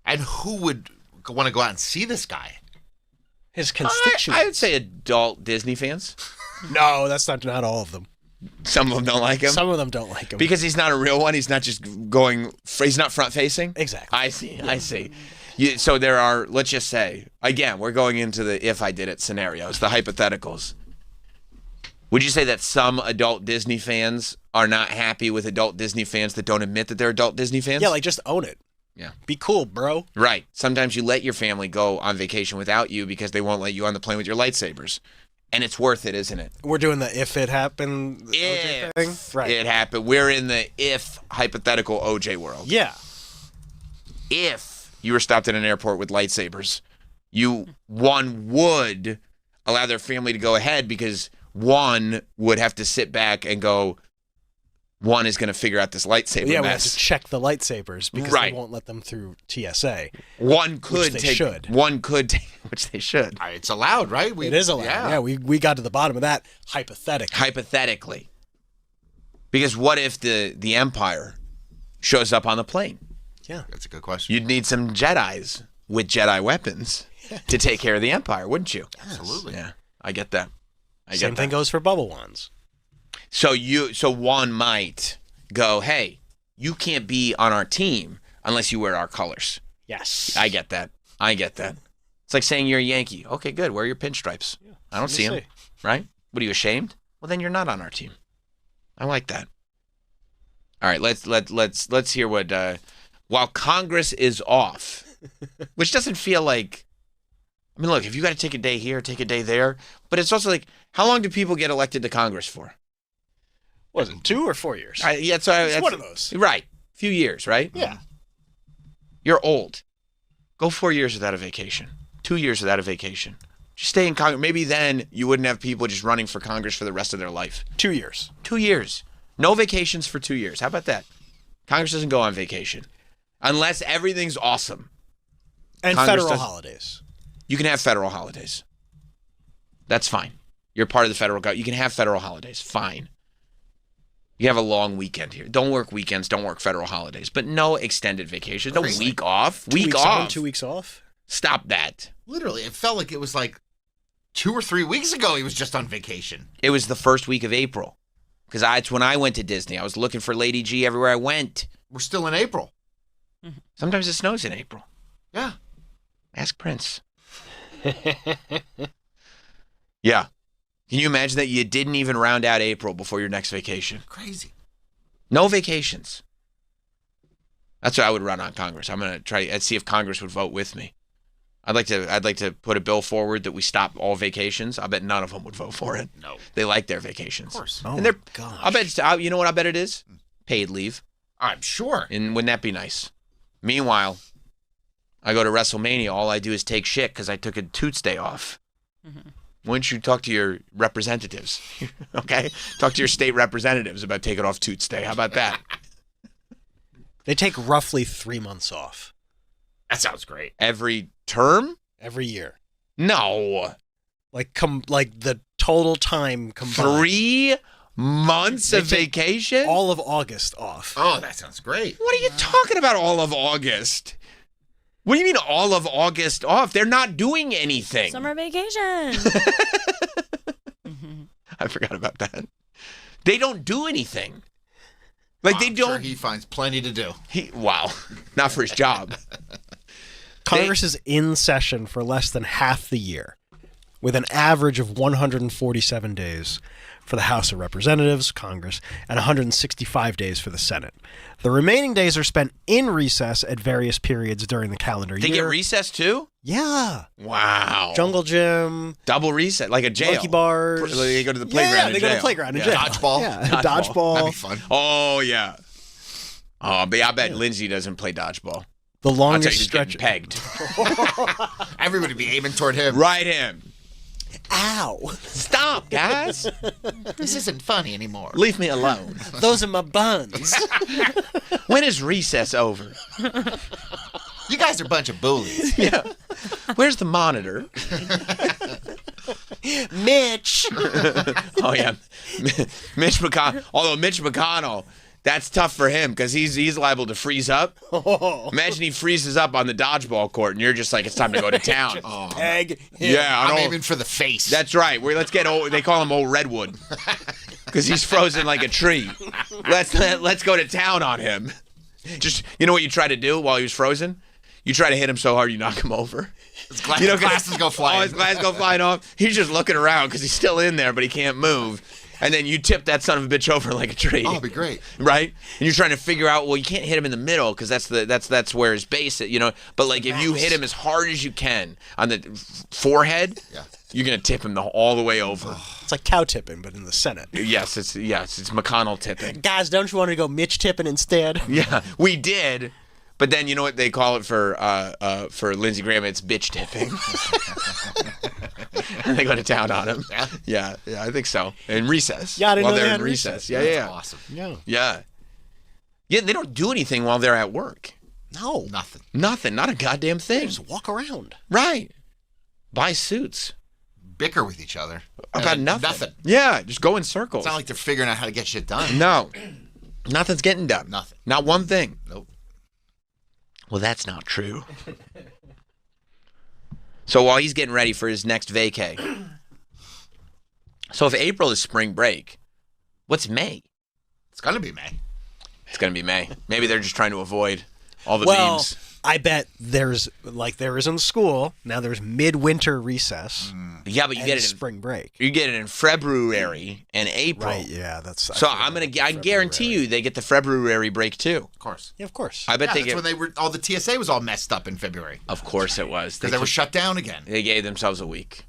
And who would want to go out and see this guy?
His constituents.
I would say adult Disney fans.
No, that's not all of them.
Some of them don't like him.
Some of them don't like him.
Because he's not a real one. He's not just he's not front facing.
Exactly.
I see. So there are, let's just say, again, we're going into the if I did it scenarios, the hypotheticals. Would you say that some adult Disney fans are not happy with adult Disney fans that don't admit that they're adult Disney fans?
Yeah, like just own it.
Yeah.
Be cool, bro.
Right. Sometimes you let your family go on vacation without you because they won't let you on the plane with your lightsabers. And it's worth it, isn't it?
We're doing the if it happened OJ thing. Right.
It happened. We're in the if hypothetical OJ world.
Yeah.
If you were stopped at an airport with lightsabers, one would allow their family to go ahead because one would have to sit back and go, one is going to figure out this lightsaber
Yeah,
mess.
we have to check the lightsabers because they won't let them through TSA.
One could
which they
take.
should.
One could take, which they should.
It's allowed, right?
It is allowed. Yeah, we got to the bottom of that
hypothetically. Because what if the Empire shows up on the plane?
Yeah,
that's a good question.
You'd need some Jedis with Jedi weapons to take care of the Empire, wouldn't you?
Absolutely.
Yeah, I get that.
Same thing goes for bubble wands.
So one might go, hey, you can't be on our team unless you wear our colors.
Yes.
I get that. It's like saying you're a Yankee. Okay, good. Wear your pinstripes. Yeah, I don't see them. Right? What, are you ashamed? Well, then you're not on our team. I like that. All right, let's hear what while Congress is off, which doesn't feel like, I mean, look, if you got to take a day here, take a day there, but it's also like, how long do people get elected to Congress for?
Was it 2 or 4 years?
It's
one of those.
Right. A few years, right?
Yeah.
You're old. Go 4 years without a vacation. 2 years without a vacation. Just stay in Congress. Maybe then you wouldn't have people just running for Congress for the rest of their life.
2 years.
2 years. No vacations for 2 years. How about that? Congress doesn't go on vacation. Unless everything's awesome.
And
Congress
federal holidays.
You can have federal holidays. That's fine. You're part of the federal government. You can have federal holidays. Fine. You have a long weekend here. Don't work weekends. Don't work federal holidays. But no extended vacations. No week off. Week off.
2 weeks off.
Stop that.
Literally, it felt like it was like 2 or 3 weeks ago he was just on vacation.
It was the first week of April. Because it's when I went to Disney. I was looking for Lady G everywhere I went.
We're still in April.
Sometimes it snows in April.
Yeah.
Ask Prince. Yeah. Can you imagine that you didn't even round out April before your next vacation?
Crazy.
No vacations. That's what I would run on Congress. I'm going to try and see if Congress would vote with me. I'd like to put a bill forward that we stop all vacations. I bet none of them would vote for it.
No.
They like their vacations.
Of course.
Oh,
and they're,
gosh.
I bet you know what I bet it is? Paid leave.
I'm sure.
And wouldn't that be nice? Meanwhile, I go to WrestleMania. All I do is take shit because I took a Toots Day off. Mm-hmm. Why don't you talk to your representatives? Okay? Talk to your state representatives about taking off Toots Day. How about that?
They take roughly 3 months off.
That sounds great.
Every term?
Every year.
No.
Like the total time combined.
3 months of vacation?
All of August off.
Oh, that sounds great.
What are you talking about all of August? What do you mean all of August off? They're not doing anything.
Summer vacation.
I forgot about that. They don't do anything. Like they don't.
Sure he finds plenty to do.
Wow, not for his job.
Congress is in session for less than half the year, with an average of 147 days for the House of Representatives, Congress, and 165 days for the Senate. The remaining days are spent in recess at various periods during the calendar year.
They get recess too?
Yeah.
Wow.
Jungle gym.
Double recess, like a jail.
Monkey bars.
They go to the playground.
Yeah,
in
they
jail.
go to the playground in jail.
Dodgeball.
Yeah, dodgeball.
That'd be fun.
Oh yeah. Oh, but I bet Lindsay doesn't play dodgeball.
The longest
I'll tell you, he's
stretch.
getting pegged.
Everybody be aiming toward him.
Right him.
Ow.
Stop, guys.
This isn't funny anymore.
Leave me alone.
Those are my buns.
When is recess over?
You guys are a bunch of bullies.
Yeah. Where's the monitor?
Mitch.
Oh, yeah. Mitch McConnell. Although Mitch McConnell, that's tough for him because he's liable to freeze up.
Oh.
Imagine he freezes up on the dodgeball court and you're just like, it's time to go to town.
Peg him.
Yeah,
I'm aiming for the face.
That's right. Let's get old. They call him Old Redwood because he's frozen like a tree. Let's go to town on him. Just, you know what you try to do while he was frozen? You try to hit him so hard you knock him over.
His glasses go flying.
Oh, his glasses go flying off. He's just looking around because he's still in there, but he can't move. And then you tip that son of a bitch over like a tree.
Oh, it'd be great.
Right? And you're trying to figure out, well, you can't hit him in the middle because that's where his base is, you know. But like if you hit him as hard as you can on the forehead, you're gonna tip him all the way over.
It's like cow tipping, but in the Senate.
Yes, it's McConnell tipping.
Guys, don't you want to go Mitch tipping instead?
Yeah, we did. But then you know what they call it for Lindsey Graham? It's bitch tipping. And they go to town on him. Yeah, I think so. In recess.
Yeah, I didn't
while
know
they're
they
in
had
recess.
recess.
Yeah.
That's awesome.
Yeah, they don't do anything while they're at work.
No.
Nothing.
Not a goddamn thing.
Just walk around.
Right. Buy suits.
Bicker with each other.
About nothing. Yeah, just go in circles.
It's not like they're figuring out how to get shit done.
No. Nothing's getting done.
Nothing.
Not one thing.
Nope.
Well, that's not true. So while he's getting ready for his next vacay. So if April is spring break, what's May?
It's gonna be May.
It's gonna be May. Maybe they're just trying to avoid all the
Well,
memes.
I bet there's, like there is in school, now there's midwinter recess.
Yeah, but you
and
get it in
spring break.
You get it in February and April.
Right, yeah, that's...
So I guarantee you they get the February break too.
Of course.
Yeah, of course.
I bet they
that's
get...
when they were... All the TSA was all messed up in February.
Of course it was.
Because they were shut down again.
They gave themselves a week.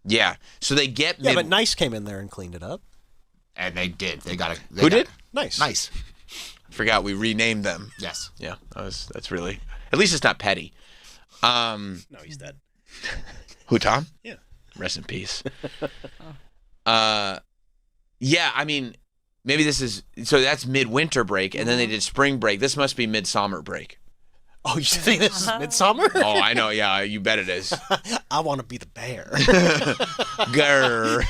Yeah. So they get...
Yeah, but Nice came in there and cleaned it up.
And they did. They got
Who did?
Nice.
Nice.
I forgot we renamed them.
Yes.
Yeah. That's really... At least it's not petty.
No, he's dead.
Who, Tom?
Yeah.
Rest in peace. Yeah, I mean, maybe this is... So that's midwinter break, and then they did spring break. This must be midsummer break.
Oh, you think this is midsummer?
Oh, I know. Yeah, you bet it is.
I want to be the bear.
Grr.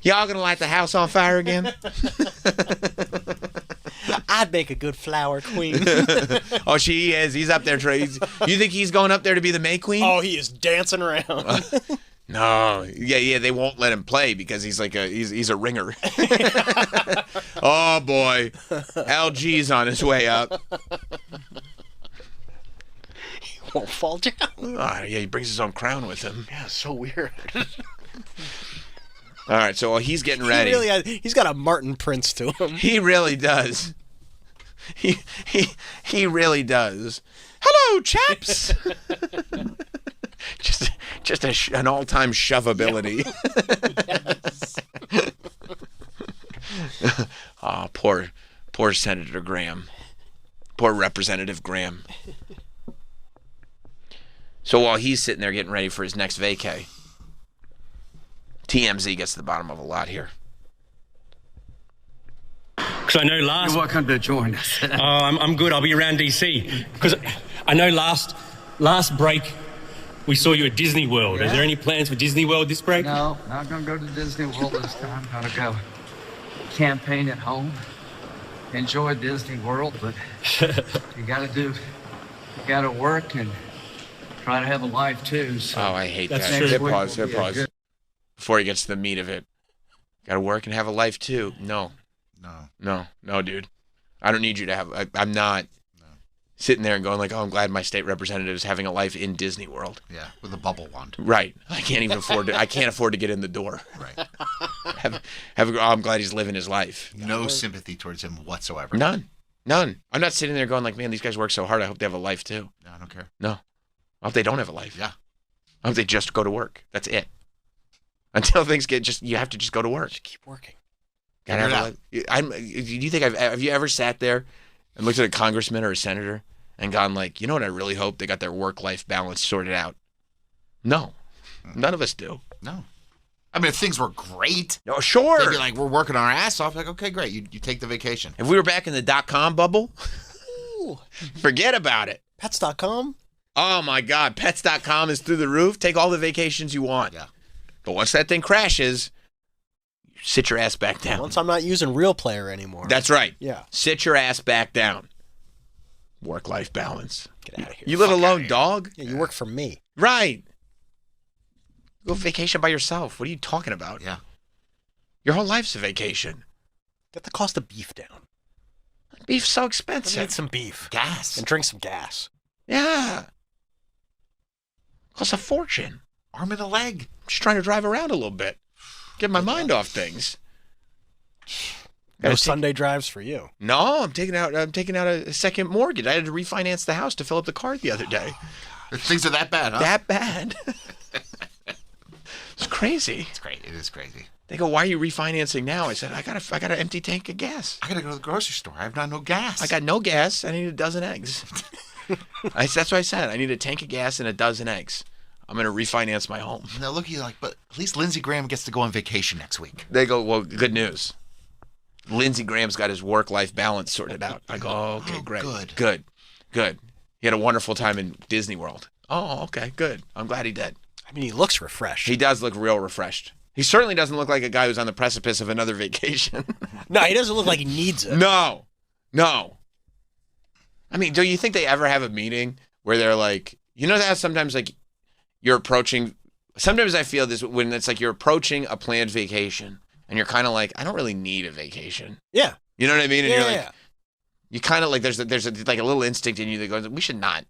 Y'all gonna light the house on fire again?
I'd make a good flower queen.
Oh, she is. He's up there. You think he's going up there to be the May Queen?
Oh, he is dancing around.
No. Yeah. They won't let him play because he's like he's a ringer. Oh boy, LG's on his way up.
He won't fall down.
Yeah, he brings his own crown with him.
Yeah, so weird.
All right, so while he's getting ready,
he's got a Martin Prince to him.
He really does. He really does. Hello, chaps. just an all-time shovability. Oh, poor Senator Graham. Poor Representative Graham. So while he's sitting there getting ready for his next vacay, TMZ gets to the bottom of a lot here.
Because I know last...
You're welcome to join us.
I'm good. I'll be around DC. Because I know last break we saw you at Disney World.
Yeah.
Is there any plans for Disney World this break?
No, not going to go to Disney World this time. Got to go campaign at home. Enjoy Disney World, but you got to work and try to have a life too. So
Oh, I hate
That's
that.
true.
Hit
Next
pause.
week
Hit
will be a
pause.
good-
Before he gets to the meat of it. Got to work and have a life too. No, dude. I don't need you to have. I'm not sitting there and going like, oh, I'm glad my state representative is having a life in Disney World.
Yeah, with a bubble wand.
Right. I can't even afford to. I can't afford to get in the door.
Right.
I'm glad he's living his life.
No sympathy towards him whatsoever.
None. I'm not sitting there going like, man, these guys work so hard. I hope they have a life too.
No, I don't care.
No. I hope they don't have a life.
Yeah.
I hope they just go to work. That's it. Until things get you have to just go to work.
Just keep working.
Gotta have a life. Do you think have you ever sat there and looked at a congressman or a senator and gone like, you know what, I really hope they got their work-life balance sorted out? No. None of us do.
No. I mean, if things were great,
no, sure.
They'd be like, we're working our ass off. Like, okay, great. You take the vacation.
If we were back in the .com bubble, forget about it.
Pets.com?
Oh, my God. Pets.com is through the roof. Take all the vacations you want.
Yeah.
But once that thing crashes, sit your ass back down.
Once I'm not using Real Player anymore.
That's right.
Yeah.
Sit your ass back down. Work-life balance.
Get out of here.
You live alone, dog?
Yeah, you work for me.
Right. Go vacation by yourself. What are you talking about?
Yeah.
Your whole life's a vacation.
Get the cost of beef down.
Beef's so
I
expensive.
need some beef.
Gas.
And drink some gas.
Yeah. Costs a fortune.
Arm and a leg.
I'm just trying to drive around a little bit. Get my mind off things.
No Sunday drives for you.
No, I'm taking out a second mortgage. I had to refinance the house to fill up the card the other day.
Things are that bad, huh?
That bad. It's crazy.
It's great. It is crazy.
They go, "Why are you refinancing now?" I said, "I got an empty tank of gas.
I gotta go to the grocery store. I have no gas.
I got no gas. I need a dozen eggs." That's what I said. I need a tank of gas and a dozen eggs. I'm going to refinance my home.
Now look, you like, but at least Lindsey Graham gets to go on vacation next week.
They go, "Well, good news. Lindsey Graham's got his work-life balance sorted out." I go, "Oh, okay, great. Good. He had a wonderful time in Disney World." "Oh, okay, good. I'm glad he did."
I mean, he looks refreshed.
He does look real refreshed. He certainly doesn't look like a guy who's on the precipice of another vacation.
No, he doesn't look like he needs it.
No. I mean, do you think they ever have a meeting where they're like, you know that sometimes like you're approaching, sometimes I feel this when it's like you're approaching a planned vacation and you're kind of like, I don't really need a vacation.
Yeah.
You know what I mean? And
Yeah,
you're like,
yeah.
you kind of like, there's like a little instinct in you that goes, we should not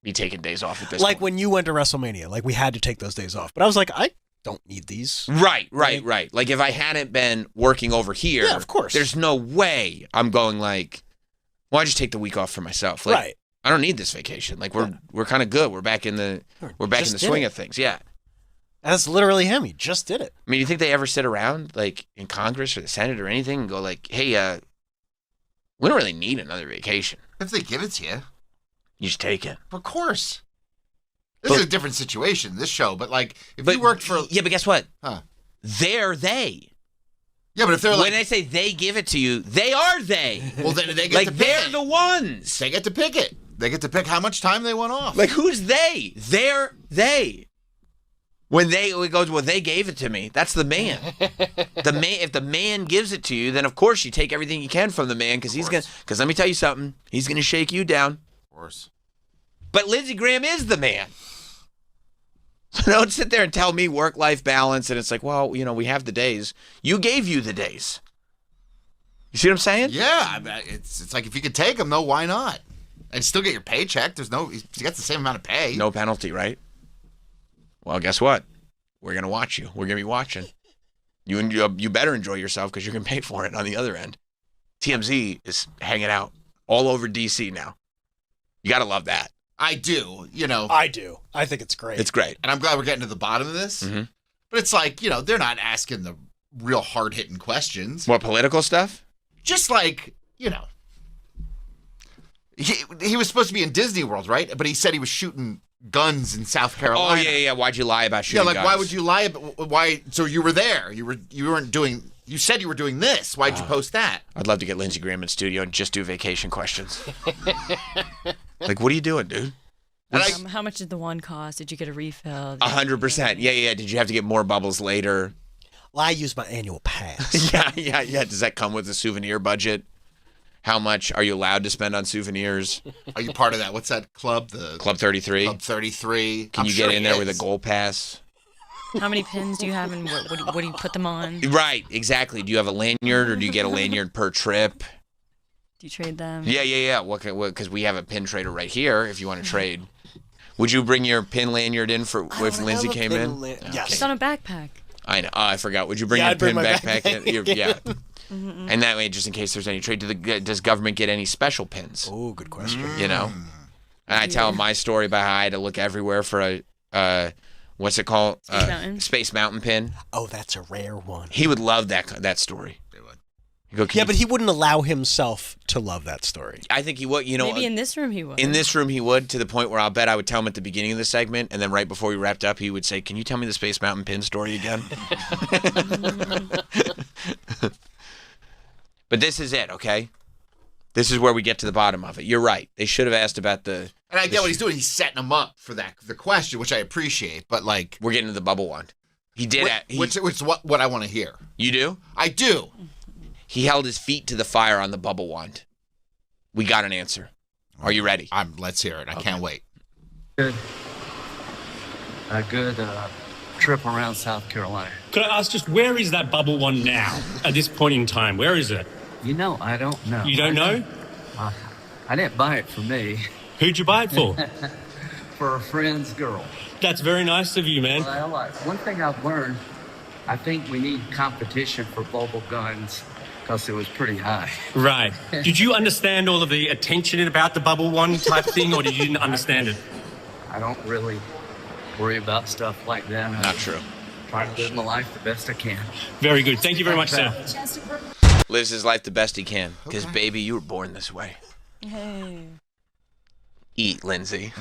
be taking days off at this
Like
point.
when you went to WrestleMania, like we had to take those days off. But I was like, I don't need these.
Right. Like if I hadn't been working over here,
Yeah, of course.
there's no way I'm going like, well, I just take the week off for myself. Like,
Right.
I don't need this vacation. Like we're kind of good. We're back in the
Just did
swing
it.
of things. Yeah.
That's literally him. He just did it.
I mean, you think they ever sit around like in Congress or the Senate or anything and go like, hey, we don't really need another vacation.
If they give it to you,
You just take it.
of course. This is a different situation, this show, but like, if you worked for...
Yeah, but guess what?
Huh.
They're they.
Yeah, but if they're
When I say they give it to you, they are they.
Well, then they get
like
to pick
they're
it.
the ones.
They get to pick it. They get to pick how much time they want off.
Like who's they? They're they. When it goes, well, they gave it to me. That's the man. The man. If the man gives it to you, then of course you take everything you can from the man because he's gonna. Because let me tell you something, he's gonna shake you down.
Of course.
But Lindsey Graham is the man. So don't sit there and tell me work-life balance, and it's like, well, you know, we have the days. You gave you the days. You see what I'm saying?
Yeah, I mean, it's like if you could take them, though, why not? And still get your paycheck. You got the same amount of pay.
No penalty, right? Well, guess what? We're gonna watch you. We're gonna be watching. You better enjoy yourself because you're gonna pay for it on the other end. TMZ is hanging out all over DC now. You gotta love that.
I do. You know,
I do. I think it's great.
It's great.
and I'm glad we're getting to the bottom of this.
Mm-hmm.
But it's like, you know, they're not asking the real hard-hitting questions.
More political stuff?
Just like, you know, He was supposed to be in Disney World, right? But he said he was shooting guns in South Carolina.
Oh yeah. Why'd you lie about shooting guns?
Why would you lie about why? So you were there. You weren't doing. You said you were doing this. Why'd you post that?
I'd love to get Lindsey Graham in studio and just do vacation questions. Like, what are you doing, dude?
How much did the one cost? Did you get a refill?
100%. Yeah. Did you have to get more bubbles later?
Well, I use my annual pass.
Yeah. Does that come with a souvenir budget? How much are you allowed to spend on souvenirs?
Are you part of that? What's that club? The
Club 33.
Club 33.
Can you get in there with a gold pass?
How many pins do you have, and what do you put them on?
Right, exactly. Do you have a lanyard, or do you get a lanyard per trip?
Do you trade them?
Yeah. Because we have a pin trader right here. If you want to trade, would you bring your pin lanyard in for if Lindsay came in?
Yes. It's on a backpack.
I know. Oh, I forgot. Would you bring your pin backpack in? Yeah.
Mm-hmm.
And that way, just in case there's any trade, does government get any special pins?
Oh, good question.
You know, and I tell my story about how I had to look everywhere for a what's it called? Space Mountain pin.
Oh, that's a rare one.
He would love that story.
But he wouldn't allow himself to love that story.
I think he would. You know,
maybe in this room he would.
In this room he would, to the point where I'll bet I would tell him at the beginning of the segment, and then right before we wrapped up, he would say, "Can you tell me the Space Mountain pin story again?" But this is it, okay? This is where we get to the bottom of it. You're right. They should have asked about the.
And I get what he's doing. He's setting them up for the question, which I appreciate. But like,
we're getting to the bubble wand. He did.
Which is what I want to hear.
You do?
I do.
He held his feet to the fire on the bubble wand. We got an answer. Are you ready?
Let's hear it. I can't wait.
A good trip around South Carolina.
Could I ask just where is that bubble wand now at this point in time? Where is it?
You know, I don't know.
You don't know?
I didn't buy it for me.
Who'd you buy it for?
For a friend's girl.
That's very nice of you, man.
Well, one thing I've learned, I think we need competition for bubble guns because it was pretty high.
Right. Did you understand all of the attention about the bubble wand type thing, or did you didn't understand it?
I don't really worry about stuff like that.
Not true.
Try to live my life the best I can.
Very good. Thank you very much, sir.
Lives his life the best he can. Because, baby, you were born this way.
Hey.
Eat, Lindsay.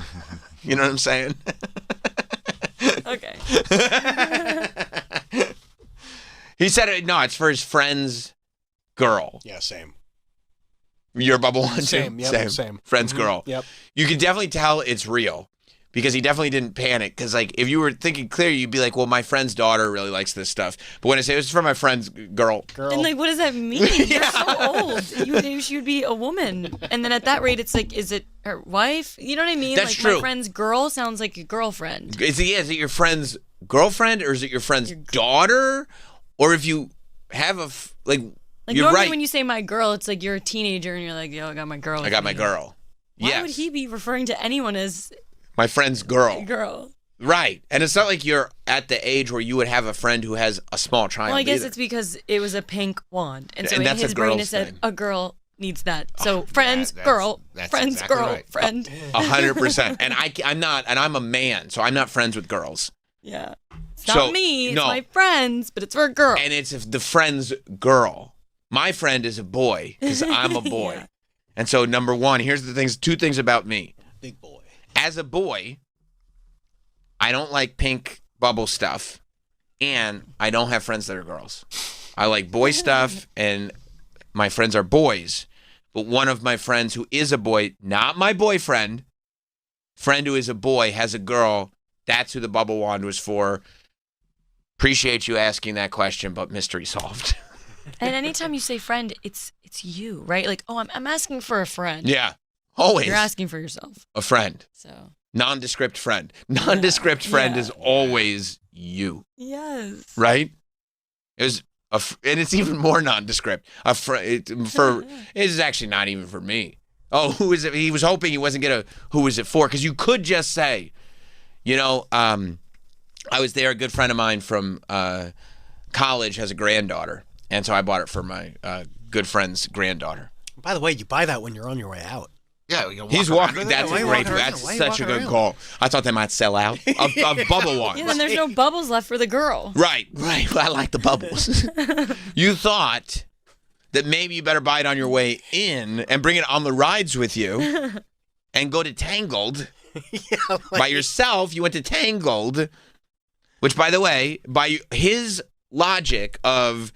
You know what I'm saying?
Okay.
He said it. No, it's for his friend's girl.
Yeah, same.
Your bubble one,
Same.
too?
Yep, same.
Friend's girl.
Yep.
You can definitely tell it's real. Because he definitely didn't panic. Because, like, if you were thinking clear, you'd be like, well, my friend's daughter really likes this stuff. But when I say it was for my friend's girl.
And, like, what does that mean? You're so old. You should be a woman. And then at that rate, it's like, is it her wife? You know what I mean?
That's
like,
true.
My friend's girl sounds like a girlfriend.
Is it your friend's girlfriend or is it your friend's daughter? Or if you have
Like,
you're
normally
right.
when you say my girl, it's like you're a teenager and you're like, yo, I got my girl.
I got my girl.
Why would he be referring to anyone as
my friend's girl?
Girl.
Right. And it's not like you're at the age where you would have a friend who has a small child.
Well, I guess
either.
it's because it was a pink wand. And so
And
in
that's a
his brain it
girl's
said,
thing.
a girl needs that. So friend's girl, friend's
exactly
girl,
right.
friend.
100%. And I'm not, and I'm a man, so I'm not friends with girls.
Yeah. It's not me, it's my friends, but it's for a girl.
And it's the friend's girl. My friend is a boy because I'm a boy.
Yeah.
And so number one, here's the things, two things about me.
Big boy.
As a boy, I don't like pink bubble stuff, and I don't have friends that are girls. I like boy stuff, and my friends are boys. But one of my friends who is a boy, not my boyfriend, friend who is a boy, has a girl. That's who the bubble wand was for. Appreciate you asking that question, but mystery solved.
And anytime you say friend, it's you, right? Like, oh, I'm asking for a friend.
Yeah, always.
You're asking for yourself.
A friend.
So.
Nondescript friend. Nondescript friend is always you.
Yes.
Right? It was and it's even more nondescript. It's actually not even for me. Oh, who is it? He was hoping he wasn't gonna. Who is it for? Because you could just say, I was there. A good friend of mine from college has a granddaughter, and so I bought it for my good friend's granddaughter.
By the way, you buy that when you're on your way out.
Yeah,
he's walking. That's a great. That's such a good call. I thought they might sell out of bubble wands.
Yeah, then there's no bubbles left for the girl.
Right. I like the bubbles. You thought that maybe you better buy it on your way in and bring it on the rides with you and go to Tangled by yourself. You went to Tangled, which, by the way, by his logic of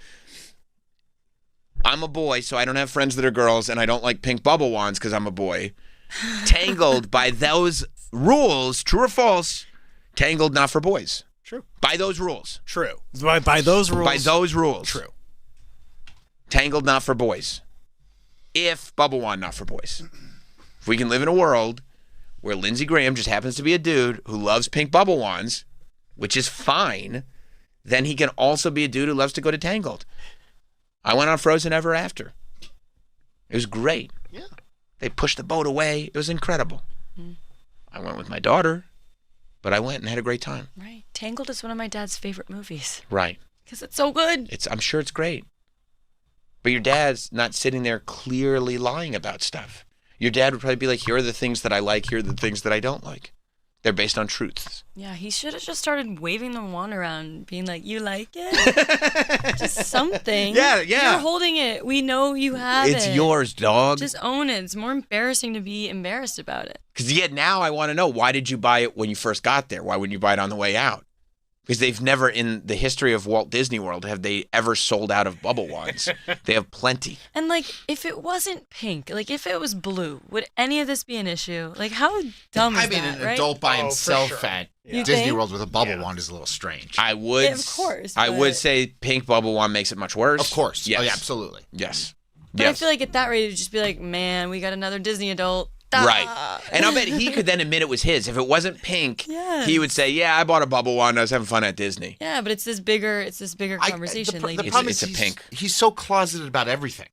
I'm a boy, so I don't have friends that are girls, and I don't like pink bubble wands because I'm a boy. Tangled, by those rules, true or false, Tangled not for boys.
True.
By those rules.
True. By those rules.
By those rules.
True.
Tangled not for boys. If bubble wand not for boys. If we can live in a world where Lindsey Graham just happens to be a dude who loves pink bubble wands, which is fine, then he can also be a dude who loves to go to Tangled. I went on Frozen Ever After. It was great.
Yeah.
They pushed the boat away. It was incredible. I went with my daughter, but I went and had a great time.
Right. Tangled is one of my dad's favorite movies.
Right.
Because it's so good.
I'm sure it's great. But your dad's not sitting there clearly lying about stuff. Your dad would probably be like, here are the things that I like, here are the things that I don't like. They're based on truths.
Yeah, he should have just started waving the wand around, being like, you like it? Just something.
Yeah.
You're holding it. We know you have it.
It's yours, dog.
Just own it. It's more embarrassing to be embarrassed about it.
Because now I want to know, why did you buy it when you first got there? Why wouldn't you buy it on the way out? Because they've never, in the history of Walt Disney World, have they ever sold out of bubble wands. They have plenty.
And, like, if it wasn't pink, like, if it was blue, would any of this be an issue? Like, how dumb is that,
an
right?
adult by himself
for sure.
at
You
Disney
think?
World with a bubble wand is a little strange.
I would,
Yeah, of course,
I
but-
would say pink bubble wand makes it much worse.
Of course.
Yes.
Oh, yeah, absolutely.
Yes.
But I feel like at that rate, it'd just be like, man, we got another Disney adult.
Right. And I'll bet he could then admit it was his. If it wasn't pink,
Yes.
he would say, yeah, I bought a bubble wand. I was having fun at Disney.
Yeah, but it's this bigger conversation.
The
like,
problem
It's
is
a pink.
He's so closeted about everything.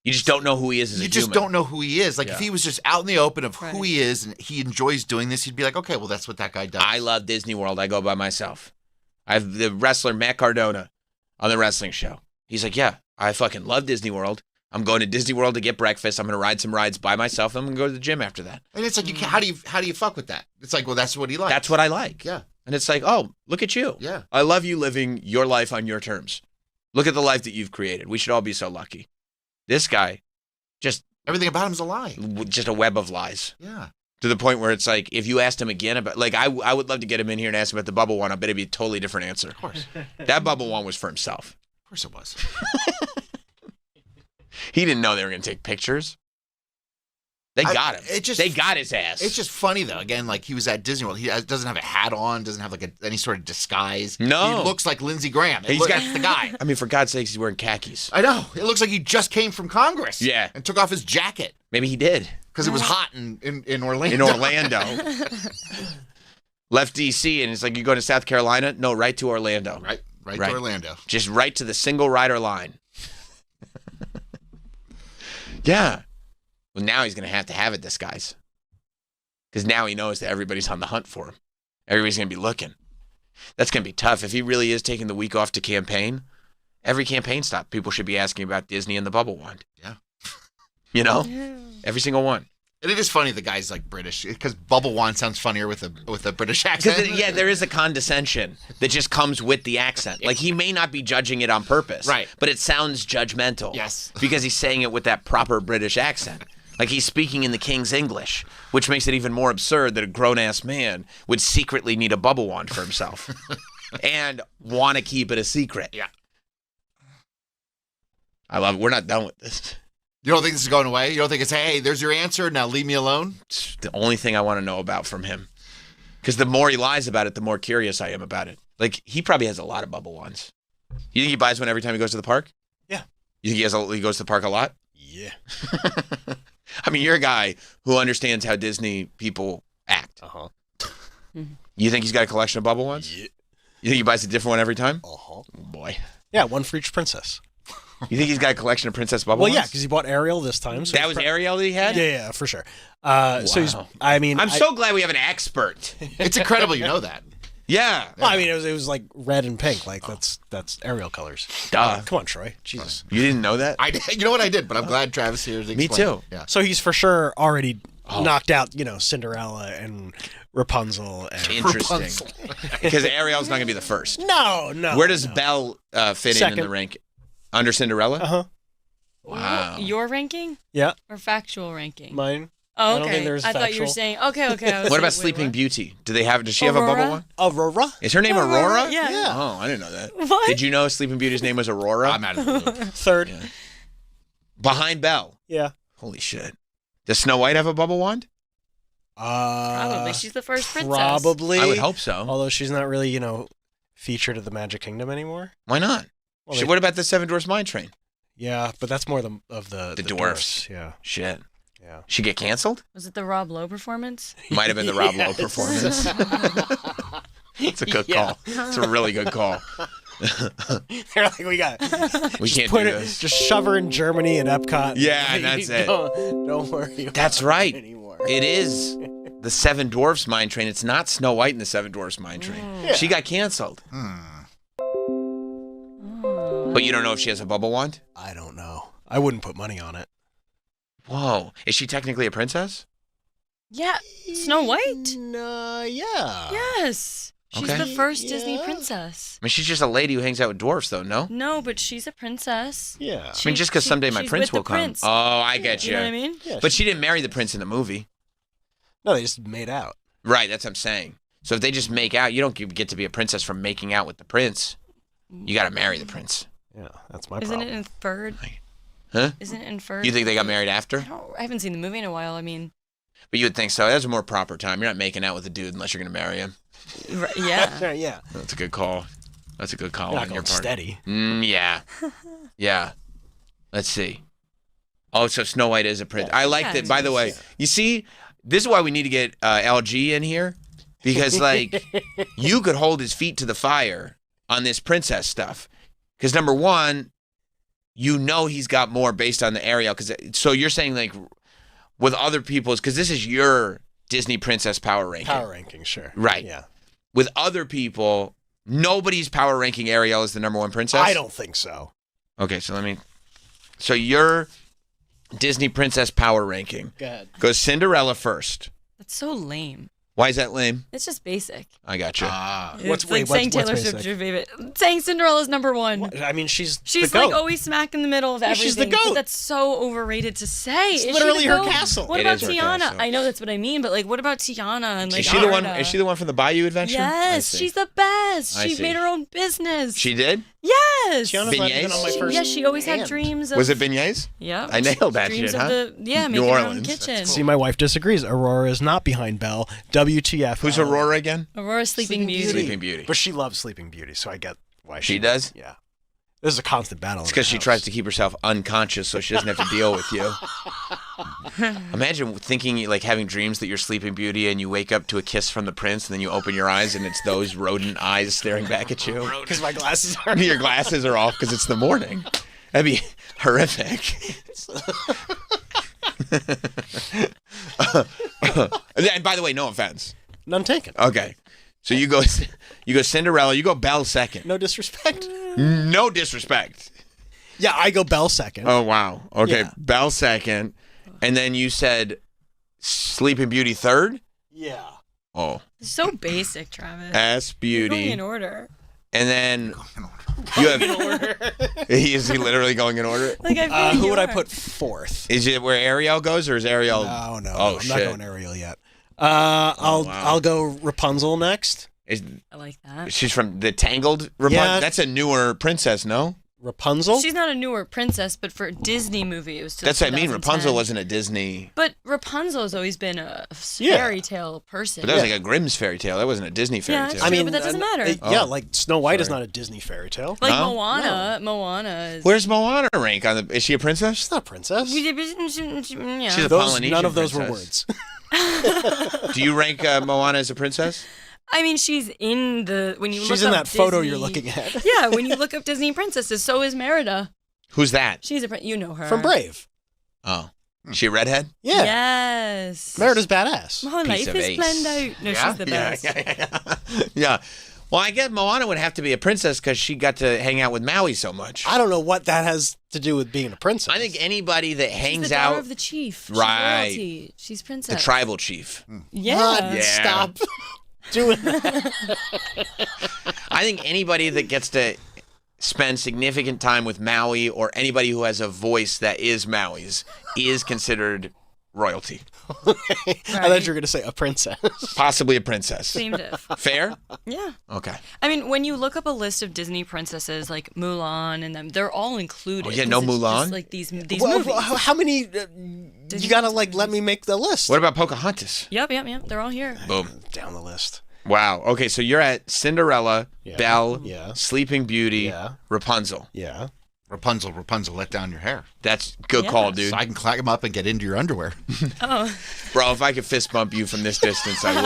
You just don't know who he is as a
You just
human.
don't know who he is. Like,
Yeah.
if he was just out in the open of who he is and he enjoys doing this, he'd be like, okay, well, that's what that guy does.
I love Disney World. I go by myself. I have the wrestler Matt Cardona on the wrestling show. He's like, yeah, I fucking love Disney World. I'm going to Disney World to get breakfast. I'm going to ride some rides by myself. I'm going to go to the gym after that.
And it's like, you can't, how do you fuck with that? It's like, well, that's what he likes.
That's what I like.
Yeah.
And it's like, oh, look at you.
Yeah.
I love you living your life on your terms. Look at the life that you've created. We should all be so lucky. This guy, just
everything about him is a lie.
Just a web of lies.
Yeah.
To the point where it's like, if you asked him again about, like, I would love to get him in here and ask him about the bubble one. I bet it'd be a totally different answer. Of
course.
That bubble one was for himself.
Of course it was.
He didn't know they were going to take pictures. They got him. They got his ass.
It's just funny, though. Again, like, he was at Disney World. He doesn't have a hat on, doesn't have, like, any sort of disguise.
No.
He looks like Lindsey Graham. That's the guy.
I mean, for God's sakes, he's wearing khakis.
I know. It looks like he just came from Congress.
Yeah.
And took off his jacket.
Maybe he did.
Because it was hot in Orlando.
In Orlando. Left D.C. and it's like, you going to South Carolina? No, right to Orlando.
Right to Orlando.
Just right to the single rider line. Yeah. Well, now he's going to have it disguise. Because now he knows that everybody's on the hunt for him. Everybody's going to be looking. That's going to be tough. If he really is taking the week off to campaign, every campaign stop, people should be asking about Disney and the bubble wand.
Yeah.
You know? Every single one.
And it is funny the guy's like British because bubble wand sounds funnier with a British accent.
Yeah, there is a condescension that just comes with the accent. Like, he may not be judging it on purpose.
Right.
But it sounds judgmental.
Yes.
Because he's saying it with that proper British accent. Like, he's speaking in the King's English, which makes it even more absurd that a grown-ass man would secretly need a bubble wand for himself and want to keep it a secret.
Yeah.
I love it. We're not done with this.
You don't think this is going away? You don't think it's, hey, there's your answer, now leave me alone?
It's the only thing I want to know about from him. Because the more he lies about it, the more curious I am about it. Like, he probably has a lot of bubble wands. You think he buys one every time he goes to the park?
Yeah.
You think he goes to the park a lot?
Yeah.
I mean, you're a guy who understands how Disney people act.
Uh-huh.
You think he's got a collection of bubble wands?
Yeah.
You think he buys a different one every time?
Uh-huh.
Oh, boy.
Yeah, one for each princess.
You think he's got a collection of princess bubble
Well,
wands?
yeah, because he bought Ariel this time. So
That was Ariel that he had?
Yeah, for sure. So he's, I mean,
I'm so glad we have an expert.
It's incredible you know that.
Yeah.
Well, I mean, it was like red and pink. Like that's Ariel colors.
Duh.
Come on, Troy. Jesus.
You didn't know that?
You know what I did, but I'm glad Travis here.
Me too.
Yeah.
So he's for sure already knocked out, Cinderella and Rapunzel. And
Interesting. Because Ariel's not going to be the first.
No.
Where does Belle fit in
Second.
the rank? Under Cinderella?
Uh-huh.
Wow.
Your ranking?
Yeah.
Or factual ranking?
Mine.
Oh,
I
okay.
don't think there's
thought you were
factual.
saying. Okay.
What about Sleeping Beauty? Does she have a bubble one?
Aurora?
Is her name Aurora?
Yeah.
Oh, I didn't know that.
What?
Did you know Sleeping Beauty's name was Aurora?
I'm out of the loop.
Third.
Yeah. Behind Belle.
Yeah.
Holy shit. Does Snow White have a bubble wand?
Probably. She's the first princess.
Probably.
I would hope so.
Although she's not really, featured at the Magic Kingdom anymore.
Why not?
Well,
What about the Seven Dwarfs Mine Train?
Yeah, but that's more the
dwarfs.
Yeah.
Shit.
Yeah.
She get canceled?
Was it the Rob Lowe performance?
Might have been the Rob Lowe performance. It's a good call. It's a really good call.
They're like, we
can't
put
do
it,
this.
Just shove her in Germany and Epcot.
Yeah, that's it.
Don't worry about
That's
it
right.
anymore.
It is the Seven Dwarfs Mine Train. It's not Snow White and the Seven Dwarfs Mine Train.
Yeah.
She got canceled. But you don't know if she has a bubble wand?
I don't know. I wouldn't put money on it.
Whoa. Is she technically a princess?
Yeah. Snow White?
Yeah.
Yes. She's
Okay.
the first Disney princess.
I mean, she's just a lady who hangs out with dwarfs, though, no?
No, but she's a princess.
Yeah.
I mean, just because someday my
she's
prince
with the
will come.
prince.
Oh, I get you.
You know what I mean?
Yeah,
But she didn't marry the prince in the movie.
No, they just made out.
Right, that's what I'm saying. So if they just make out, you don't get to be a princess from making out with the prince. You got to marry the prince.
Yeah, that's my
Isn't
problem.
it inferred?
Huh?
Isn't it inferred?
You think they got married after?
I haven't seen the movie in a while. I mean,
But you would think so. That's a more proper time. You're not making out with a dude unless you're going to marry him.
yeah.
Yeah.
That's a good call. That's a good call
You're not
on your
going
part.
steady.
Yeah. Yeah. Let's see. Oh, so Snow White is a prince. I like that. By the way, you see, this is why we need to get LG in here. Because, you could hold his feet to the fire on this princess stuff. Because, number one, he's got more based on the Ariel. So you're saying, with other people's, because this is your Disney princess power ranking.
Power ranking, sure.
Right.
Yeah.
With other people, nobody's power ranking Ariel as the number one princess?
I don't think so.
Okay, so your Disney princess power ranking
Go ahead.
goes Cinderella first.
That's so lame.
Why is that lame?
It's just basic.
I got you.
It's like saying Taylor Swift is your favorite. Saying Cinderella's number one.
I mean, she's
She's
the goat.
always smack in the middle of
Yeah,
everything.
she's the
But
goat.
that's so overrated to say.
It's
Is
literally
she the
her
goat?
castle.
What
It
about
is her
Tiana?
castle.
I know that's what I mean, but what about Tiana and
Is she the one?
Arda?
Is she the one from the Bayou Adventure? I
Yes,
see.
she's the best.
I
She
see.
made her own business.
She did?
Yes.
Tiana's not even on my first
Yes, she always had
hand.
dreams of.
Was it beignets?
Yeah.
I nailed that
dreams
shit,
of
huh?
Yeah,
New
making her own
Orleans.
kitchen.
See, my wife disagrees. Aurora is not behind Belle. WTF.
Who's Aurora again?
Aurora Sleeping Beauty.
Sleeping Beauty.
But she loves Sleeping Beauty, so I get why
She does?
Yeah. This is a constant battle.
It's because she tries to keep herself unconscious so she doesn't have to deal with you. Imagine thinking, having dreams that you're Sleeping Beauty and you wake up to a kiss from the prince and then you open your eyes and it's those rodent eyes staring back at you.
Because my glasses are.
Your glasses are off because it's the morning. That'd be horrific. And by the way, no offense.
None taken.
Okay. So you go Cinderella, you go Belle second.
No disrespect.
No disrespect.
Yeah, I go Belle second.
Oh, wow. Okay,
Yeah.
Belle second. And then you said Sleeping Beauty third?
Yeah.
Oh.
So basic, Travis.
S
You're going
Beauty.
in order.
And then you have. Is he literally going in order?
Like I feel
who would I
you are.
put fourth?
Is it where Ariel goes or is Ariel?
No.
Oh,
I'm
shit.
not going Ariel yet. I'll go Rapunzel next.
I like that.
She's from the Tangled Rapunzel?
Yeah.
That's a newer princess, no?
Rapunzel?
She's not a newer princess, but for a Disney movie, it was. Till
That's what I mean.
2010.
Rapunzel wasn't a Disney.
But Rapunzel has always been a
Yeah.
fairy tale person.
But that was like a Grimm's fairy tale. That wasn't a Disney fairy
Yeah,
tale.
it's true, but that doesn't matter.
Yeah,
Oh.
like Snow White is
Sorry.
not a Disney fairy tale.
Like
No?
Moana. Moana is.
Where's Moana rank on the? Is she a princess?
She's not a princess.
Yeah.
She's a Polynesian
None of those were
princess.
words.
Do you rank Moana as a princess?
I mean, she's in the when you
She's
look
in
up
that photo
Disney-
you're looking at.
Yeah, when you look up Disney princesses, so is Merida.
Who's that?
She's you know her
From Brave.
Oh, she a redhead?
Yeah.
Yes.
Merida's badass.
My
Piece
life
of
is
ace.
planned out. No, she's the best.
Yeah. Well, I guess Moana would have to be a princess because she got to hang out with Maui so much.
I don't know what that has to do with being a princess.
I think anybody that
She's
hangs
the daughter
out,
of the chief. She's
Right.
royalty. She's princess.
the tribal chief.
Yeah.
God,
Yeah.
stop doing that.
I think anybody that gets to spend significant time with Maui or anybody who has a voice that is Maui's is considered royalty.
I thought you were going to say a princess.
Possibly a princess.
Same diff.
Fair?
Yeah.
Okay.
I mean, when you look up a list of Disney princesses like Mulan and them, they're all included.
Oh, yeah, no
'cause it's
Mulan?
just, like these movies.
How many? You got to let me make the list.
What about Pocahontas?
Yep. They're all here.
Boom.
Down the list.
Wow. Okay, so you're at Cinderella,
Yeah.
Belle,
Yeah.
Sleeping Beauty, Rapunzel.
Yeah.
Rapunzel, let down your hair.
That's good call, dude.
So I can climb up and get into your underwear.
Oh.
Bro, if I could fist bump you from this distance, I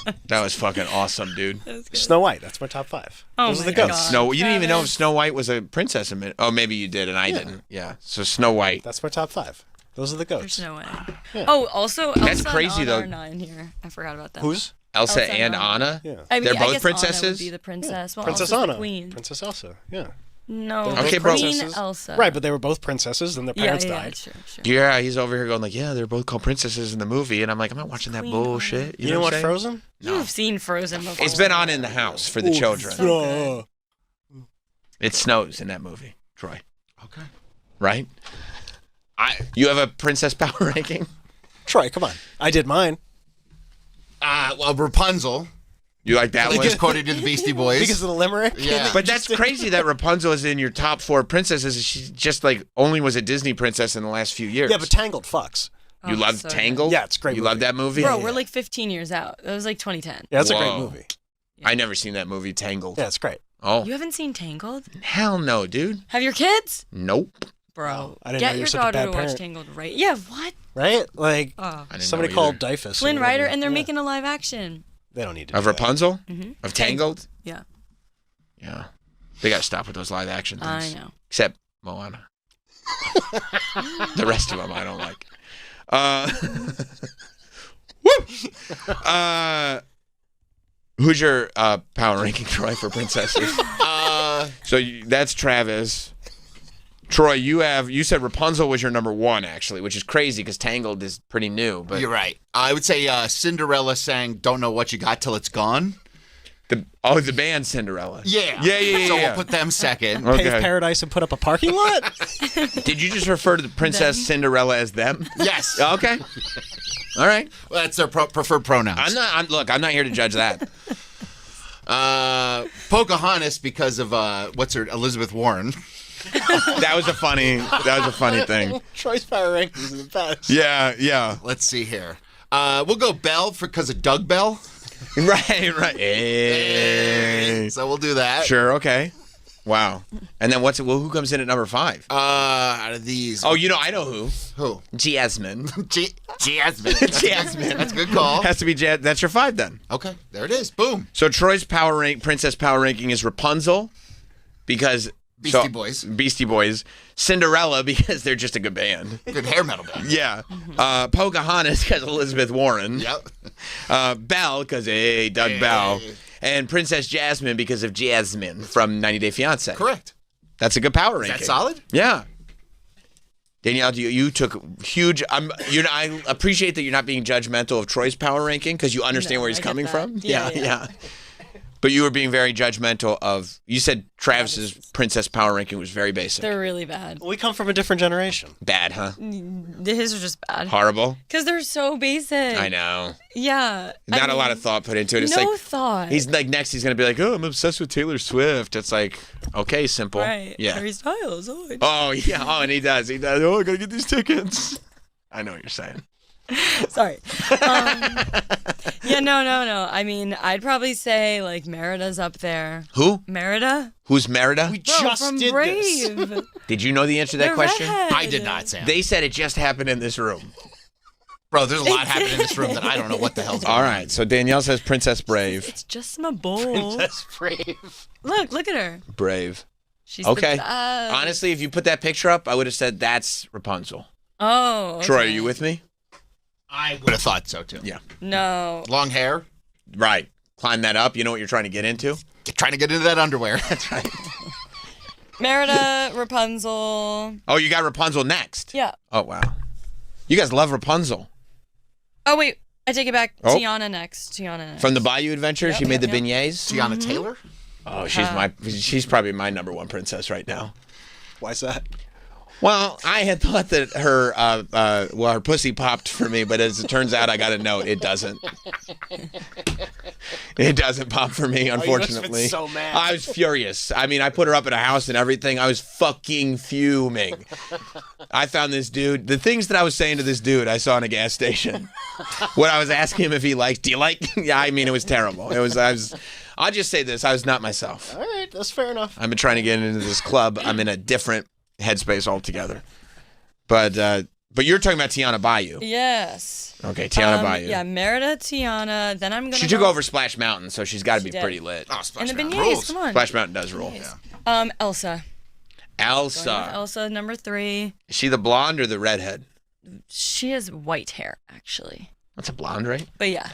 would. That was fucking awesome, dude.
Snow White. That's my top 5.
Oh
Those are
my
the goats.
God.
Snow. You didn't even know if Snow White was a princess. Oh, maybe you did, and I didn't. Yeah. So Snow White.
That's my top 5. Those are the goats.
There's no way.
Yeah.
Oh, also,
That's
Elsa
crazy,
and
though.
Anna are 9 here. I forgot about that.
Who's?
Elsa and Anna?
Yeah.
I mean,
They're
I
both
guess
princesses?
Anna would be the princess. Well,
Princess
Elsa's
Anna.
the queen.
Princess Elsa. Yeah.
No,
They're both
Okay, bro.
Queen
princesses.
Elsa.
Right, but they were both princesses, then their parents died.
Sure.
Yeah, he's over here going like, yeah, they're both called princesses in the movie, and I'm like, I'm not watching that bullshit.
You didn't
know
watch
what I'm saying?
Frozen?
You've seen Frozen before.
It's been on in the house for the children.
So
It snows in that movie, Troy.
Okay.
Right? You have a princess power ranking?
Troy, come on. I did mine.
Well, Rapunzel.
You like that one?
Just quoted to the Beastie Boys.
Because of the limerick?
Yeah.
But that's crazy that Rapunzel is in your top 4 princesses. She just like only was a Disney princess in the last few years.
Yeah, but Tangled fucks.
You love
so
Tangled?
Yeah, it's a great
You
movie.
love that movie?
Bro, we're like 15 years out. That was like 2010.
Yeah, that's a great
Whoa.
movie.
I never seen that movie, Tangled.
Yeah, it's great.
Oh,
You haven't seen Tangled?
hell no, dude.
Have your kids?
Nope.
Bro,
I didn't know
get
you were
your
such a
daughter
bad
to watch
parent.
Tangled right. Yeah, what?
Right? Like,
Oh.
I didn't
somebody
know
called
either.
Dyfus. or
Flynn
whatever.
Rider, and they're
Yeah.
making a live action.
They don't need to
Of
do that.
Rapunzel?
Mhm.
Of Tangled?
Yeah.
Yeah. They got to stop with those live action things.
I know.
Except Moana. The rest of them I don't like. Woo! Who's your power ranking, Troy, for princesses? That's Travis. Troy, you said Rapunzel was your number 1, actually, which is crazy because Tangled is pretty new. But
You're right. I would say Cinderella sang "Don't Know What You Got Till It's Gone."
The band Cinderella.
Yeah.
Yeah.
So we'll put them second.
Okay.
Pave Paradise and put up a parking lot?
Did you just refer to the Princess Cinderella as them?
Yes.
Okay. All right.
Well, that's their preferred pronouns.
I'm not here to judge that.
Pocahontas because of Elizabeth Warren.
That was a funny thing.
Troy's power rankings are the best.
Yeah.
Let's see here. We'll go Belle because of Doug Bell.
Right. Hey.
So we'll do that.
Sure. Okay. Wow. And then who comes in at number 5?
Out of these.
Oh, I know who.
Who?
Jasmine.
Jasmine.
Jasmine.
That's a good call.
Has to be That's your 5 then.
Okay. There it is. Boom.
So Troy's princess power ranking is Rapunzel because Beastie Boys. Cinderella because they're just a good band.
Good hair metal band.
Yeah. Pocahontas because Elizabeth Warren.
Yep.
Belle because Doug Bell. And Princess Jasmine because of Jasmine from 90 Day Fiancé.
Correct.
That's a good power
Is
ranking.
that solid?
Yeah. Danielle, you took huge. I appreciate that you're not being judgmental of Troy's power ranking because you understand where he's coming from. Yeah. But you were being very judgmental of. You said Travis's princess power ranking was very basic.
They're really bad.
We come from a different generation.
Bad, huh?
His are just bad.
Horrible.
Because they're so basic.
I know.
Yeah.
Not a lot of thought put into it. It's
no
like
thought.
he's like next. He's gonna be like, oh, I'm obsessed with Taylor Swift. It's like, okay, simple.
Right.
Yeah.
Harry Styles.
Oh yeah. Oh, and he does. Oh, I gotta get these tickets. I know what you're saying.
Sorry. Yeah, no. I mean, I'd probably say like Merida's up there.
Who?
Merida?
Who's Merida?
We
Bro,
just
from
did
Brave.
this.
Did you know the answer to that
They're
question?
redhead.
I did not, Sam.
They said it just happened in this room.
Bro, there's a lot happening in this room that I don't know what the hell's going on.
All right, so Danielle says Princess Brave.
It's just my bowl.
Princess Brave.
Look at her.
Brave.
She's
okay.
the best.
Honestly, if you put that picture up, I would have said that's Rapunzel.
Oh. Okay.
Troy, are you with me?
I would have thought so too.
Yeah.
No.
Long hair.
Right. Climb that up. You know what you're trying to get into?
Trying to get into that underwear.
That's right.
Merida, Rapunzel.
Oh, you got Rapunzel next.
Yeah.
Oh, wow. You guys love Rapunzel.
Oh, wait. I take it back.
Oh.
Tiana next.
From the Bayou Adventure, she made the beignets.
Tiana Taylor?
Oh, she's probably my number one princess right now.
Why's that?
Well, I had thought that her pussy popped for me, but as it turns out, I got a note. It doesn't. It doesn't pop for me, unfortunately.
You must have been so mad.
I was furious. I mean, I put her up at a house and everything. I was fucking fuming. I found this dude. The things that I was saying to this dude, I saw in a gas station. When I was asking him if he liked, do you like? Yeah, I mean, it was terrible. I'll just say this: I was not myself.
All right, that's fair enough.
I've been trying to get into this club. I'm in a different headspace altogether. But you're talking about Tiana Bayou.
Yes.
Okay, Tiana Bayou.
Yeah, Merida, Tiana. Then I'm gonna.
She took over Splash Mountain, so she's got to be pretty lit.
Oh, Splash
and the
Mountain
beignets.
rules.
Come on.
Splash Mountain does rule.
Yeah. Elsa.
Elsa.
Elsa, number 3.
Is she the blonde or the redhead?
She has white hair, actually.
That's a blonde, right?
But yeah,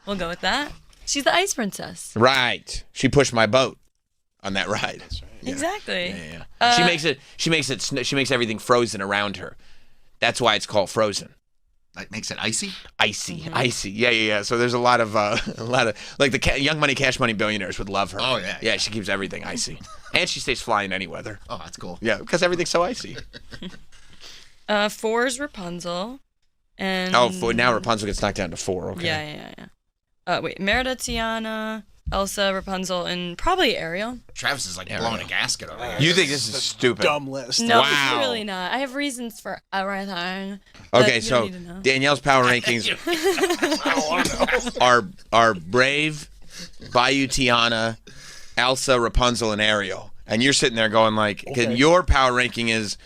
we'll go with that. She's the ice princess.
Right. She pushed my boat on that ride. That's right. Yeah.
Exactly.
Yeah. She makes everything frozen around her. That's why it's called Frozen.
That makes it icy?
Icy. Yeah. So there's a lot of like the Young Money, Cash Money billionaires would love her.
Oh, yeah.
Yeah, she keeps everything icy. And she stays fly in any weather.
Oh, that's cool.
Yeah, because everything's so icy.
4 is Rapunzel. And
now Rapunzel gets knocked down to 4. Okay.
Yeah. Wait, Merida, Tiana, Elsa, Rapunzel, and probably Ariel.
Travis is like blowing a gasket over here.
You think this is stupid?
Dumb list.
No,
wow.
it's really not. I have reasons for everything.
Okay, so Danielle's power rankings are Brave, Bayou, Tiana, Elsa, Rapunzel, and Ariel. And you're sitting there going like, your power ranking is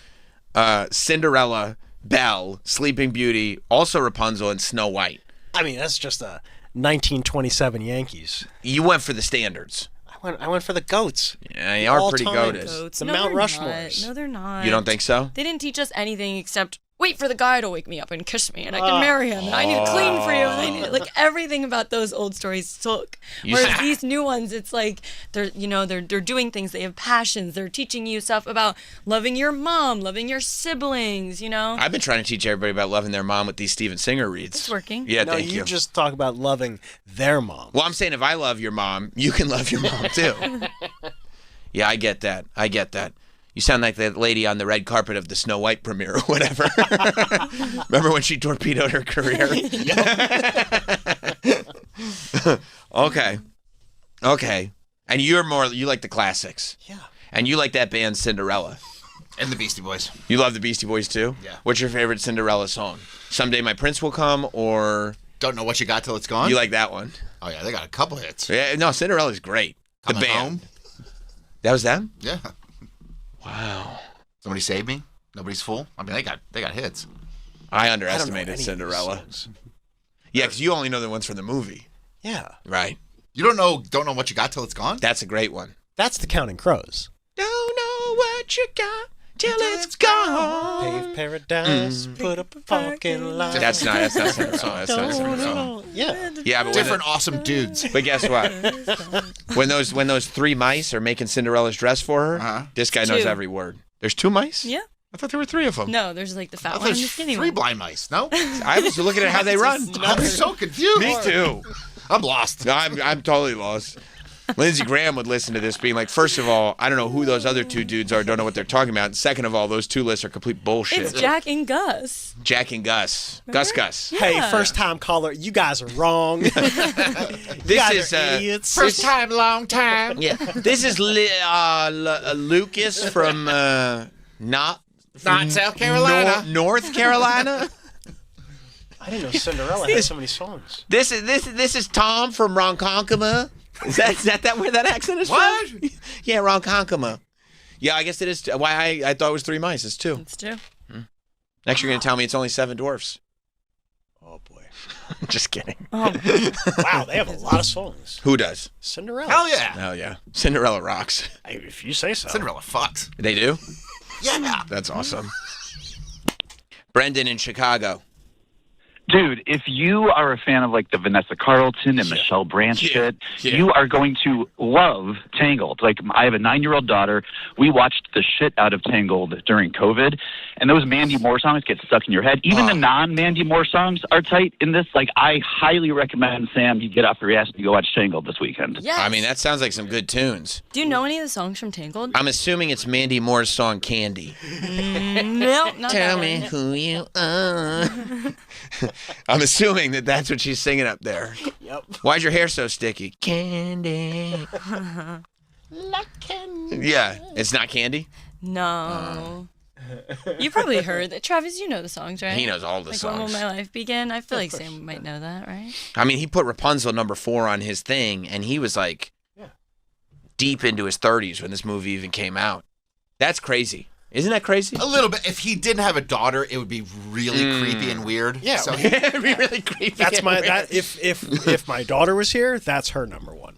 Cinderella, Belle, Sleeping Beauty, also Rapunzel, and Snow White.
I mean, that's just a 1927 Yankees.
You went for the standards.
I went for the goats.
Yeah, you are pretty goated.
The Mount Rushmores.
No, they're not.
You don't think so?
They didn't teach us anything except wait for the guy to wake me up and kiss me, and I can marry him, and I need to clean for you, and I need like everything about those old stories took. Whereas these new ones, it's like they're doing things. They have passions. They're teaching you stuff about loving your mom, loving your siblings.
I've been trying to teach everybody about loving their mom with these Steven Singer reads.
It's working.
Yeah,
no,
thank you.
You just talk about loving their mom.
Well, I'm saying if I love your mom, you can love your mom too. Yeah, I get that. You sound like that lady on the red carpet of the Snow White premiere or whatever. Remember when she torpedoed her career? Okay. And you like the classics.
Yeah.
And you like that band Cinderella.
And the Beastie Boys.
You love the Beastie Boys too?
Yeah.
What's your favorite Cinderella song? Someday My Prince Will Come or...
Don't Know What You Got Till It's Gone?
You like that one?
Oh, yeah, they got a couple hits.
Yeah, no, Cinderella's great.
Coming
the band.
Home?
That was them?
Yeah.
Wow.
Somebody Save Me? Nobody's Fool? I mean, they got hits.
I underestimated Cinderella. Yeah, because you only know the ones from the movie.
Yeah.
Right.
You don't know What You Got Till It's Gone?
That's a great one.
That's the Counting Crows.
Don't know what you got till it's gone.
Pave paradise, put up a fucking line.
That's not Cinderella. That's not Cinderella.
Yeah,
but
different awesome dudes.
But guess what? when those 3 mice are making Cinderella's dress for her, this guy knows every word. There's 2 mice?
Yeah.
I thought there were 3 of them.
No, there's like the fat one and the skinny one.
3 blind mice. No,
I was looking at how they run.
I'm so confused.
Me too.
I'm lost.
No, I'm totally lost. Lindsey Graham would listen to this being like, first of all, I don't know who those other 2 dudes are, don't know what they're talking about. And second of all, those 2 lists are complete bullshit.
It's Jack and Gus.
Jack and Gus.
Remember?
Gus.
Yeah.
Hey, first time caller, you guys are wrong.
This is
idiots.
First time, long time.
Yeah. This is Lucas from not
South Carolina.
North Carolina.
I didn't know Cinderella had so many songs.
This is Tom from Ronkonkoma. Is that where that accent is
what?
from? Yeah, Ronkonkoma. Yeah, I guess it is. Why I thought it was 3 mice. It's 2.
It's 2.
Next, you're gonna tell me it's only 7 dwarfs.
Oh boy.
Just kidding.
Oh. Wow, they have a lot of songs.
Who does?
Cinderella.
Hell
yeah. Cinderella rocks.
If you say so.
Cinderella fucks.
They do?
Yeah.
That's awesome. Brendan in Chicago.
Dude, if you are a fan of like the Vanessa Carlton and Michelle Branch shit, you are going to love Tangled. Like, I have a 9-year-old daughter. We watched the shit out of Tangled during COVID, and those Mandy Moore songs get stuck in your head. Even the non-Mandy Moore songs are tight in this. Like, I highly recommend, Sam, you get off your ass and you go watch Tangled this weekend.
Yes.
I mean, that sounds like some good tunes.
Do you know any of the songs from Tangled?
I'm assuming it's Mandy Moore's song Candy.
No, not
Tell
that
me
one.
who you are. I'm assuming that that's what she's singing up there.
Yep.
Why's your hair so sticky? Candy. Yeah, it's not Candy?
No. You probably heard that. Travis, you know the songs, right?
He knows all the
like,
songs.
When Will My Life Begin? I feel like Sam might know that, right?
I mean, he put Rapunzel #4 on his thing, and he was like deep into his 30s when this movie even came out. That's crazy. Isn't that crazy?
A little bit. If he didn't have a daughter, it would be really creepy and weird.
Yeah,
So
it'd be really creepy.
That's if my daughter was here, that's her number one.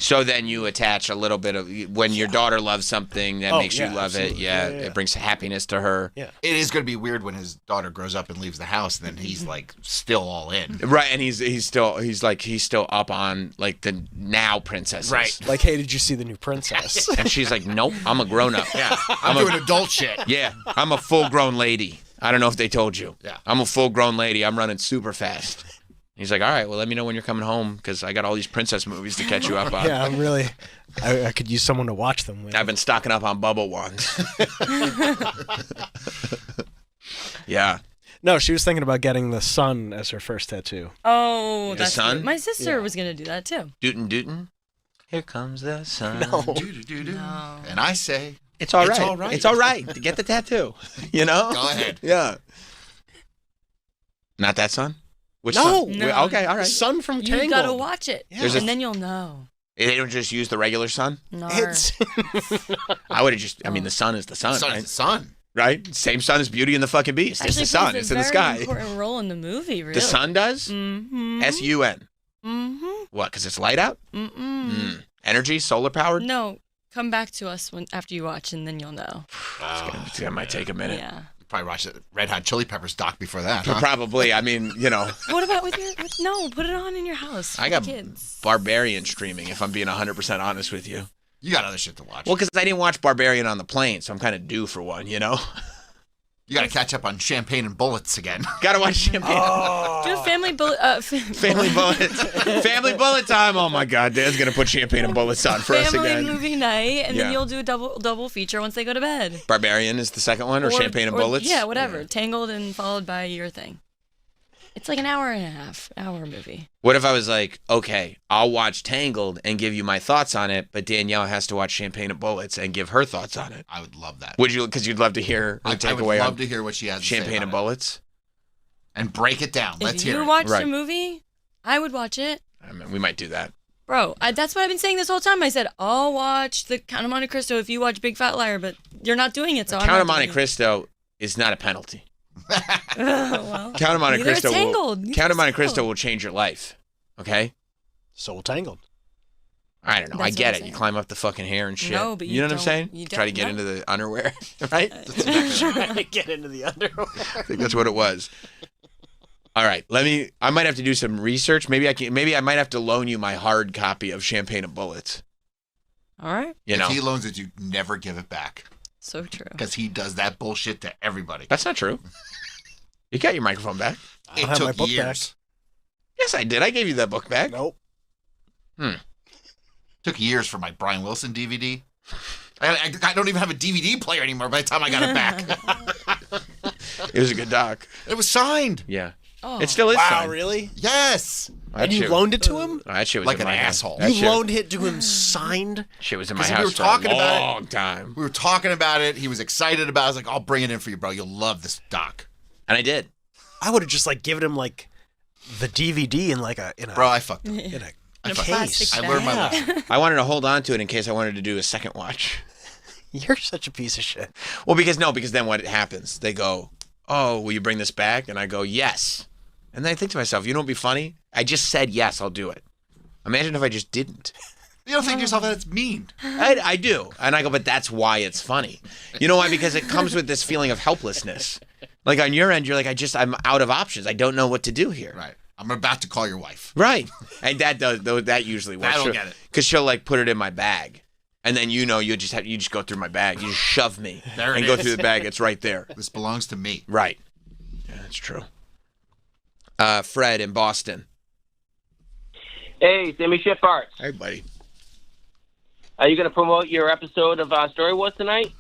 So then you attach a little bit of when your daughter loves something that makes you love
absolutely.
it. Yeah, it brings happiness to her.
Yeah.
It is going to be weird when his daughter grows up and leaves the house, and then he's like still all in.
Right, and he's still up on like the now princesses.
Right.
Like, hey, did you see the new princess?
And she's like, nope, I'm a grown up.
Yeah, I'm doing adult shit.
Yeah, I'm a full grown lady. I don't know if they told you.
Yeah.
I'm a full grown lady. I'm running super fast. He's like, all right, well, let me know when you're coming home because I got all these princess movies to catch you up on.
Yeah, I'm really. I could use someone to watch them with.
I've been stocking up on bubble ones. Yeah.
No, she was thinking about getting the sun as her first tattoo.
Oh,
The
that's
sun?
good. My sister was gonna do that too.
Dootin'. Here comes the sun.
No.
No.
And I say,
It's all right.
It's all right.
It's all right to get the tattoo. You know?
Go ahead.
Yeah. Not that sun? Which
No.
sun?
No.
Okay, all right.
Sun from Tangled.
You gotta watch it,
There's a-
and then you'll know.
They don't just use the regular sun?
No.
It's
I would have just, I mean, the sun is the sun,
Sun
right?
is the sun.
Right? Same sun as Beauty and the fucking Beast. It's
Actually
the sun.
plays
It's
a
in the
very
sky.
important role in the movie. Really.
The sun does?
Mm-hmm.
S-U-N.
Mm-hmm.
What, because it's light out?
Mm-mm.
Energy? Solar powered?
No, come back to us after you watch, and then you'll know.
It might take a minute.
Yeah.
Probably watch the Red Hot Chili Peppers doc before that, huh?
Probably. I mean, you know.
What about no, put it on in your house.
I got
for kids.
Barbarian streaming, if I'm being 100% honest with you.
You got other shit to watch.
Well, because I didn't watch Barbarian on the plane, so I'm kind of due for one, you know?
You got to catch up on Champagne and Bullets again.
Got to watch Champagne.
Do a family bullet.
Family Bullets. Family Bullet time. Oh, my God. Dan's going to put Champagne and Bullets on for us
Family
again.
movie night, and
Yeah.
then you'll do a double feature once they go to bed.
Barbarian is the second one, or Champagne and Bullets?
Yeah, whatever. Tangled and followed by your thing. It's like an hour and a half hour movie.
What if I was like, okay, I'll watch Tangled and give you my thoughts on it, but Danielle has to watch Champagne and Bullets and give her thoughts on it?
I would love that.
Would you? Because you'd love to hear her
I
takeaway
would love
on
to hear what she has to say
Champagne
about
and
it.
Bullets.
And break it down. Let's
If
hear
you
it.
watched
Right.
a movie, I would watch it.
I mean, we might do that.
Bro, that's what I've been saying this whole time. I said, I'll watch The Count of Monte Cristo if you watch Big Fat Liar, but you're not doing it, so I'm
Count
not
of Monte
doing it.
Cristo is not a penalty.
Well,
Count of Monte
neither is
Cristo.
Tangled. Neither
Count of
is
Monte Cristo
Tangled.
will change your life. Okay.
So will Tangled.
I don't know.
That's
I get
what
it.
I'm
You
saying.
cget the fucking hair and shit.
No, but
you
you
know what I'm
don't-
saying?
you
Try to
don't
get
know.
into the underwear, right?
Trying to get into the underwear.
I think that's what it was. All right, I might have to do some research. Maybe I might have to loan you my hard copy of Champagne and Bullets.
All right.
You know,
If he loans it, you never give it back.
So true.
Because he does that bullshit to everybody.
That's not true. You got your microphone back.
I don't have my book back.
Yes, I did. I gave you that book back.
Nope.
Took years for my Brian Wilson DVD. I don't even have a DVD player anymore by the time I got it back.
It was a good doc.
It was signed.
Yeah.
Oh.
It still is
Wow,
signed.
really?
Yes.
That
And you
shit-
loaned it to him?
That shit was
Like
in
an
my house.
asshole.
That
You
shit-
loaned it to him signed?
Shit was in my
'Cause
house
we were
for
talking
a
about it.
long time.
We were talking about it. He was excited about it. I was like, I'll bring it in for you, bro. You'll love this doc.
And I did.
I would have just like given him like the DVD in like a
Bro, I fucked up.
in a
In a
case.
plastic
I learned my
Yeah.
lesson.
I wanted to hold on to it in case I wanted to do a second watch.
You're such a piece of shit.
Well, because then what happens? They go, "Oh, will you bring this back?" And I go, "Yes." And then I think to myself, you know what'd be funny? I just said yes, I'll do it. Imagine if I just didn't.
You don't think to yourself that's mean.
I do. And I go, but that's why it's funny. You know why? Because it comes with this feeling of helplessness. Like on your end, you're like, I'm out of options. I don't know what to do here.
Right. I'm about to call your wife.
Right. And that usually works.
That'll get it.
Because she'll like put it in my bag. And then you just go through my bag. You just shove me
there
and go through the bag. It's right there.
This belongs to me.
Right. Yeah, that's true. Fred in Boston.
Hey, Sammy Shitfarts.
Hey, buddy.
Are you going to promote your episode of Story Wars tonight?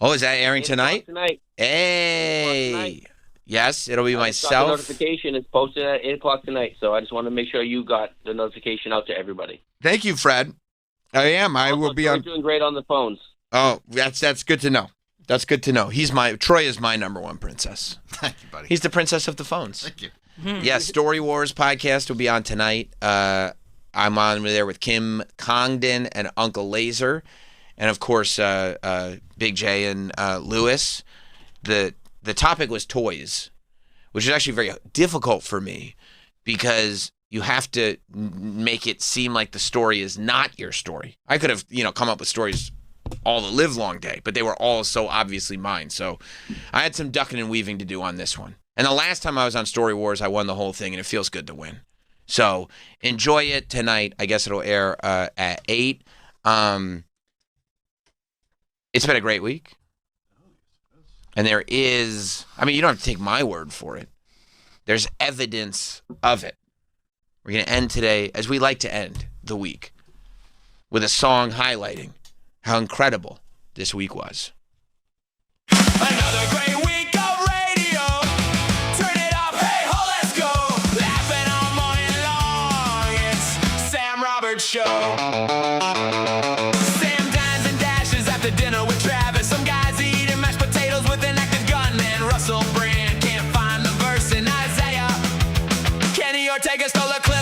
Oh, is that airing tonight?
Tonight.
Hey.
Tonight.
Yes, it'll be
Got
myself.
the notification is posted at 8 o'clock tonight, so I just want to make sure you got the notification out to everybody.
Thank you, Fred. I am. I will be on.
Doing great on the phones.
Oh, that's good to know. That's good to know. Troy is my number one princess.
Thank you, buddy.
He's the princess of the phones.
Thank you.
Yes, Story Wars podcast will be on tonight. I'm on there with Kim Congdon and Uncle Laser, and of course Big J and Lewis. The topic was toys, which is actually very difficult for me because you have to make it seem like the story is not your story. I could have come up with stories all the live long day, but they were all so obviously mine. So I had some ducking and weaving to do on this one. And the last time I was on Story Wars, I won the whole thing, and it feels good to win. So enjoy it tonight. I guess it'll air at 8. It's been a great week. And there is, you don't have to take my word for it. There's evidence of it. We're going to end today, as we like to end the week, with a song highlighting how incredible this week was.
Another great week of radio. Turn it up, hey ho, let's go. Laughing all morning long. It's Sam Roberts Show. Sam dines and dashes after dinner with Travis. Some guys eating mashed potatoes with an active gunman. Russell Brand can't find the verse in Isaiah. Kenny Ortega stole a clip.